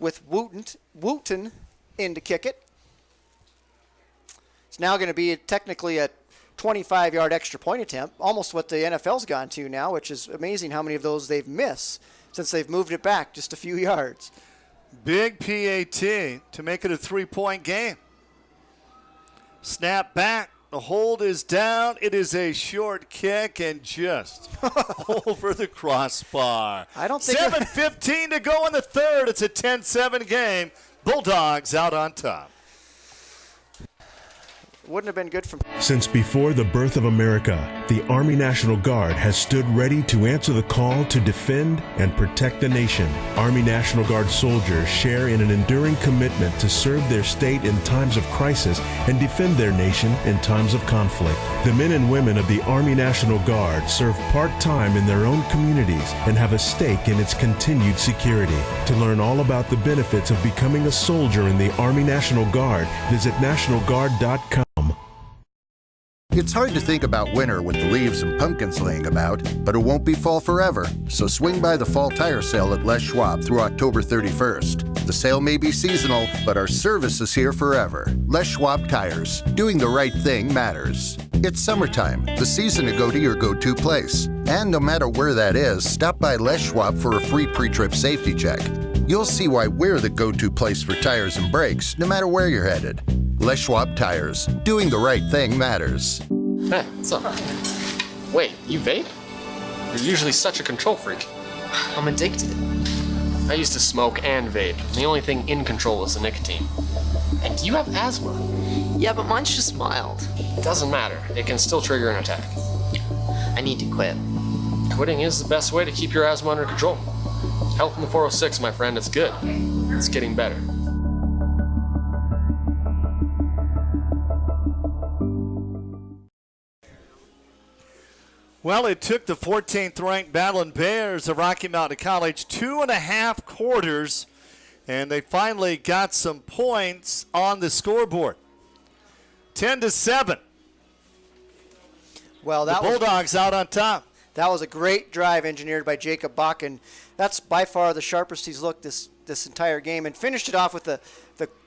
With Wooten in to kick it. It's now going to be technically a 25-yard extra point attempt, almost what the NFL's gone to now, which is amazing how many of those they've missed since they've moved it back just a few yards. Big PAT to make it a 3-point game. Snap back. The hold is down. It is a short kick and just over the crossbar. I don't think 7:15 to go in the 3rd. It's a 10-7 game. Bulldogs out on top. Wouldn't have been good from... Since before the birth of America, the Army National Guard has stood ready to answer the call to defend and protect the nation. Army National Guard soldiers share in an enduring commitment to serve their state in times of crisis and defend their nation in times of conflict. The men and women of the Army National Guard serve part-time in their own communities and have a stake in its continued security. To learn all about the benefits of becoming a soldier in the Army National Guard, visit nationalguard.com. It's hard to think about winter with the leaves and pumpkins laying about, but it won't be fall forever. So swing by the fall tire sale at Les Schwab through October 31st. The sale may be seasonal, but our service is here forever. Les Schwab Tires. Doing the right thing matters. It's summertime, the season to go to your go-to place. And no matter where that is, stop by Les Schwab for a free pre-trip safety check. You'll see why we're the go-to place for tires and brakes, no matter where you're headed. Les Schwab Tires. Doing the right thing matters. Hey, what's up? Wait, you vape? You're usually such a control freak. I'm addicted. I used to smoke and vape, and the only thing in control was the nicotine. And you have asthma. Yeah, but mine's just mild. It doesn't matter. It can still trigger an attack. I need to quit. Quitting is the best way to keep your asthma under control. Help in the 406, my friend. It's good. It's getting better. Well, it took the 14th-ranked Battling Bears of Rocky Mountain College 2.5 quarters, and they finally got some points on the scoreboard. 10-7. Well, the Bulldogs out on top. That was a great drive engineered by Jacob Bakken. That's by far the sharpest he's looked this entire game, and finished it off with the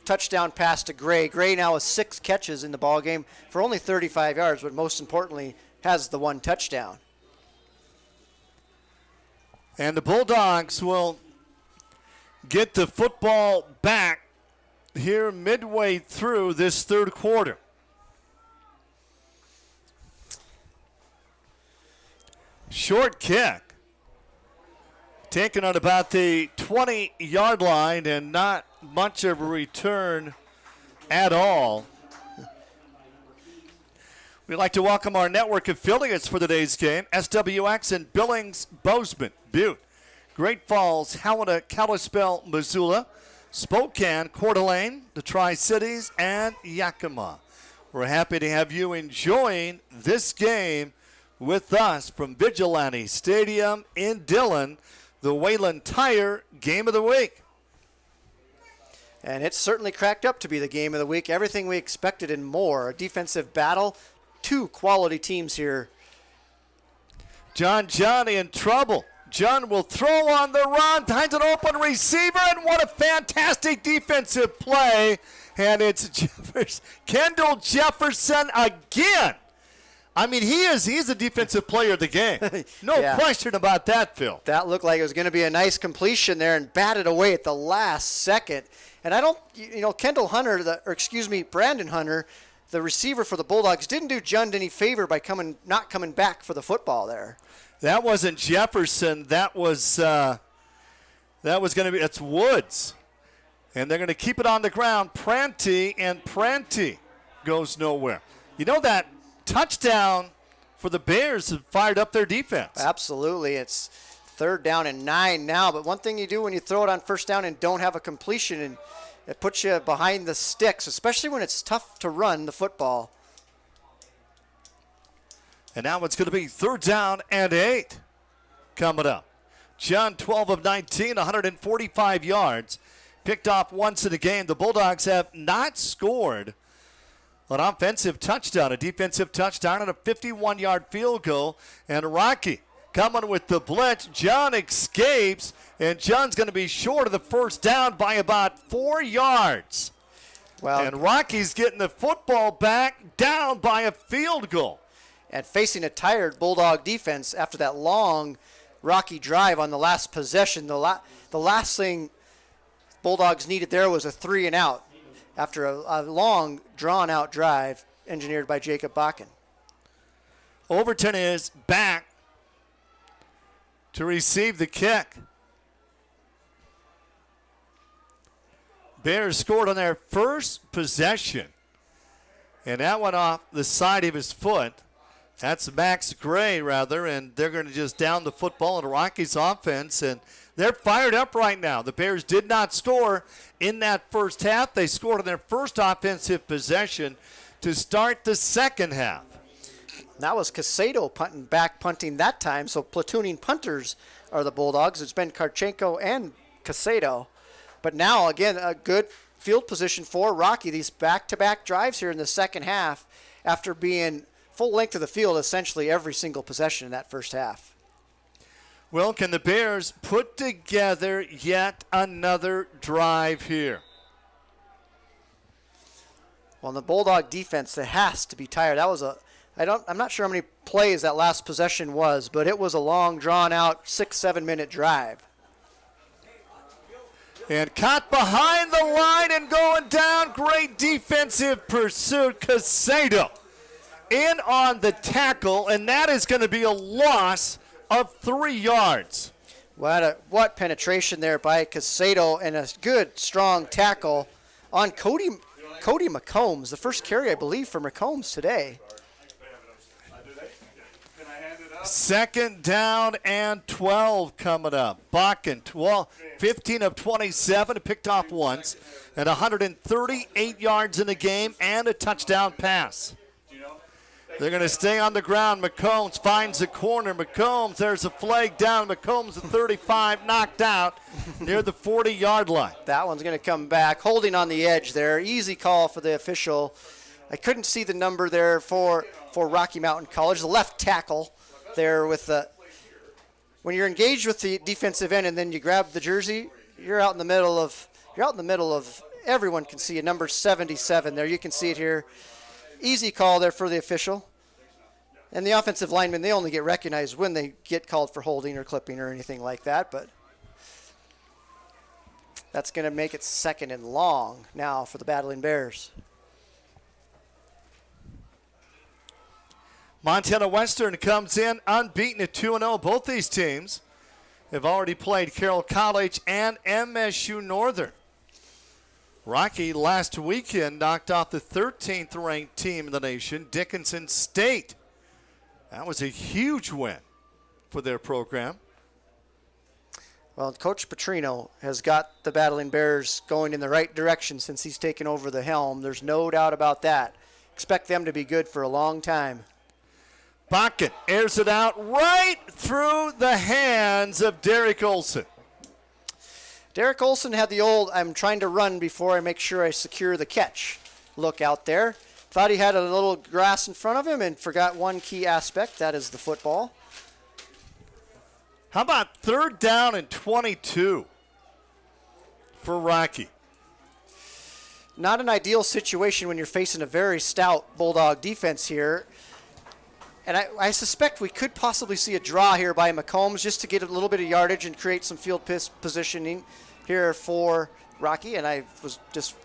touchdown pass to Gray. Gray now has 6 catches in the ball game for only 35 yards, but most importantly, has the 1 touchdown. And the Bulldogs will get the football back here midway through this 3rd quarter. Short kick. Taken on about the 20-yard line, and not much of a return at all. We'd like to welcome our network affiliates for today's game. SWX in Billings, Bozeman, Butte, Great Falls, Helena, Kalispell, Missoula, Spokane, Coeur d'Alene, the Tri-Cities, and Yakima. We're happy to have you enjoying this game with us from Vigilante Stadium in Dillon, the Wayland Tire Game of the Week. And it's certainly cracked up to be the game of the week. Everything we expected and more. A defensive battle, two quality teams here. John in trouble. John will throw on the run, finds an open receiver, and what a fantastic defensive play. And it's Kendall Jefferson again. I mean, he's the defensive player of the game. No question about that, Phil. That looked like it was going to be a nice completion there and batted away at the last second. And I don't, Brandon Hunter, the receiver for the Bulldogs, didn't do Jund any favor by not coming back for the football there. That wasn't Jefferson. That was going to be, it's Woods. And they're going to keep it on the ground. Prenti goes nowhere. You know that touchdown for the Bears have fired up their defense. Absolutely. It's 3rd down and 9 now. But one thing you do when you throw it on 1st down and don't have a completion, and it puts you behind the sticks, especially when it's tough to run the football. And now it's going to be 3rd down and 8 coming up. John, 12 of 19, 145 yards. Picked off once in the game. The Bulldogs have not scored an offensive touchdown, a defensive touchdown, and a 51-yard field goal. And Rocky coming with the blitz. John escapes, and John's going to be short of the 1st down by about 4 yards. And Rocky's getting the football back, down by a field goal. And facing a tired Bulldog defense after that long Rocky drive on the last possession, the last thing Bulldogs needed there was a 3-and-out after a long, drawn-out drive engineered by Jacob Bakken. Overton is back to receive the kick. Bears scored on their first possession, and that went off the side of his foot. That's Max Gray, rather, and they're going to just down the football in Rocky's offense, and they're fired up right now. The Bears did not score in that first half. They scored on their first offensive possession to start the second half. That was Casado punting that time, so platooning punters are the Bulldogs. It's been Karchenko and Casado. But now, again, a good field position for Rocky. These back-to-back drives here in the second half after being full length of the field essentially every single possession in that first half. Well, can the Bears put together yet another drive here? Well, the Bulldog defense, that has to be tired. That was I'm not sure how many plays that last possession was, but it was a long, drawn-out 6-7 minute drive. And caught behind the line and going down. Great defensive pursuit. Casado in on the tackle, and that is going to be a loss of 3 yards. What penetration there by Casado, and a good, strong tackle on Cody McCombs, the first carry, I believe, for McCombs today. 2nd down and 12 coming up. Bakken, 15 of 27, picked off once, and 138 yards in the game and a touchdown pass. They're going to stay on the ground. McCombs finds the corner. McCombs, there's a flag down. McCombs, the 35, knocked out near the 40-yard line. That one's going to come back, holding on the edge there. Easy call for the official. I couldn't see the number there for Rocky Mountain College. The left tackle there with when you're engaged with the defensive end and then you grab the jersey, you're out in the middle of everyone can see a number 77 there. You can see it here. Easy call there for the official. And the offensive linemen, they only get recognized when they get called for holding or clipping or anything like that. But that's going to make it 2nd and long now for the Battling Bears. Montana Western comes in unbeaten at 2-0. Both these teams have already played Carroll College and MSU Northern. Rocky last weekend knocked off the 13th ranked team in the nation, Dickinson State. That was a huge win for their program. Well, Coach Petrino has got the Battling Bears going in the right direction since he's taken over the helm. There's no doubt about that. Expect them to be good for a long time. Bakken airs it out right through the hands of Derek Olson. Derek Olson had the old, I'm trying to run before I make sure I secure the catch look out there. thought he had a little grass in front of him and forgot one key aspect. That is the football. How about 3rd down and 22 for Rocky? Not an ideal situation when you're facing a very stout Bulldog defense here. And I suspect we could possibly see a draw here by McCombs just to get a little bit of yardage and create some field positioning here for Rocky. And I was just...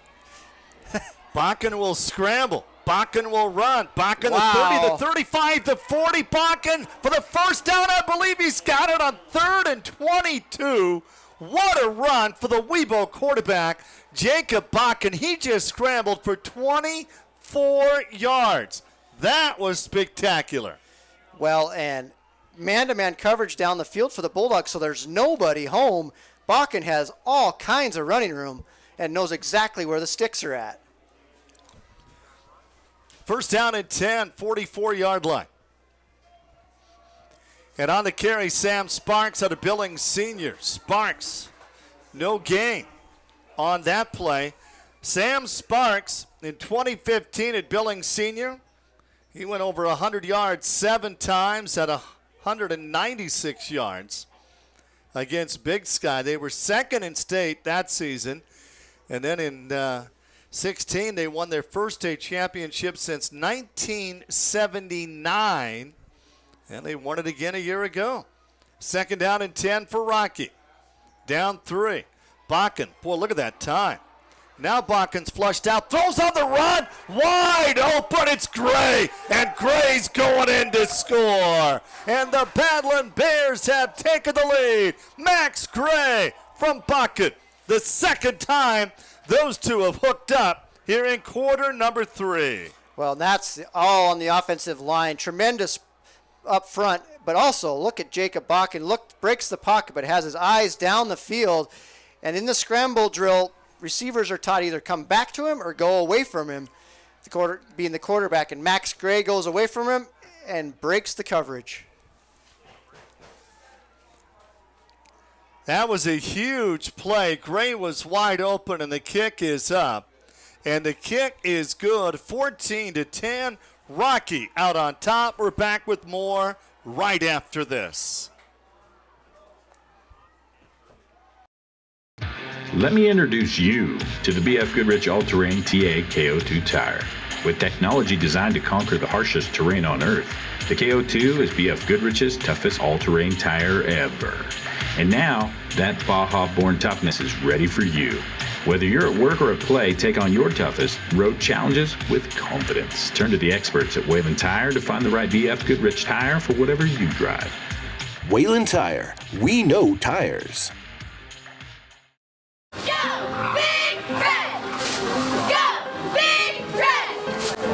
Bakken will scramble. Bakken will run. Bakken Wow. the 30, the 35, the 40. Bakken for the first down. I believe he's got it on 3rd and 22. What a run for the Weibo quarterback, Jacob Bakken. He just scrambled for 24 yards. That was spectacular. Well, and man-to-man coverage down the field for the Bulldogs, so there's nobody home. Bakken has all kinds of running room and knows exactly where the sticks are at. 1st down and 10, 44-yard line. And on the carry, Sam Sparks out of Billings Senior. Sparks, no gain on that play. Sam Sparks in 2015 at Billings Senior, he went over 100 yards 7 times at 196 yards against Big Sky. They were 2nd in state that season. And then in 16, they won their first state championship since 1979. And they won it again a year ago. 2nd down and 10 for Rocky. Down 3. Bakken, boy, look at that time. Now Bakken's flushed out, throws on the run, wide open, it's Gray, and Gray's going in to score. And the Badland Bears have taken the lead. Max Gray from Bakken. The 2nd time those two have hooked up here in quarter number 3. Well, that's all on the offensive line. Tremendous up front, but also look at Jacob Bakken. Breaks the pocket, but has his eyes down the field. And in the scramble drill, receivers are taught either come back to him or go away from him, being the quarterback. And Max Gray goes away from him and breaks the coverage. That was a huge play. Gray was wide open, and the kick is up. And the kick is good, 14-10. Rocky out on top. We're back with more right after this. Let me introduce you to the BF Goodrich All-Terrain TA KO2 tire. With technology designed to conquer the harshest terrain on Earth, the KO2 is BF Goodrich's toughest all-terrain tire ever. And now, that Baja-born toughness is ready for you. Whether you're at work or at play, take on your toughest road challenges with confidence. Turn to the experts at Wayland Tire to find the right BF Goodrich tire for whatever you drive. Wayland Tire. We know tires.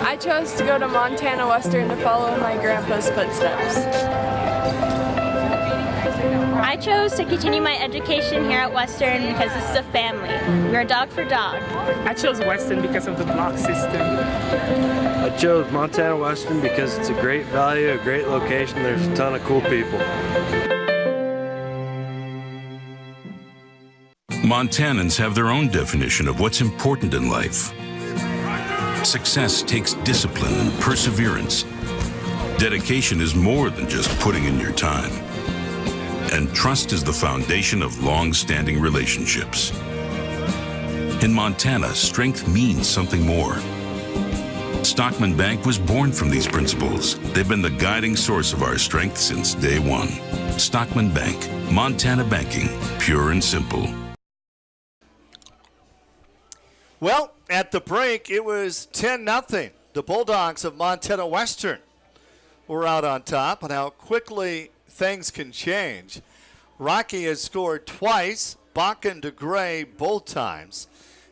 I chose to go to Montana Western to follow in my grandpa's footsteps. I chose to continue my education here at Western because this is a family. We're dog for dog. I chose Western because of the block system. I chose Montana Western because it's a great value, a great location. There's a ton of cool people. Montanans have their own definition of what's important in life. Success takes discipline and perseverance. Dedication is more than just putting in your time. And trust is the foundation of long-standing relationships. In Montana, strength means something more. Stockman Bank was born from these principles. They've been the guiding source of our strength since day one. Stockman Bank, Montana banking, pure and simple. Well, at the break, it was 10-0. The Bulldogs of Montana Western were out on top, and how quickly things can change. Rocky has scored twice, Bakken to Gray both times.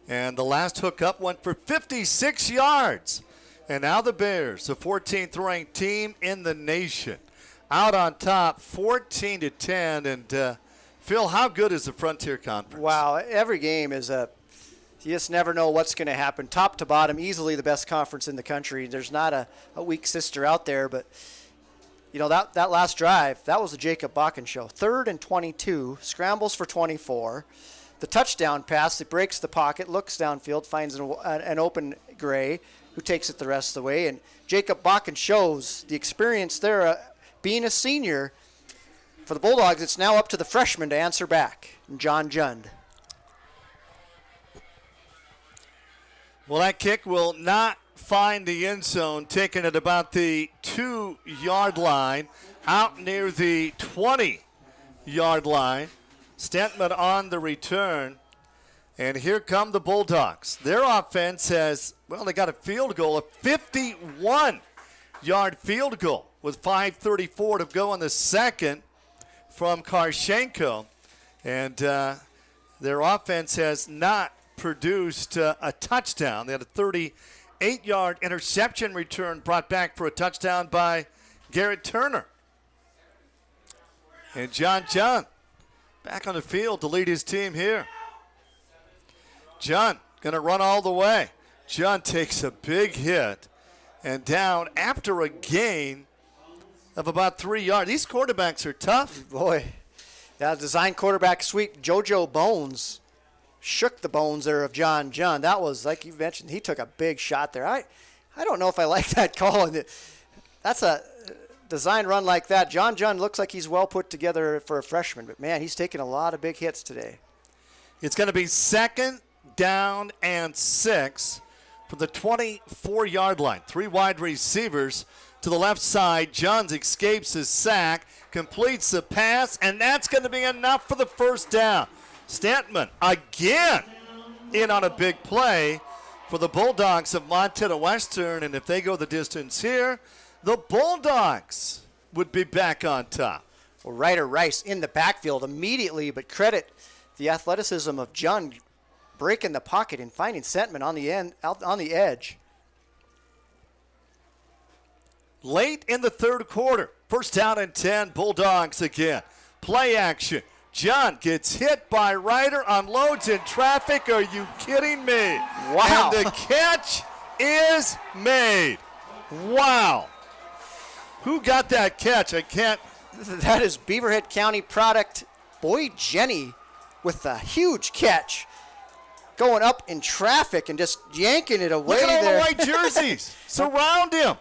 And the last hookup went for 56 yards. And now the Bears, the 14th ranked team in the nation, out on top 14-10. And Phil, how good is the Frontier Conference? Wow, every game is you just never know what's going to happen. Top to bottom, easily the best conference in the country. There's not a weak sister out there, but you know, that last drive, that was the Jacob Bakken show. 3rd and 22, scrambles for 24. the touchdown pass. He breaks the pocket, looks downfield, finds an open Gray, who takes it the rest of the way. And Jacob Bakken shows the experience there. Being a senior, for the Bulldogs, it's now up to the freshman to answer back, John Jund. Well, that kick will not find the end zone, taken at about the 2-yard line, out near the 20-yard line. Stentman on the return. And here come the Bulldogs. Their offense has, well, they got a field goal, a 51-yard field goal with 5:34 to go in the second from Karshenko. And their offense has not produced a touchdown. They had a 38-yard interception return brought back for a touchdown by Garrett Turner. And John Jund back on the field to lead his team here. Jund going to run all the way. Jund takes a big hit and down after a gain of about 3 yards. These quarterbacks are tough. Boy, that design quarterback sweep, JoJo Bones, shook the bones there of John Jund. That was, like you mentioned, he took a big shot there. I don't know if I like that call. That's a design run like that. John Jund looks like he's well put together for a freshman, but man, he's taking a lot of big hits today. It's going to be 2nd down and 6 from the 24-yard line. 3 wide receivers to the left side. Jund escapes his sack, completes the pass, and that's going to be enough for the first down. Stantman again in on a big play for the Bulldogs of Montana Western, and if they go the distance here, the Bulldogs would be back on top. Well, Ryder Rice in the backfield immediately, but credit the athleticism of Jund breaking the pocket and finding Stantman on the end, out on the edge. Late in the third quarter, 1st down and 10, Bulldogs again. Play action. Jund gets hit by Ryder, unloads in traffic. Are you kidding me? Wow. And the catch is made. Wow. Who got that catch? I can't. That is Beaverhead County product Boyd Jenny with a huge catch. Going up in traffic and just yanking it away. Look at there. all the white jerseys. Surround him.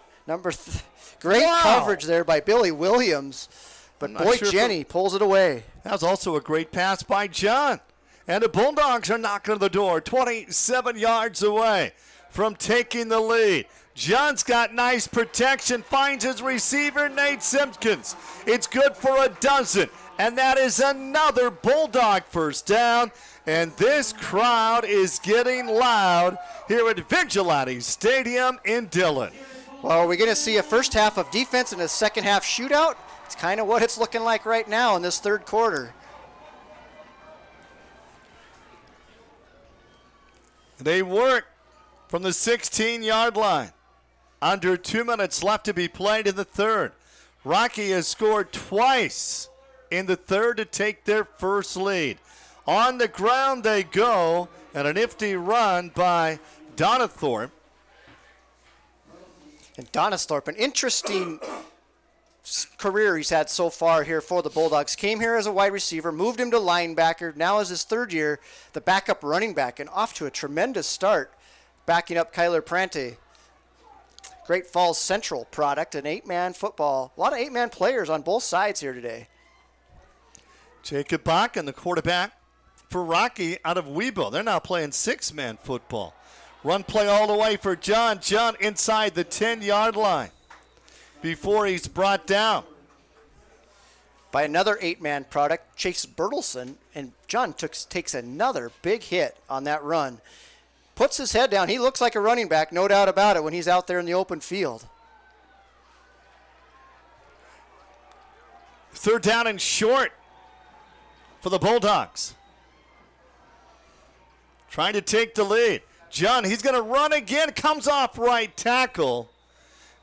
Great coverage there by Billy Williams. But Boyd Jenny pulls it away. That was also a great pass by Jund. And the Bulldogs are knocking on the door, 27 yards away from taking the lead. Jund's got nice protection, finds his receiver, Nate Simpkins. It's good for a dozen, and that is another Bulldog first down. And this crowd is getting loud here at Vigilante Stadium in Dillon. Well, are we going to see a first half of defense and a second half shootout? It's kind of what it's looking like right now in this third quarter. They work from the 16-yard line. Under 2 minutes left to be played in the third. Rocky has scored twice in the third to take their first lead. On the ground they go, and a nifty run by Donathorpe. And Donathorpe, an interesting career he's had so far here for the Bulldogs. Came here as a wide receiver, moved him to linebacker. Now is his third year, the backup running back, and off to a tremendous start, backing up Kyler Prante. Great Falls Central product, an 8-man football. A lot of 8-man players on both sides here today. Jacob Bakken, the quarterback for Rocky out of Webo. They're now playing 6-man football. Run play all the way for John. Jund inside the 10-yard line before he's brought down by another 8-man product, Chase Bertelson, and Jund takes another big hit on that run. Puts his head down. He looks like a running back, no doubt about it, when he's out there in the open field. 3rd down and short for the Bulldogs. Trying to take the lead. Jund, he's going to run again, comes off right tackle,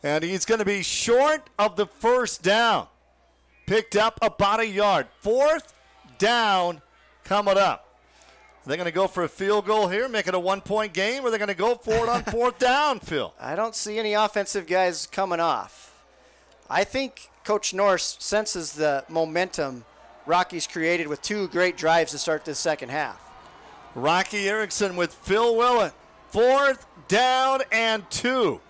and he's going to be short of the first down. Picked up about a yard. 4th down coming up. Are they going to go for a field goal here, make it a 1-point game, or are they going to go for it on 4th down, Phil? I don't see any offensive guys coming off. I think Coach Norris senses the momentum Rockies created with 2 great drives to start this second half. Rocky Erickson with Phil Willett. 4th down and 2.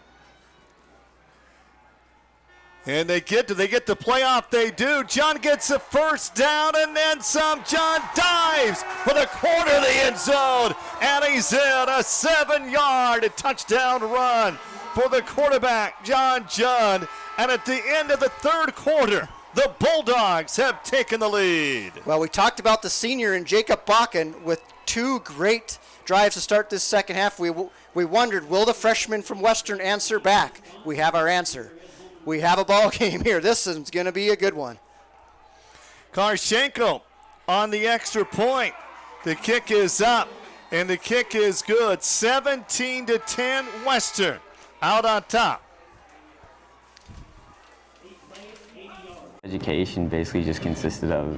And they get the playoff. They do. John gets the first down and then some. John dives for the corner of the end zone. And he's in a 7-yard touchdown run for the quarterback, John Jund. And at the end of the third quarter, the Bulldogs have taken the lead. Well, we talked about the senior in Jacob Bakken with 2 great drives to start this second half. We wondered, will the freshman from Western answer back? We have our answer. We have a ball game here. This is going to be a good one. Karchenko on the extra point. The kick is up, and the kick is good. 17-10 Western out on top. Education basically just consisted of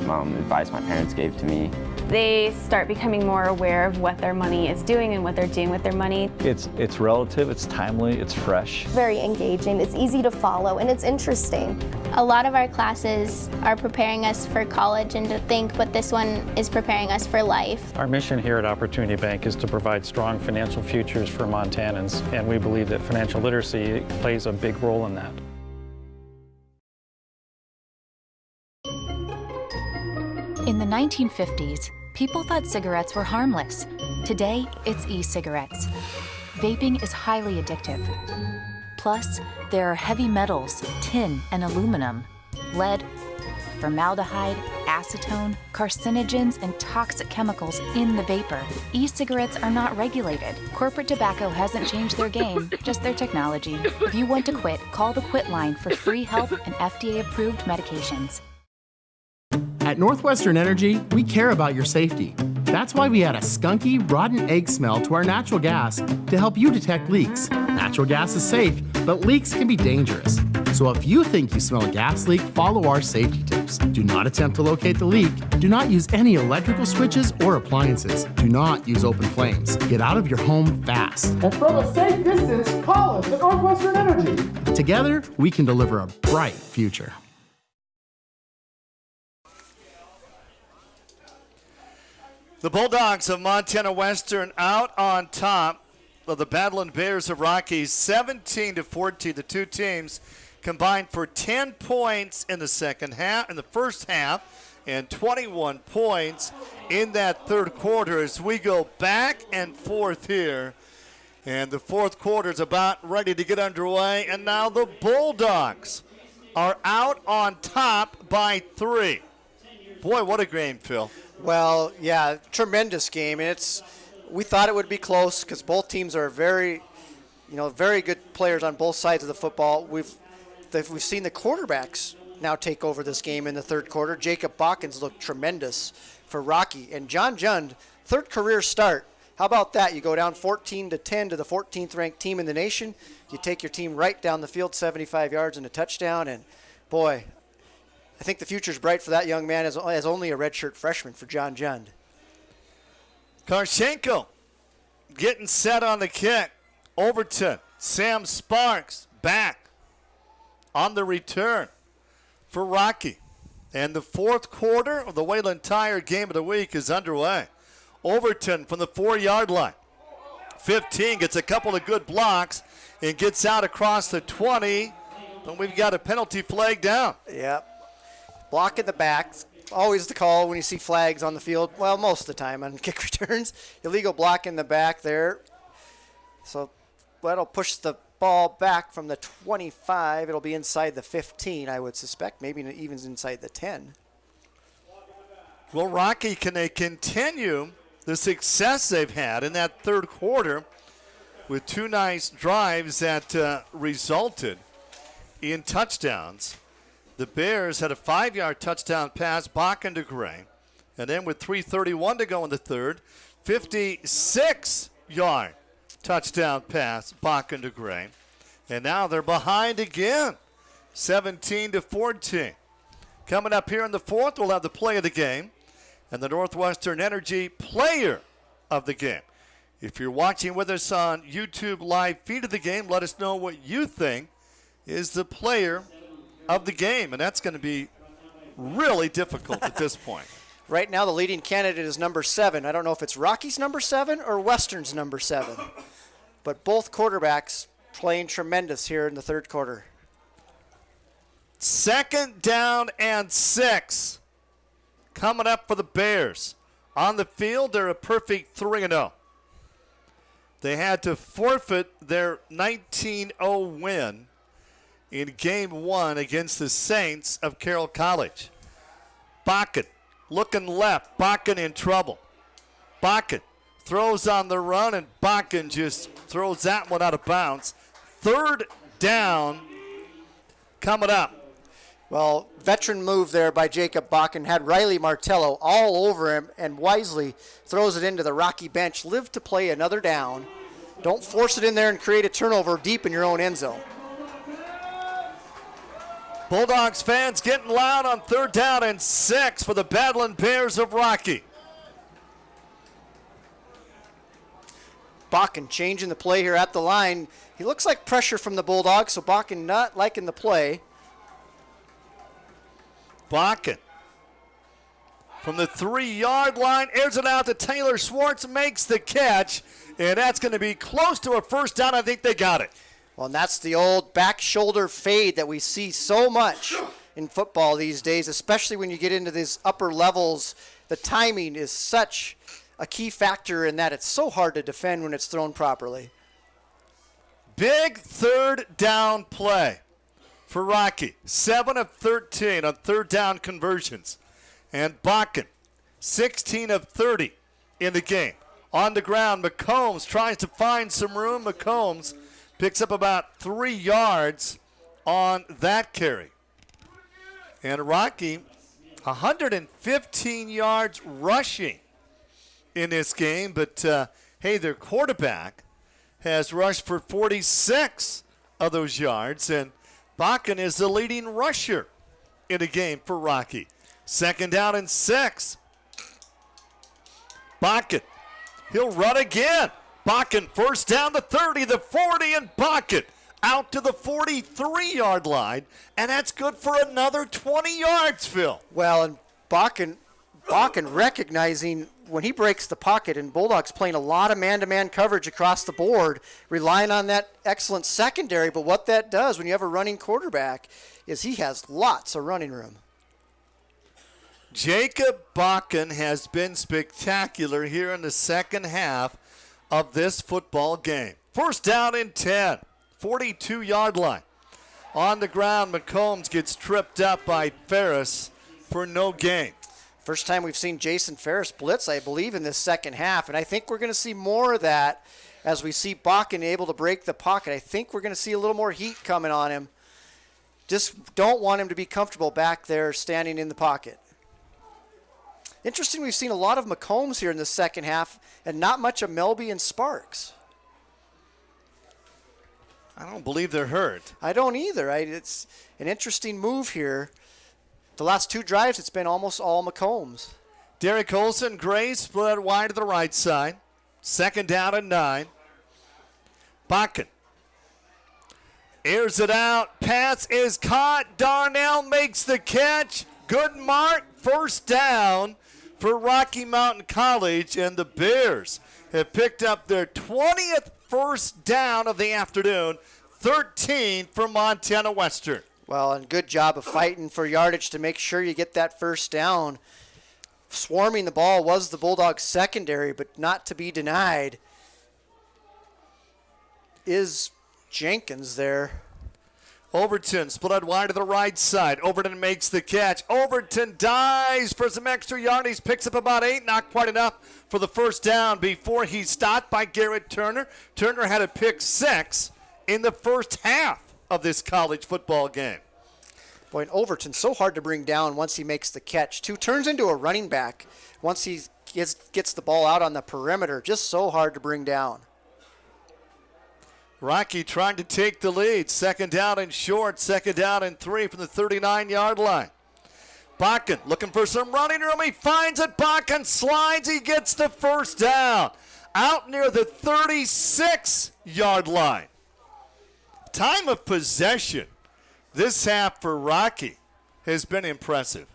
advice my parents gave to me. They start becoming more aware of what their money is doing and what they're doing with their money. It's relative, it's timely, it's fresh. Very engaging, it's easy to follow, and it's interesting. A lot of our classes are preparing us for college and to think, but this one is preparing us for life. Our mission here at Opportunity Bank is to provide strong financial futures for Montanans, and we believe that financial literacy plays a big role in that. In the 1950s, people thought cigarettes were harmless. Today, it's e-cigarettes. Vaping is highly addictive. Plus, there are heavy metals, tin and aluminum, lead, formaldehyde, acetone, carcinogens, and toxic chemicals in the vapor. E-cigarettes are not regulated. Corporate tobacco hasn't changed their game, just their technology. If you want to quit, call the Quit line for free help and FDA-approved medications. At Northwestern Energy, we care about your safety. That's why we add a skunky, rotten egg smell to our natural gas to help you detect leaks. Natural gas is safe, but leaks can be dangerous. So if you think you smell a gas leak, follow our safety tips. Do not attempt to locate the leak. Do not use any electrical switches or appliances. Do not use open flames. Get out of your home fast. And from a safe distance, call us at Northwestern Energy. Together, we can deliver a bright future. The Bulldogs of Montana Western out on top of the Badland Bears of Rockies, 17-14. The two teams combined for 10 points in the first half, and 21 points in that third quarter as we go back and forth here. And the fourth quarter is about ready to get underway, and now the Bulldogs are out on top by 3. Boy, what a game, Phil. Well, yeah, tremendous game. And we thought it would be close because both teams are very good players on both sides of the football. We've seen the quarterbacks now take over this game in the third quarter. Jacob Bakken's looked tremendous for Rocky. And John Jund, third career start. How about that? You go down 14-10 to the 14th ranked team in the nation. You take your team right down the field, 75 yards and a touchdown. And boy, I think the future's bright for that young man as only a redshirt freshman for John Jund. Karchenko getting set on the kick. Overton, Sam Sparks back on the return for Rocky. And the fourth quarter of the Wayland Tire Game of the Week is underway. Overton from the 4-yard line. 15 gets a couple of good blocks and gets out across the 20. And we've got a penalty flag down. Yep. Block in the back, always the call when you see flags on the field. Well, most of the time on kick returns. Illegal block in the back there. So that'll push the ball back from the 25. It'll be inside the 15, I would suspect, maybe even inside the 10. Well, Rocky, can they continue the success they've had in that third quarter with 2 nice drives that resulted in touchdowns? The Bears had a 5-yard touchdown pass, Bakken to Gray. And then with 3:31 to go in the third, 56-yard touchdown pass, Bakken to Gray. And now they're behind again, 17-14. Coming up here in the fourth, we'll have the play of the game and the Northwestern Energy player of the game. If you're watching with us on YouTube live feed of the game, let us know what you think is the player of the game, and that's going to be really difficult at this point. Right now, the leading candidate is number 7. I don't know if it's Rocky's number 7 or Western's number 7. But both quarterbacks playing tremendous here in the third quarter. 2nd down and 6 coming up for the Bears. On the field, they're a perfect 3-0. They had to forfeit their 19-0 win in Game 1 against the Saints of Carroll College. Bakken looking left. Bakken in trouble. Bakken throws on the run, and Bakken just throws that one out of bounds. 3rd down coming up. Well, veteran move there by Jacob Bakken had Riley Martello all over him and wisely throws it into the Rocky bench. Live to play another down. Don't force it in there and create a turnover deep in your own end zone. Bulldogs fans getting loud on 3rd down and 6 for the Badland Bears of Rocky. Bakken changing the play here at the line. He looks like pressure from the Bulldogs, so Bakken not liking the play. Bakken from the 3-yard line, airs it out to Taylor Schwartz, makes the catch, and that's going to be close to a 1st down. I think they got it. Well, and that's the old back shoulder fade that we see so much in football these days, especially when you get into these upper levels. The timing is such a key factor in that it's so hard to defend when it's thrown properly. Big 3rd down play for Rocky. 7 of 13 on 3rd down conversions. And Bakken, 16 of 30 in the game. On the ground, McCombs tries to find some room. McCombs picks up about 3 yards on that carry. And Rocky, 115 yards rushing in this game. But, hey, their quarterback has rushed for 46 of those yards. And Bakken is the leading rusher in the game for Rocky. 2nd down and 6. Bakken, he'll run again. Bakken 1st down the 30, the 40, and Bakken out to the 43-yard line. And that's good for another 20 yards, Phil. Well, and Bakken recognizing when he breaks the pocket, and Bulldogs playing a lot of man-to-man coverage across the board, relying on that excellent secondary. But what that does when you have a running quarterback is he has lots of running room. Jacob Bakken has been spectacular here in the second half of this football game. 1st down and 10, 42-yard line. On the ground, McCombs gets tripped up by Ferris for no gain. First time we've seen Jason Ferris blitz, I believe, in this second half, and I think we're going to see more of that as we see Bakken able to break the pocket. I think we're going to see a little more heat coming on him. Just don't want him to be comfortable back there standing in the pocket. Interesting, we've seen a lot of McCombs here in the second half and not much of Melby and Sparks. I don't believe they're hurt. I don't either. It's an interesting move here. The last 2 drives, it's been almost all McCombs. Derek Olsen, Gray split wide to the right side. 2nd down and 9. Bakken airs it out. Pass is caught. Darnell makes the catch. Good mark. 1st down for Rocky Mountain College. And the Bears have picked up their 20th 1st down of the afternoon. 13 for Montana Western. Well, and good job of fighting for yardage to make sure you get that 1st down. Swarming the ball was the Bulldogs secondary, but not to be denied is Jenkins there. Overton split wide to the right side. Overton makes the catch. Overton dives for some extra yardage. Picks up about 8. Not quite enough for the 1st down before he's stopped by Garrett Turner. Turner had a pick 6 in the first half of this college football game. Boy, and Overton so hard to bring down once he makes the catch, too. Turns into a running back once he gets the ball out on the perimeter. Just so hard to bring down. Rocky trying to take the lead. 2nd down and short. 2nd down and 3 from the 39-yard line. Bakken looking for some running room. He finds it. Bakken slides. He gets the 1st down. Out near the 36-yard line. Time of possession this half for Rocky has been impressive.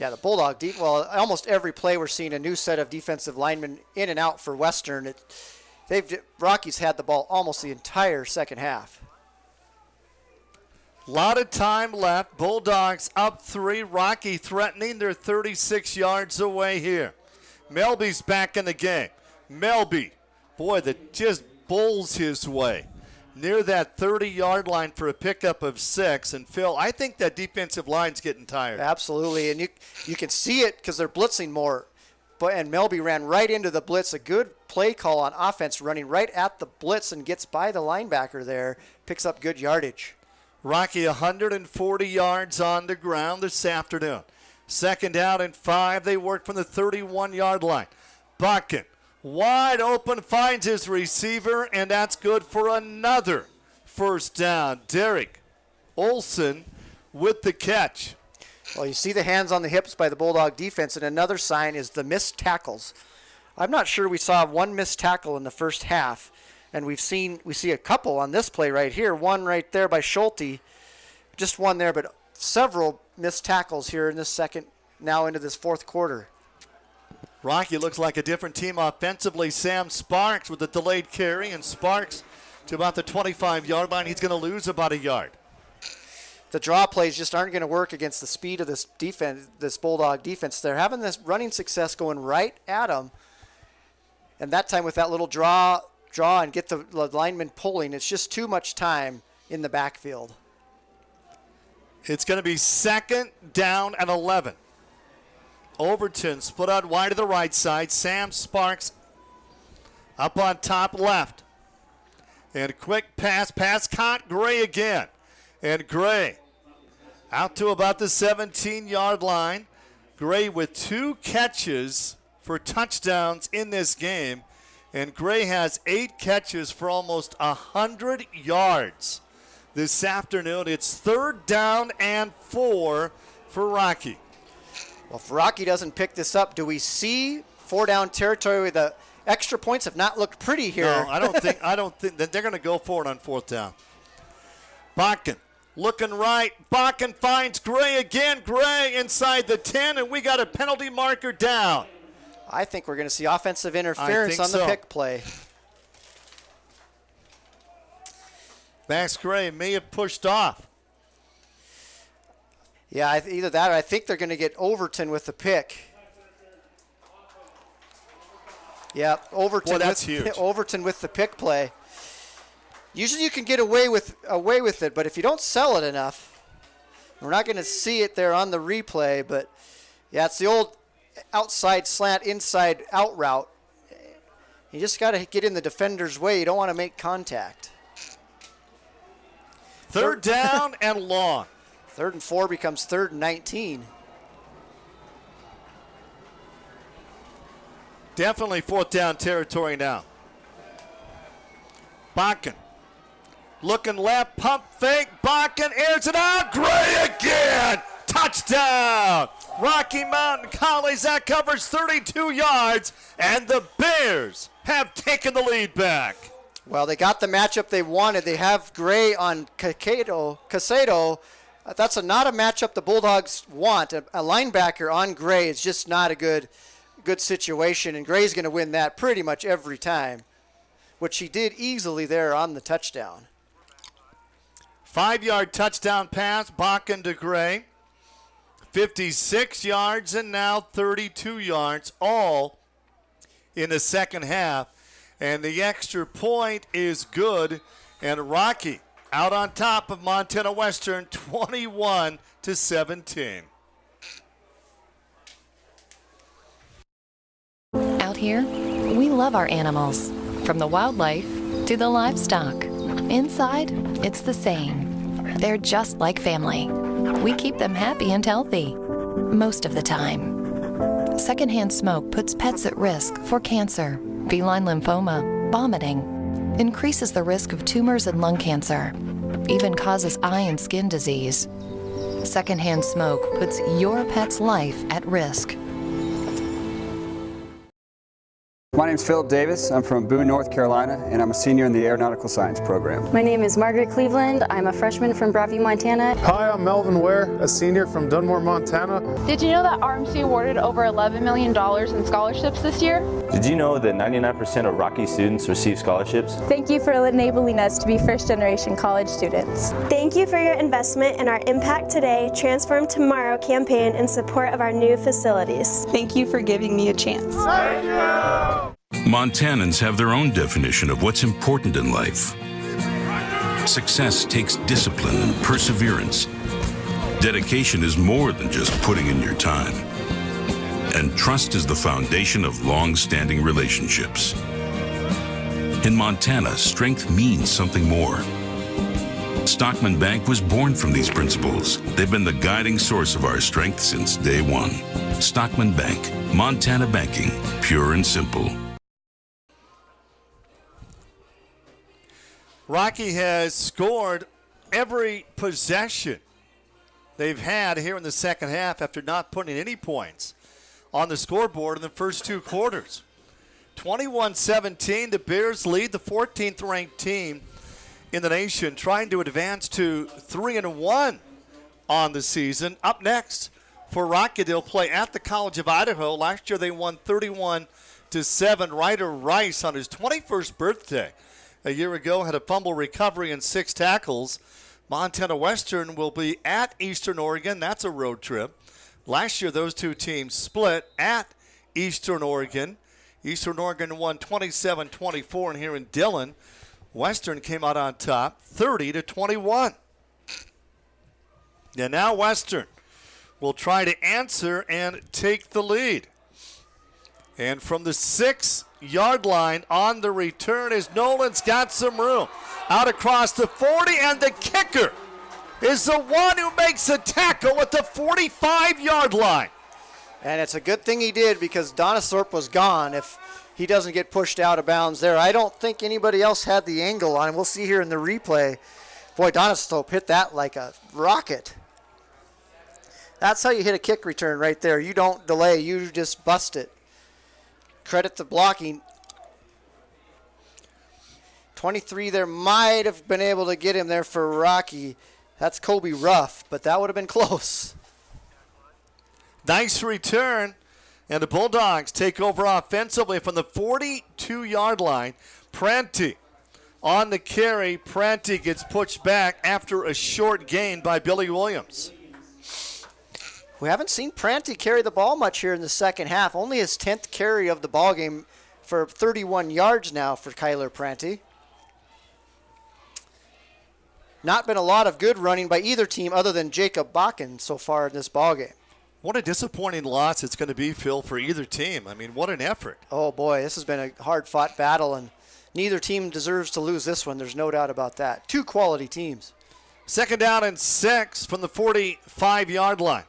Yeah, the Bulldog, well, almost every play we're seeing a new set of defensive linemen in and out for Western. Rocky's had the ball almost the entire second half. A lot of time left. Bulldogs up 3. Rocky threatening. They're 36 yards away here. Melby's back in the game. Melby, boy, that just bowls his way near that 30-yard line for a pickup of 6. And, Phil, I think that defensive line's getting tired. Absolutely, and you can see it because they're blitzing more. And Melby ran right into the blitz. A good play call on offense, running right at the blitz and gets by the linebacker there, picks up good yardage. Rocky 140 yards on the ground this afternoon. 2nd down and 5. They work from the 31-yard line. Buckin, wide open, finds his receiver, and that's good for another first down. Derek Olson with the catch. Well, you see the hands on the hips by the Bulldog defense, and another sign is the missed tackles. I'm not sure we saw one missed tackle in the first half, and we see a couple on this play right here. One right there by Schulte, just one there, but several missed tackles here in this now into this fourth quarter. Rocky looks like a different team offensively. Sam Sparks with the delayed carry, and Sparks to about the 25-yard line. He's going to lose about a yard. The draw plays just aren't going to work against the speed of this defense, this Bulldog defense. They're having this running success going right at them, and that time with that little draw and get the lineman pulling, it's just too much time in the backfield. It's going to be 2nd down and 11. Overton split out wide to the right side. Sam Sparks up on top left. And quick pass caught. Gray again. And Gray out to about the 17-yard line. Gray with 2 catches for touchdowns in this game. And Gray has 8 catches for almost 100 yards this afternoon. It's 3rd down and 4 for Rocky. Well, if Rocky doesn't pick this up, do we see 4-down territory? With the extra points have not looked pretty here. No, I don't think that they're going to go for it on 4th down. Bakken looking right. Bakken finds Gray again. Gray inside the 10, and we got a penalty marker down. I think we're going to see offensive interference on the pick play. Max Gray may have pushed off. Yeah, either that or I think they're going to get Overton with the pick. Yeah, Overton. Boy, that's huge. Overton with the pick play. Usually you can get away with it, but if you don't sell it enough, we're not going to see it there on the replay. But yeah, it's the old outside slant, inside out route. You just got to get in the defender's way. You don't want to make contact. 3rd down and long. 3rd and 4 becomes 3rd and 19. Definitely 4th down territory now. Bakken looking left, pump fake. Bakken airs it out. Gray again. Touchdown. Rocky Mountain College. That covers 32 yards, and the Bears have taken the lead back. Well, they got the matchup they wanted. They have Gray on Casado. That's not a matchup the Bulldogs want. A linebacker on Gray is just not a good situation, and Gray's going to win that pretty much every time, which he did easily there on the touchdown. 5-yard touchdown pass, Bakken to Gray. 56 yards and now 32 yards, all in the second half. And the extra point is good, and Rocky out on top of Montana Western, 21-17. Out here, we love our animals, from the wildlife to the livestock. Inside, it's the same. They're just like family. We keep them happy and healthy, most of the time. Secondhand smoke puts pets at risk for cancer, feline lymphoma, vomiting, increases the risk of tumors and lung cancer, even causes eye and skin disease. Secondhand smoke puts your pet's life at risk. My name's Philip Davis. I'm from Boone, North Carolina, and I'm a senior in the Aeronautical Science program. My name is Margaret Cleveland. I'm a freshman from Broadview, Montana. Hi, I'm Melvin Ware, a senior from Dunmore, Montana. Did you know that RMC awarded over $11 million in scholarships this year? Did you know that 99% of Rocky students receive scholarships? Thank you for enabling us to be first-generation college students. Thank you for your investment in our Impact Today, Transform Tomorrow campaign in support of our new facilities. Thank you for giving me a chance. Thank you! Montanans have their own definition of what's important in life. Success takes discipline and perseverance. Dedication is more than just putting in your time. And trust is the foundation of long-standing relationships. In Montana, strength means something more. Stockman Bank was born from these principles. They've been the guiding source of our strength since day one. Stockman Bank, Montana banking, pure and simple. Rocky has scored every possession they've had here in the second half after not putting any points on the scoreboard in the first two quarters. 21-17, the Bears lead the 14th ranked team in the nation, trying to advance to 3-1 on the season. Up next for Rocky, they'll play at the College of Idaho. Last year they won 31-7. Ryder Rice on his 21st birthday a year ago had a fumble recovery and 6 tackles. Montana Western will be at Eastern Oregon. That's a road trip. Last year those two teams split at Eastern Oregon. Eastern Oregon won 27-24, and here in Dillon, Western came out on top 30-21. And now Western will try to answer and take the lead. And from the 6-yard line on the return is Nolan's got some room. Out across the 40, and the kicker is the one who makes a tackle at the 45-yard line. And it's a good thing he did, because Donisthorpe was gone if he doesn't get pushed out of bounds there. I don't think anybody else had the angle on him. We'll see here in the replay. Boy, Donisthorpe hit that like a rocket. That's how you hit a kick return right there. You don't delay. You just bust it. Credit the blocking. 23 there, might have been able to get him there for Rocky. That's Kobe Ruff, but that would have been close. Nice return, and the Bulldogs take over offensively from the 42-yard line. Prenti on the carry. Prenti gets pushed back after a short gain by Billy Williams. We haven't seen Prenti carry the ball much here in the second half. Only his 10th carry of the ball game for 31 yards now for Kyler Prenti. Not been a lot of good running by either team other than Jacob Bakken so far in this ball game. What a disappointing loss it's going to be, Phil, for either team. I mean, what an effort. Oh, boy, this has been a hard-fought battle, and neither team deserves to lose this one. There's no doubt about that. Two quality teams. Second down and 6 from the 45-yard line.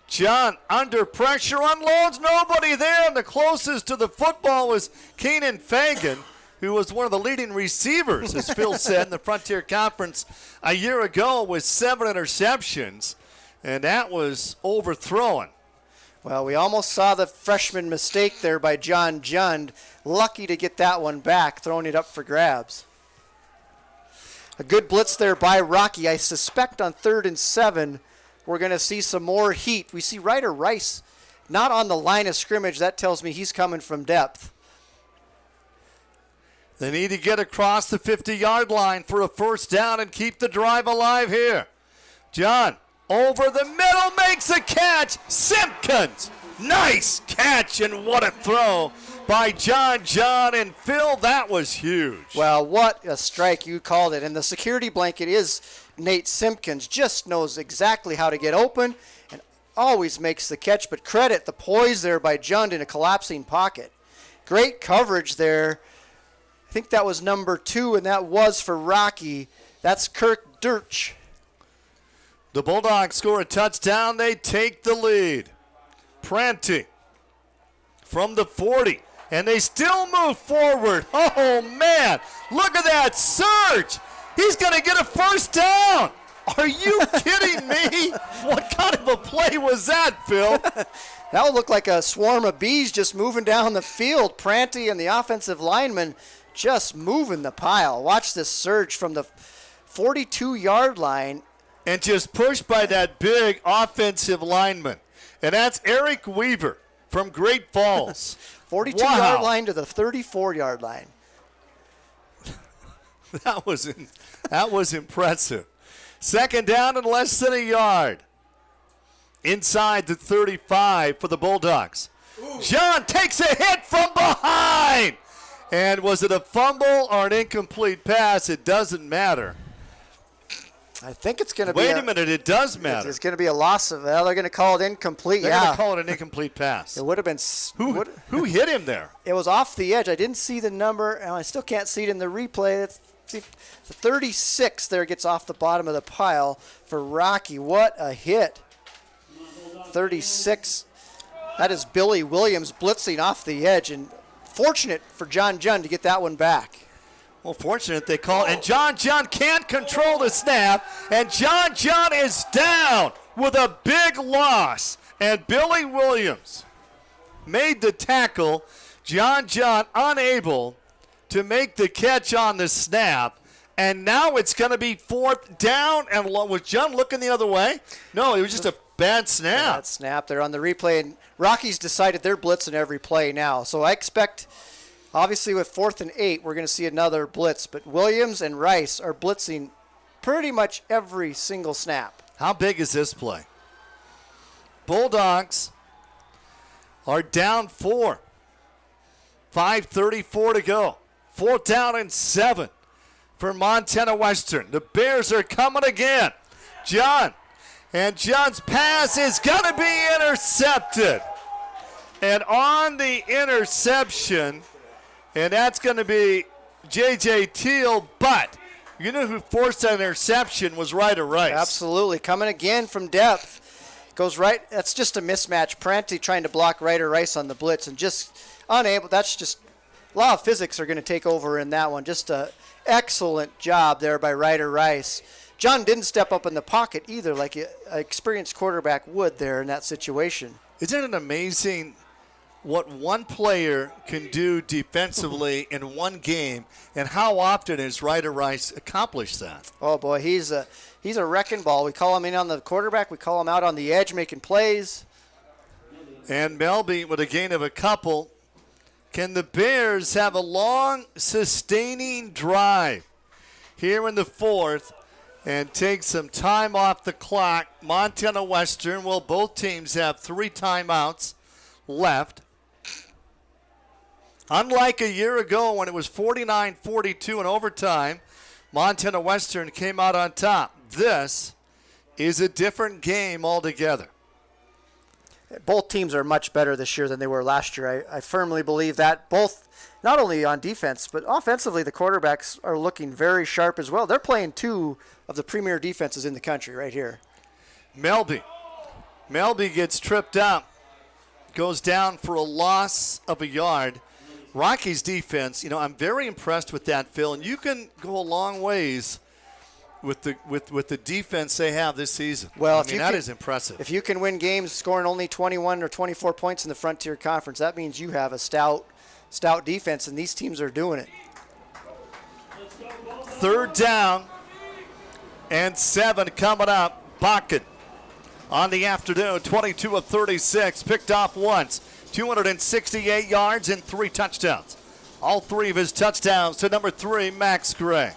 John under pressure, unloads, nobody there, and the closest to the football was Keenan Fagan, who was one of the leading receivers, as Phil said, in the Frontier Conference a year ago with 7 interceptions, and that was overthrown. Well, we almost saw the freshman mistake there by John Jund. Lucky to get that one back, throwing it up for grabs. A good blitz there by Rocky. I suspect on 3rd and 7, we're going to see some more heat. We see Ryder Rice not on the line of scrimmage. That tells me he's coming from depth. They need to get across the 50-yard line for a first down and keep the drive alive here. John over the middle, makes a catch. Simpkins, nice catch, and what a throw by John and Phil. That was huge. Well, what a strike you called it. And the security blanket is Nate Simpkins. Just knows exactly how to get open and always makes the catch. But credit the poise there by Jund in a collapsing pocket. Great coverage there. I think that was number 2, and that was for Rocky. That's Kirk Dirch. The Bulldogs score a touchdown. They take the lead. Prenti from the 40, and they still move forward. Oh, man, look at that surge. He's going to get a first down Are you kidding me? What kind of a play was that, Phil? That would look like a swarm of bees just moving down the field. Prante and the offensive lineman just moving the pile. Watch this surge from the 42-yard line. And just pushed by that big offensive lineman. And that's Eric Weaver from Great Falls. 42-yard line to the 34-yard line. That was impressive. Second down and less than a yard. Inside the 35 for the Bulldogs. John takes a hit from behind. And was it a fumble or an incomplete pass? It doesn't matter. I think it's going to be Wait a minute, it does matter. It's going to be a loss of, well, they're going to call it incomplete. They're going to call it an incomplete pass. It would have been. Who hit him there? It was off the edge. I didn't see the number, and I still can't see it in the replay. Let's see, the 36 there gets off the bottom of the pile for Rocky. What a hit. 36. That is Billy Williams blitzing off the edge, and fortunate for John Jund to get that one back. Well, fortunate they call it. And John can't control the snap. And John is down with a big loss. And Billy Williams made the tackle. John unable to make the catch on the snap. And now it's going to be fourth down. And was John looking the other way? No, it was just a bad snap. Bad snap there on the replay. And Rockies decided they're blitzing every play now. So I expect, obviously with 4th and 8, we're going to see another blitz. But Williams and Rice are blitzing pretty much every single snap. How big is this play? Bulldogs are down 4. 5:34 to go. 4th down and 7 for Montana Western. The Bears are coming again. John's pass is going to be intercepted. And on the interception, and that's going to be J.J. Teal, but you know who forced that interception was Ryder Rice. Absolutely. Coming again from depth. Goes right. That's just a mismatch. Prante trying to block Ryder Rice on the blitz and just unable. That's just law of physics are going to take over in that one. Just an excellent job there by Ryder Rice. John didn't step up in the pocket either like an experienced quarterback would there in that situation. Isn't it amazing what one player can do defensively in one game, and how often has Ryder Rice accomplished that? Oh, boy, he's a wrecking ball. We call him in on the quarterback. We call him out on the edge making plays. And Melby with a gain of a couple. Can the Bears have a long, sustaining drive here in the 4th and take some time off the clock? Montana Western, well, both teams have 3 timeouts left. Unlike a year ago when it was 49-42 in overtime, Montana Western came out on top. This is a different game altogether. Both teams are much better this year than they were last year. I firmly believe that. Both, not only on defense, but offensively, the quarterbacks are looking very sharp as well. They're playing 2 of the premier defenses in the country right here. Melby gets tripped up, goes down for a loss of a yard. Rockies defense, I'm very impressed with that, Phil, and you can go a long ways with the defense they have this season. Well, that is impressive. If you can win games scoring only 21 or 24 points in the Frontier Conference, that means you have a stout defense, and these teams are doing it. 3rd down and 7 coming up. Bakken on the afternoon, 22 of 36, picked off once. 268 yards and 3 touchdowns. All 3 of his touchdowns to number 3, Max Gray.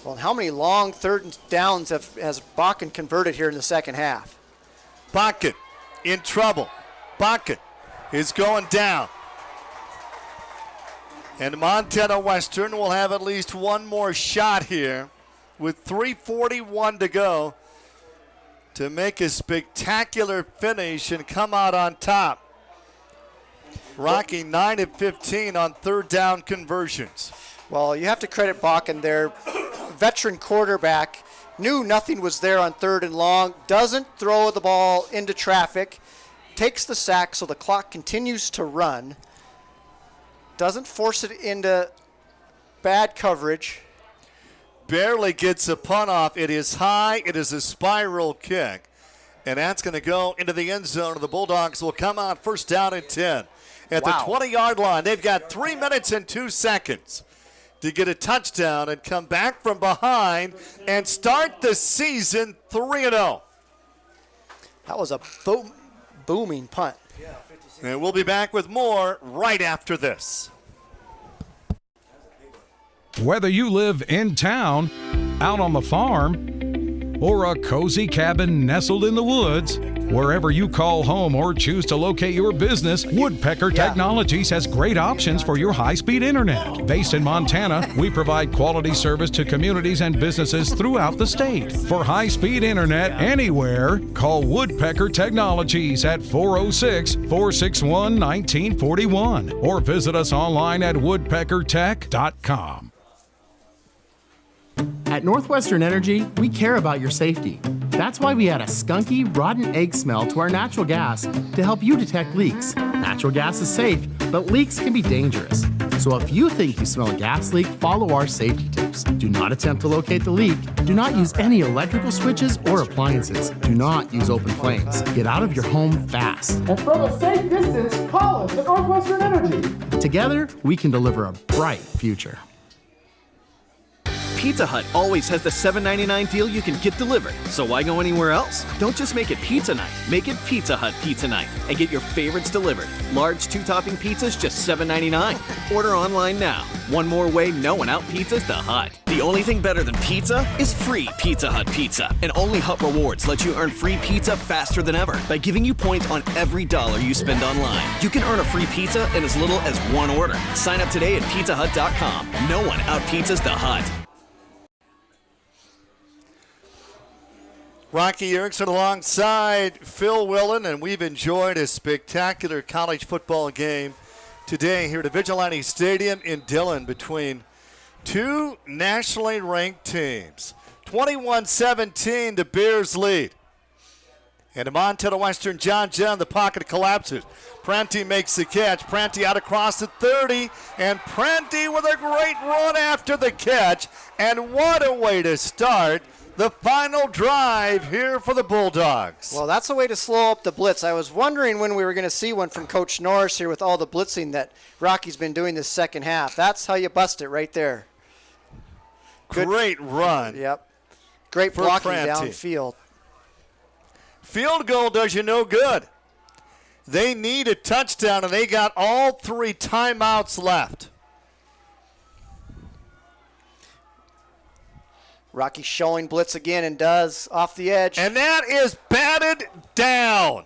Well, how many long 3rd downs has Bakken converted here in the second half? Bakken in trouble. Bakken is going down. And Montana Western will have at least one more shot here with 3:41 to go to make a spectacular finish and come out on top. Rocky 9 of 15 on 3rd down conversions. Well, you have to credit Bakken there. Veteran quarterback, knew nothing was there on 3rd and long, doesn't throw the ball into traffic, takes the sack so the clock continues to run, doesn't force it into bad coverage. barely gets a punt off. It is high. It is a spiral kick. And that's going to go into the end zone. And the Bulldogs will come out first down and 10 at the 20-yard line. They've got 3 minutes and 2 seconds to get a touchdown and come back from behind and start the season 3-0. That was a booming punt. And we'll be back with more right after this. Whether you live in town, out on the farm, or a cozy cabin nestled in the woods, wherever you call home or choose to locate your business, Woodpecker Technologies has great options for your high-speed internet. Based in Montana, we provide quality service to communities and businesses throughout the state. For high-speed internet anywhere, call Woodpecker Technologies at 406-461-1941 or visit us online at woodpeckertech.com. At Northwestern Energy, we care about your safety. That's why we add a skunky, rotten egg smell to our natural gas to help you detect leaks. Natural gas is safe, but leaks can be dangerous. So if you think you smell a gas leak, follow our safety tips. Do not attempt to locate the leak. Do not use any electrical switches or appliances. Do not use open flames. Get out of your home fast. And from a safe distance, call us at Northwestern Energy. Together, we can deliver a bright future. Pizza Hut always has the $7.99 deal you can get delivered. So why go anywhere else? Don't just make it pizza night. Make it Pizza Hut Pizza Night and get your favorites delivered. Large 2-topping pizzas just $7.99. Order online now. One more way no-one out pizzas the Hut. The only thing better than pizza is free Pizza Hut pizza. And only Hut Rewards lets you earn free pizza faster than ever by giving you points on every dollar you spend online. You can earn a free pizza in as little as one order. Sign up today at pizzahut.com. No one out pizzas the Hut. Rocky Erickson alongside Phil Willen, and we've enjoyed a spectacular college football game today here at Vigilante Stadium in Dillon between two nationally ranked teams. 21-17, the Bears lead. And the Montana Western John John, the pocket collapses. Prenti makes the catch. Prenti out across the 30, and Prenti with a great run after the catch. And what a way to start the final drive here for the Bulldogs. Well, that's a way to slow up the blitz. I was wondering when we were going to see one from Coach Norris here with all the blitzing that Rocky's been doing this second half. That's how you bust it right there. Great run. Yep. Great blocking downfield. Field goal does you no good. They need a touchdown, and they got all 3 timeouts left. Rocky showing blitz again and does off the edge. And that is batted down.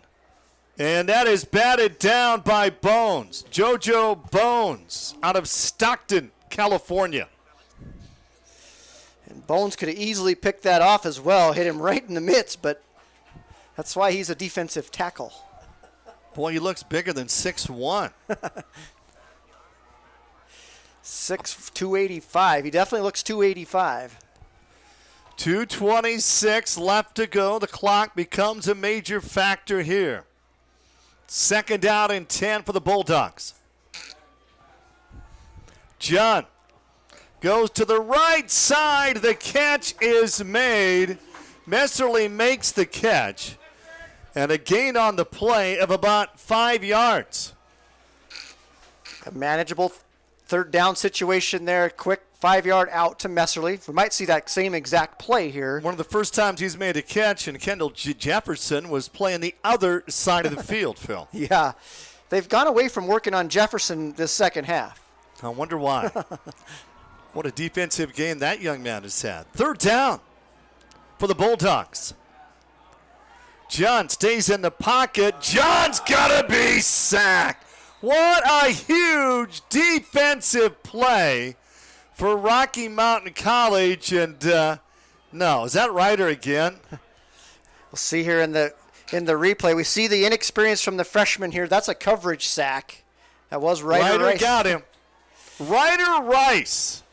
And that is batted down by Bones. JoJo Bones out of Stockton, California. And Bones could have easily picked that off as well. Hit him right in the midst, but that's why he's a defensive tackle. Boy, he looks bigger than 6'1". 285. He definitely looks 285. 2:26 left to go. The clock becomes a major factor here. 2nd down and 10 for the Bulldogs. John goes to the right side. The catch is made. Messerly makes the catch. And a gain on the play of about 5 yards. A manageable 3rd down situation there. Quick 5-yard out to Messerly. We might see that same exact play here. One of the first times he's made a catch, and Kendall Jefferson was playing the other side of the field, Phil. Yeah. They've gone away from working on Jefferson this second half. I wonder why. What a defensive game that young man has had. 3rd down for the Bulldogs. John stays in the pocket. John's got to be sacked. What a huge defensive play for Rocky Mountain College. And no, is that Ryder again? We'll see here in the replay. We see the inexperience from the freshman here. That's a coverage sack. That was Ryder Rice. Got him. Ryder Rice.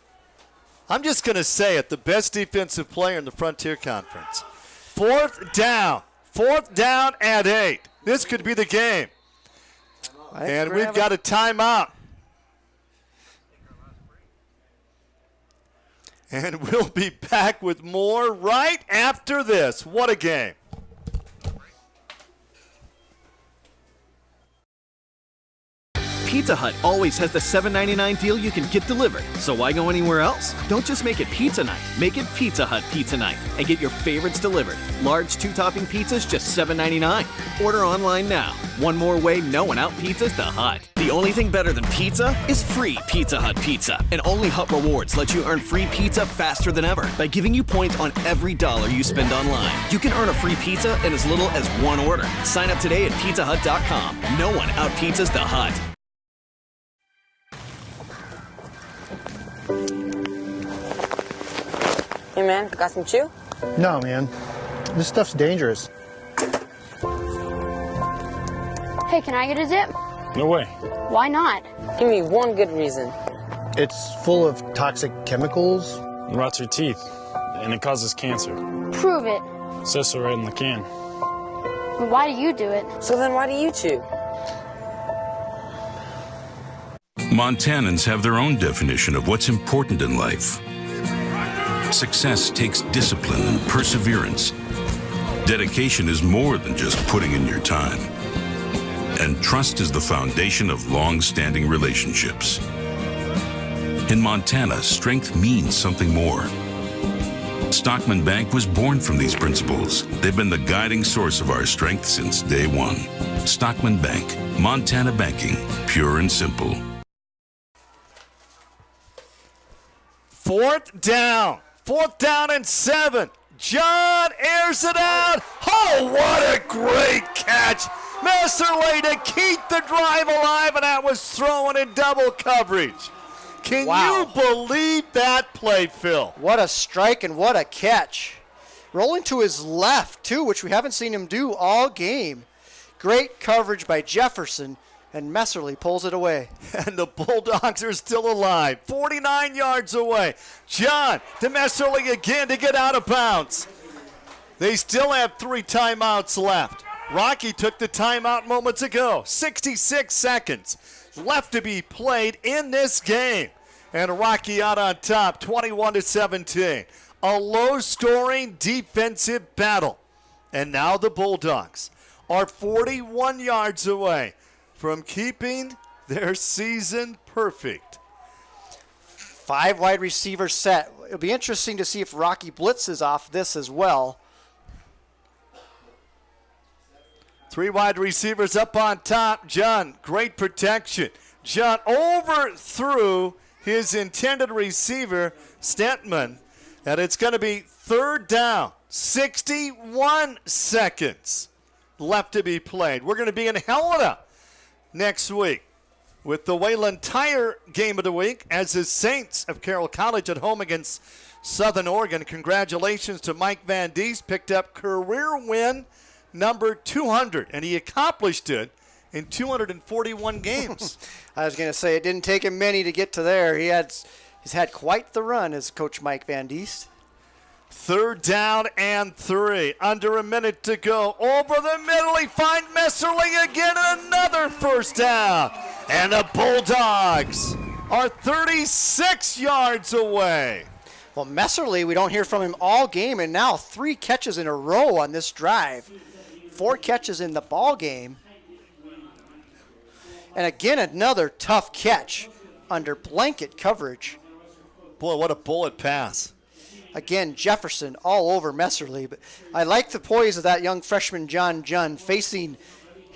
I'm just going to say it, the best defensive player in the Frontier Conference. 4th down. 4th down and 8. This could be the game. And we've got a timeout. And we'll be back with more right after this. What a game. Pizza Hut always has the $7.99 deal you can get delivered. So why go anywhere else? Don't just make it pizza night. Make it Pizza Hut Pizza Night and get your favorites delivered. Large 2-topping pizzas just $7.99. Order online now. One more way no one out pizzas the Hut. The only thing better than pizza is free Pizza Hut pizza. And only Hut Rewards let you earn free pizza faster than ever by giving you points on every dollar you spend online. You can earn a free pizza in as little as one order. Sign up today at pizzahut.com. No one out pizzas the Hut. Hey man, got some chew? No, man. This stuff's dangerous. Hey, can I get a dip? No way. Why not? Give me one good reason. It's full of toxic chemicals. It rots your teeth, and it causes cancer. Prove it. It says so right in the can. Why do you do it? So then why do you chew? Montanans have their own definition of what's important in life. Success takes discipline and perseverance. Dedication is more than just putting in your time. And trust is the foundation of long-standing relationships. In Montana, strength means something more. Stockman Bank was born from these principles. They've been the guiding source of our strength since day one. Stockman Bank, Montana banking, pure and simple. Fourth down and 7. John airs it out. Oh, what a great catch. Messerly to keep the drive alive, and that was thrown in double coverage. Can you believe that play, Phil? What a strike and what a catch. Rolling to his left, too, which we haven't seen him do all game. Great coverage by Jefferson, and Messerly pulls it away. And the Bulldogs are still alive, 49 yards away. John to Messerly again to get out of bounds. They still have 3 timeouts left. Rocky took the timeout moments ago. 66 seconds left to be played in this game. And Rocky out on top, 21-17. A low-scoring defensive battle. And now the Bulldogs are 41 yards away from keeping their season perfect. 5 wide receivers set. It'll be interesting to see if Rocky blitzes off this as well. 3 wide receivers up on top. John, great protection. John overthrew his intended receiver, Stentman, and it's going to be 3rd down. 61 seconds left to be played. We're going to be in Helena next week with the Wayland Tire game of the week as the Saints of Carroll College at home against Southern Oregon. Congratulations to Mike Van Diest, picked up career win number 200, and he accomplished it in 241 games. I was going to say, it didn't take him many to get to there. He's had quite the run as Coach Mike Van Diest. 3rd down and 3. Under a minute to go. Over the middle, he finds Messerly again, another 1st down. And the Bulldogs are 36 yards away. Well, Messerly, we don't hear from him all game, and now 3 catches in a row on this drive. 4 catches in the ball game. And again, another tough catch under blanket coverage. Boy, what a bullet pass. Again, Jefferson all over Messerly. But I like the poise of that young freshman, John Junn, facing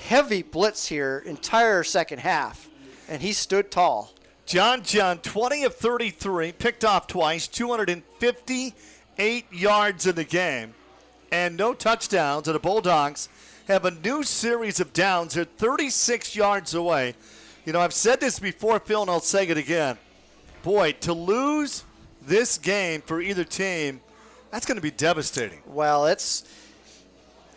heavy blitz here entire second half. And he stood tall. John Junn, 20 of 33, picked off twice, 258 yards in the game, and no touchdowns. And the Bulldogs have a new series of downs. They're 36 yards away. You know, I've said this before, Phil, and I'll say it again. Boy, to lose this game for either team, that's going to be devastating. Well, it's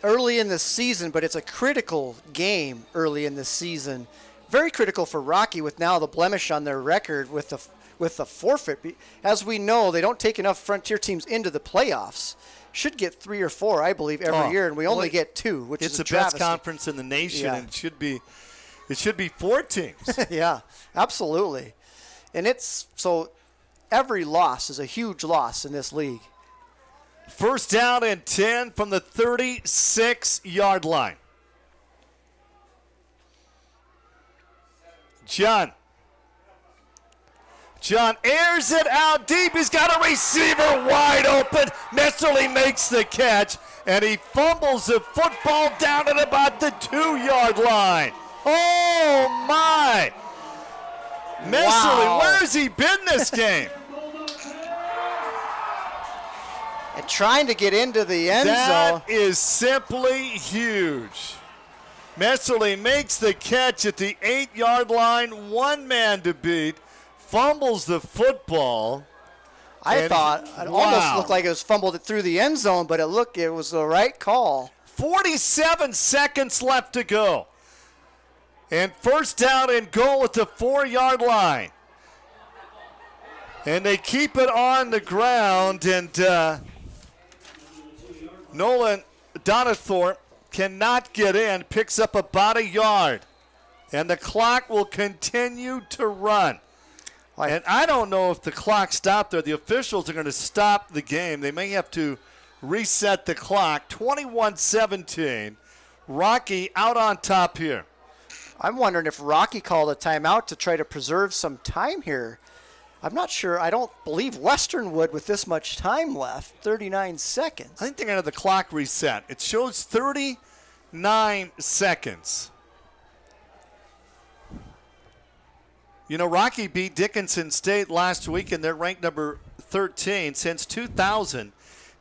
early in the season, but it's a critical game early in the season. Very critical for Rocky with now the blemish on their record with the forfeit. As we know, they don't take enough Frontier teams into the playoffs. Should get 3 or 4, I believe, every year, and we only get 2, which is a It's the best travesty. conference in the nation, and it should be 4 teams. Yeah, absolutely. And it's so every loss is a huge loss in this league. First down and 10 from the 36-yard line. John airs it out deep. He's got a receiver wide open. Messerly makes the catch, and he fumbles the football down at about the 2-yard line. Oh, my. Messerly, where's he been this game? And trying to get into the end zone. That is simply huge. Messerly makes the catch at the 8-yard line. One man to beat. Fumbles the football. I thought it almost looked like it was fumbled through the end zone, but it was the right call. 47 seconds left to go. And first down and goal at the 4-yard line. And they keep it on the ground, and Nolan Donathorpe cannot get in, picks up about a yard. And the clock will continue to run. And I don't know if the clock stopped there. The officials are going to stop the game. They may have to reset the clock. 21-17. Rocky out on top here. I'm wondering if Rocky called a timeout to try to preserve some time here. I'm not sure. I don't believe Western would with this much time left. 39 seconds. I think they're going to have the clock reset. It shows 39 seconds. You know, Rocky beat Dickinson State last week, and they're ranked number 13. Since 2000,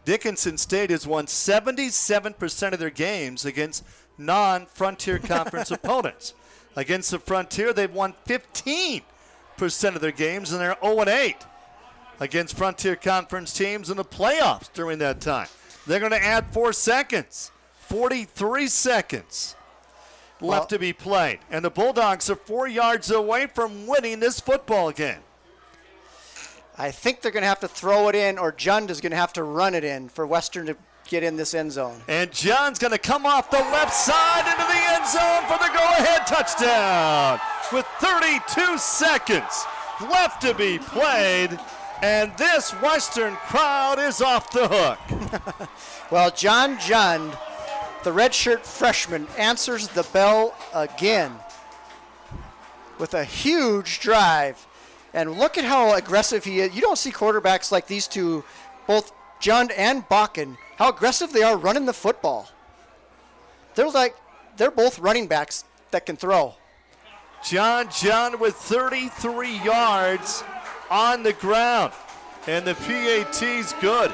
Dickinson State has won 77% of their games against non-Frontier Conference opponents. Against the Frontier, they've won 15% of their games, and they're 0-8 against Frontier Conference teams in the playoffs during that time. They're going to add 4 seconds, 43 seconds left to be played. And the Bulldogs are 4 yards away from winning this football game. I think they're going to have to throw it in, or Jund is going to have to run it in for Western to get in this end zone. And John's going to come off the left side into the end zone for the go-ahead touchdown with 32 seconds left to be played. And this Western crowd is off the hook. Well, John Jund, the redshirt freshman, answers the bell again with a huge drive. And look at how aggressive he is. You don't see quarterbacks like these two, both Jund and Bakken, how aggressive they are running the football. They're both running backs that can throw. John Jund with 33 yards on the ground. And the PAT's good.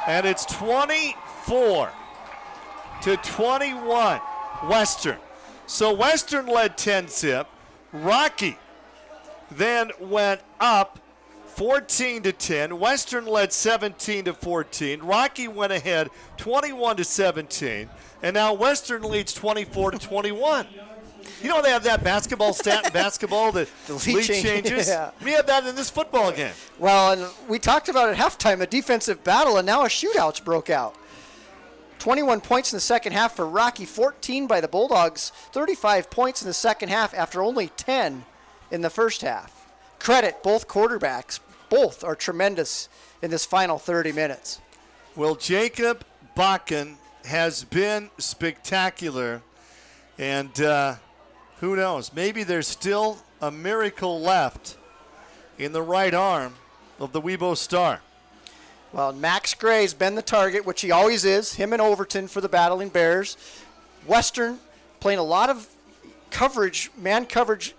And it's 24-21 Western. So Western led 10-zip. Rocky then went up 14-10. Western led 17-14. Rocky went ahead 21-17. And now Western leads 24-21. You know they have that basketball stat in basketball, the lead changes. Yeah. We have that in this football game. Well, and we talked about at halftime a defensive battle, and now a shootout broke out. 21 points in the second half for Rocky, 14 by the Bulldogs, 35 points in the second half after only 10 in the first half. Credit both quarterbacks. Both are tremendous in this final 30 minutes. Well, Jacob Bakken has been spectacular, and who knows? Maybe there's still a miracle left in the right arm of the Weibo Star. Well, Max Gray's been the target, which he always is, him and Overton for the Battling Bears. Western playing a lot of coverage, man coverage.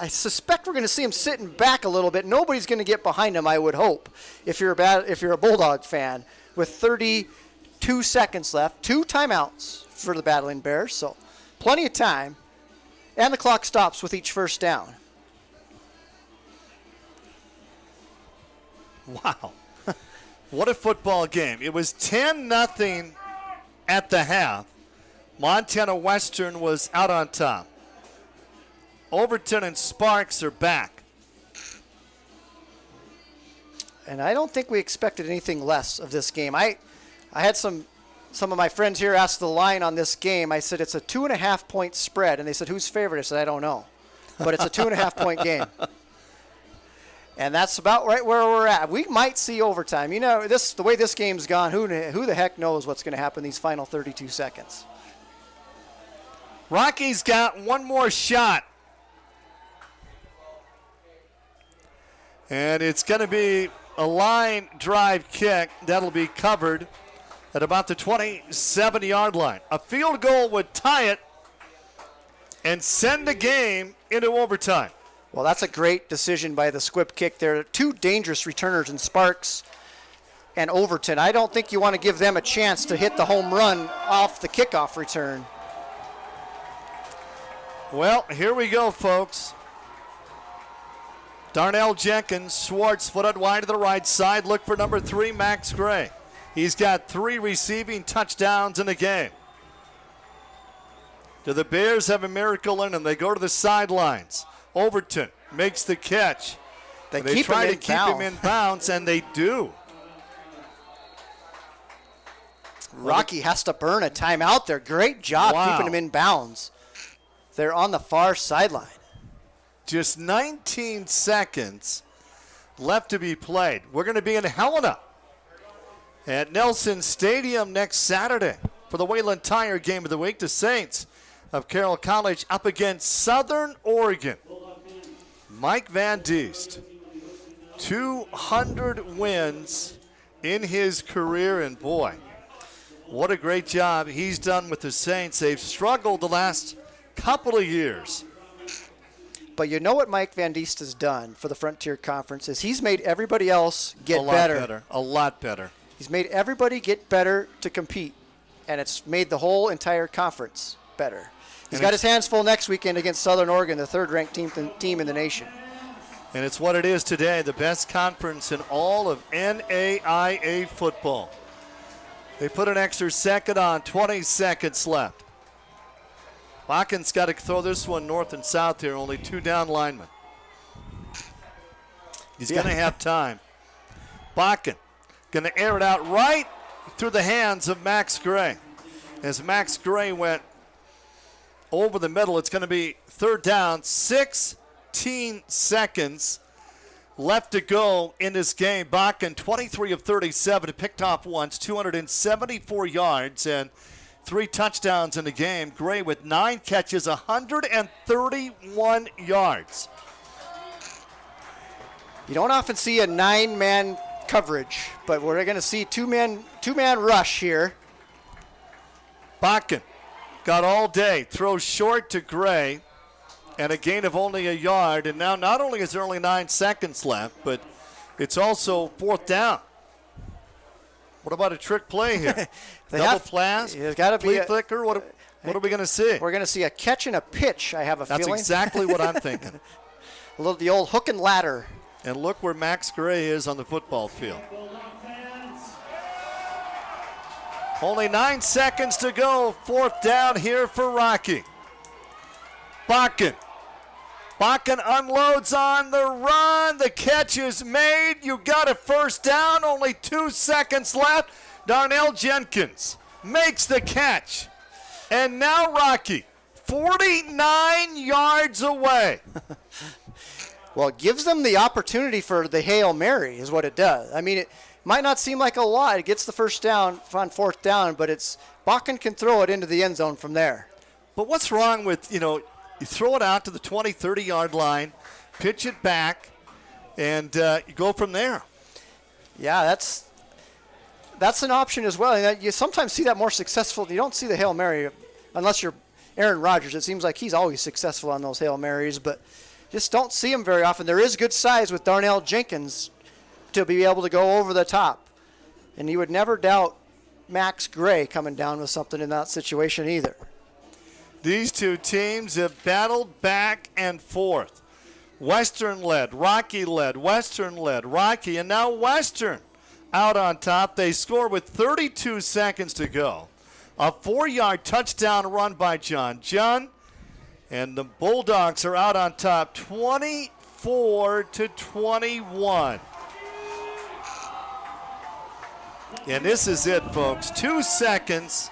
I suspect we're going to see him sitting back a little bit. Nobody's going to get behind him, I would hope, if you're a Bulldog fan, with 32 seconds left. 2 timeouts for the Battling Bears, so plenty of time. And the clock stops with each first down. Wow. What a football game. It was 10-0 at the half. Montana Western was out on top. Overton and Sparks are back. And I don't think we expected anything less of this game. I had some of my friends here ask the line on this game. I said it's a 2.5-point spread, and they said, who's favorite? I said, I don't know. But it's a 2.5-point game. And that's about right where we're at. We might see overtime. You know, the way this game's gone, who the heck knows what's going to happen these final 32 seconds. Rocky's got one more shot. And it's going to be a line drive kick. That'll be covered at about the 27-yard line. A field goal would tie it and send the game into overtime. Well, that's a great decision by the squib kick there. Two dangerous returners in Sparks and Overton. I don't think you want to give them a chance to hit the home run off the kickoff return. Well, here we go, folks. Darnell Jenkins, Schwartz footed wide to the right side. Look for number 3, Max Gray. He's got 3 receiving touchdowns in the game. Do the Bears have a miracle in them? They go to the sidelines. Overton makes the catch. They try to keep him in bounds, and they do. Rocky has to burn a timeout there. Great job keeping him in bounds. They're on the far sideline. Just 19 seconds left to be played. We're going to be in Helena at Nelson Stadium next Saturday for the Wayland Tire Game of the Week. The Saints of Carroll College up against Southern Oregon. Mike Van Diest, 200 wins in his career, and boy, what a great job he's done with the Saints. They've struggled the last couple of years. But you know what Mike Van Diest has done for the Frontier Conference is he's made everybody else get better. A lot better. He's made everybody get better to compete, and it's made the whole entire conference better. He's got his hands full next weekend against Southern Oregon, the third-ranked team in the nation. And it's what it is today, the best conference in all of NAIA football. They put an extra second on, 20 seconds left. Bakken's got to throw this one north and south here, only 2 down linemen. He's going to have time. Bakken going to air it out right through the hands of Max Gray. As Max Gray went over the middle, it's going to be 3rd down, 16 seconds left to go in this game. Bakken, 23 of 37, picked off once, 274 yards, and 3 touchdowns in the game. Gray with 9 catches, 131 yards. You don't often see a 9-man coverage, but we're going to see two-man rush here. Bakken got all day, throws short to Gray, and a gain of only a yard. And now not only is there only 9 seconds left, but it's also 4th down. What about a trick play here? Double pass? There's got to be a flicker? What are we going to see? We're going to see a catch and a pitch, I have a feeling. That's exactly what I'm thinking. The old hook and ladder. And look where Max Gray is on the football field. Only 9 seconds to go. 4th down here for Rocky. Bakken. Bakken unloads on the run. The catch is made. You got a 1st down. Only 2 seconds left. Darnell Jenkins makes the catch. And now Rocky, 49 yards away. Well, it gives them the opportunity for the Hail Mary is what it does. I mean, it might not seem like a lot. It gets the 1st down on 4th down, but Bakken can throw it into the end zone from there. But what's wrong with, you throw it out to the 20, 30-yard line, pitch it back, and you go from there. Yeah, that's an option as well. And you sometimes see that more successful. You don't see the Hail Mary unless you're Aaron Rodgers. It seems like he's always successful on those Hail Marys, but just don't see him very often. There is good size with Darnell Jenkins to be able to go over the top. And you would never doubt Max Gray coming down with something in that situation either. These two teams have battled back and forth. Western led, Rocky led, Western led, Rocky, and now Western out on top. They score with 32 seconds to go. A 4-yard touchdown run by John Jun. And the Bulldogs are out on top, 24-21. And this is it, folks. 2 seconds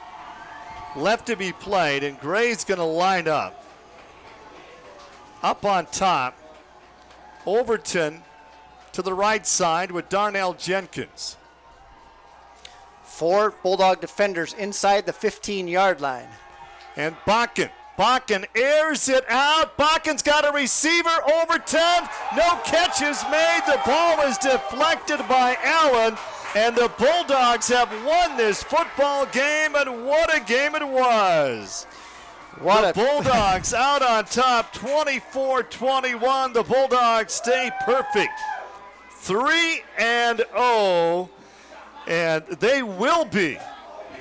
left to be played, and Gray's going to line up on top. Overton to the right side with Darnell Jenkins. 4 Bulldog defenders inside the 15-yard line. And Bakken airs it out. Bakken's got a receiver over 10. No catches made. The ball is deflected by Allen. And the Bulldogs have won this football game, and what a game it was. The Bulldogs out on top, 24-21. The Bulldogs stay perfect, 3-0, and they will be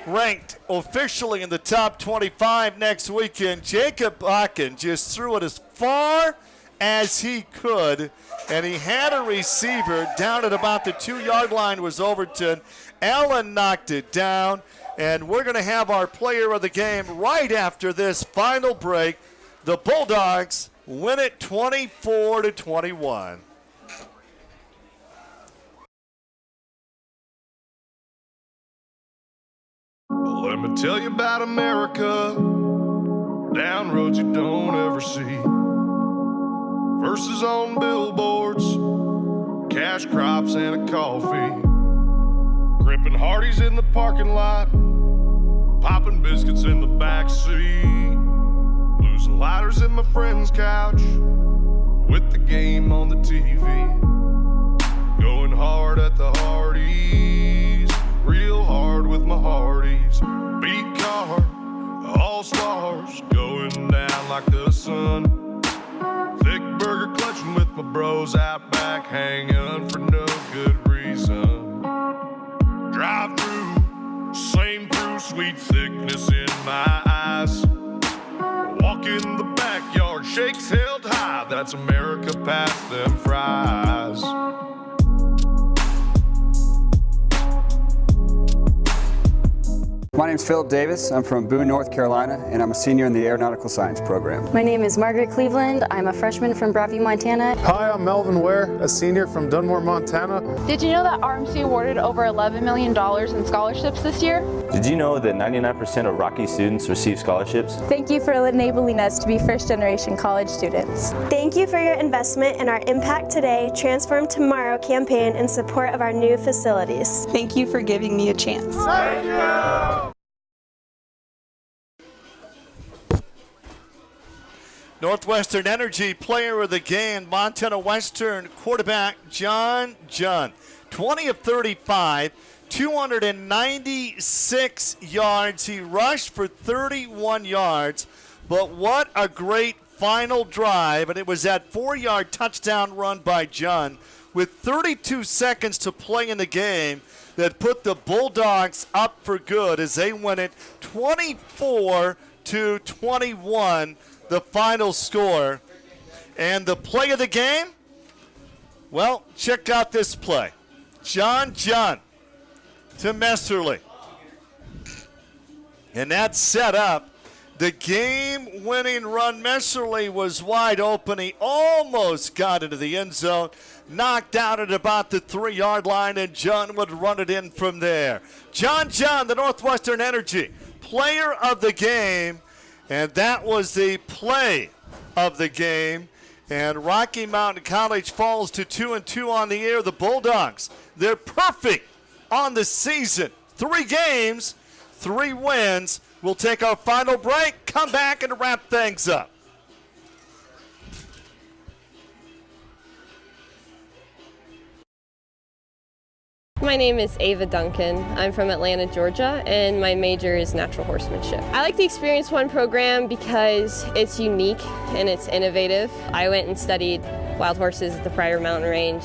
ranked officially in the top 25 next weekend. Jacob Bakken just threw it as far as he could, and he had a receiver down at about the 2-yard line was Overton. Allen knocked it down, and we're going to have our player of the game right after this final break. The Bulldogs win it 24-21. Let me tell you about America, down roads you don't ever see. Verses on billboards, cash crops and a coffee. Gripping Hardee's in the parking lot, popping biscuits in the back seat. Losing lighters in my friend's couch, with the game on the TV. Going hard at the Hardee's, real hard with my Hardee's. Beat car, all stars, going down like the sun. Thick burger clutching with my bros out back, hanging for no good reason. Drive through, same through, sweet thickness in my eyes. Walk in the backyard, shakes held high, that's America past them fries. My name's Philip Davis. I'm from Boone, North Carolina, and I'm a senior in the Aeronautical Science program. My name is Margaret Cleveland. I'm a freshman from Broadview, Montana. Hi, I'm Melvin Ware, a senior from Dunmore, Montana. Did you know that RMC awarded over $11 million in scholarships this year? Did you know that 99% of Rocky students receive scholarships? Thank you for enabling us to be first-generation college students. Thank you for your investment in our Impact Today, Transform Tomorrow campaign in support of our new facilities. Thank you for giving me a chance. Thank you! Northwestern Energy player of the game, Montana Western quarterback John Junn. 20 of 35, 296 yards. He rushed for 31 yards, but what a great final drive, and it was that 4-yard touchdown run by Junn with 32 seconds to play in the game that put the Bulldogs up for good as they win it 24-21. The final score. And the play of the game? Well, check out this play. John Junn to Messerly. And that set up the game-winning run. Messerly was wide open. He almost got into the end zone. Knocked out at about the 3-yard line, and Junn would run it in from there. John Junn, the Northwestern Energy player of the game. And that was the play of the game. And Rocky Mountain College falls to 2-2 on the year. The Bulldogs, they're perfect on the season. 3 games, 3 wins. We'll take our final break, come back, and wrap things up. My name is Ava Duncan. I'm from Atlanta, Georgia, and my major is natural horsemanship. I like the Experience One program because it's unique and it's innovative. I went and studied wild horses at the Pryor Mountain Range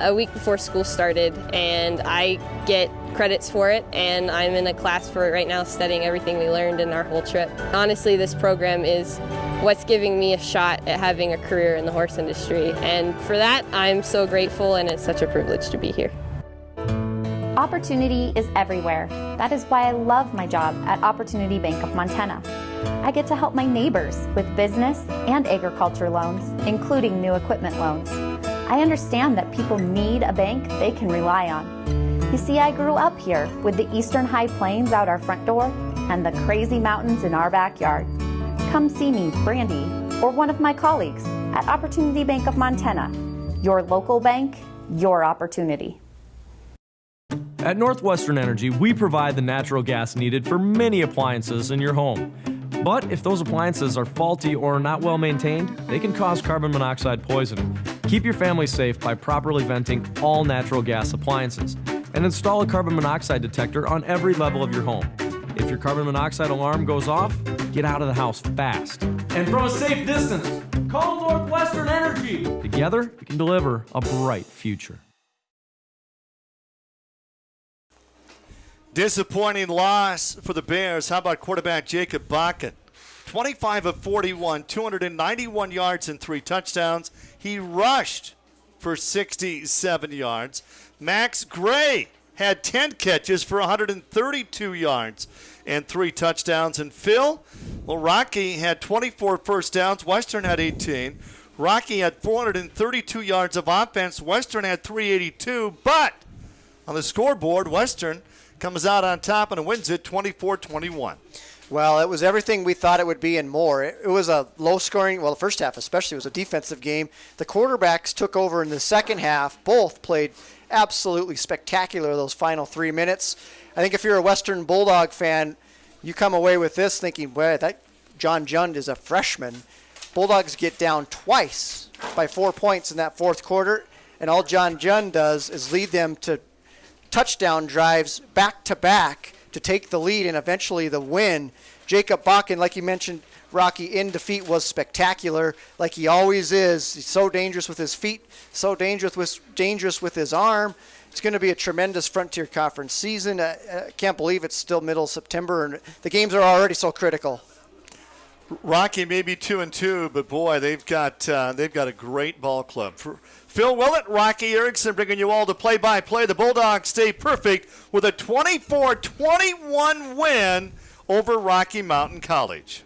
a week before school started, and I get credits for it, and I'm in a class for it right now studying everything we learned in our whole trip. Honestly, this program is what's giving me a shot at having a career in the horse industry, and for that, I'm so grateful, and it's such a privilege to be here. Opportunity is everywhere. That is why I love my job at Opportunity Bank of Montana. I get to help my neighbors with business and agriculture loans, including new equipment loans. I understand that people need a bank they can rely on. You see, I grew up here with the Eastern High Plains out our front door and the crazy mountains in our backyard. Come see me, Brandy, or one of my colleagues at Opportunity Bank of Montana, your local bank your opportunity. At Northwestern Energy, we provide the natural gas needed for many appliances in your home. But if those appliances are faulty or not well maintained, they can cause carbon monoxide poisoning. Keep your family safe by properly venting all natural gas appliances and install a carbon monoxide detector on every level of your home. If your carbon monoxide alarm goes off, get out of the house fast. And from a safe distance, call Northwestern Energy. Together, we can deliver a bright future. Disappointing loss for the Bears. How about quarterback Jacob Bakken? 25 of 41, 291 yards and 3 touchdowns. He rushed for 67 yards. Max Gray had 10 catches for 132 yards and 3 touchdowns. And Phil, well, Rocky had 24 first downs. Western had 18. Rocky had 432 yards of offense. Western had 382. But on the scoreboard, Western comes out on top and wins it 24-21. Well, it was everything we thought it would be and more. It was a low-scoring, well, the first half especially was a defensive game. The quarterbacks took over in the second half. Both played absolutely spectacular those final 3 minutes. I think if you're a Western Bulldog fan, you come away with this thinking, well, that John Jund is a freshman. Bulldogs get down twice by 4 points in that fourth quarter, and all John Jund does is lead them to touchdown drives back-to-back to take the lead and eventually the win. Jacob Bakken, like you mentioned, Rocky, in defeat was spectacular, like he always is. He's so dangerous with his feet, so dangerous with his arm. It's going to be a tremendous Frontier Conference season. I can't believe it's still middle of September, and the games are already so critical. Rocky may be 2-2, but boy, they've got a great ball club. For Phil Willett, Rocky Erickson bringing you all the play-by-play. The Bulldogs stay perfect with a 24-21 win over Rocky Mountain College.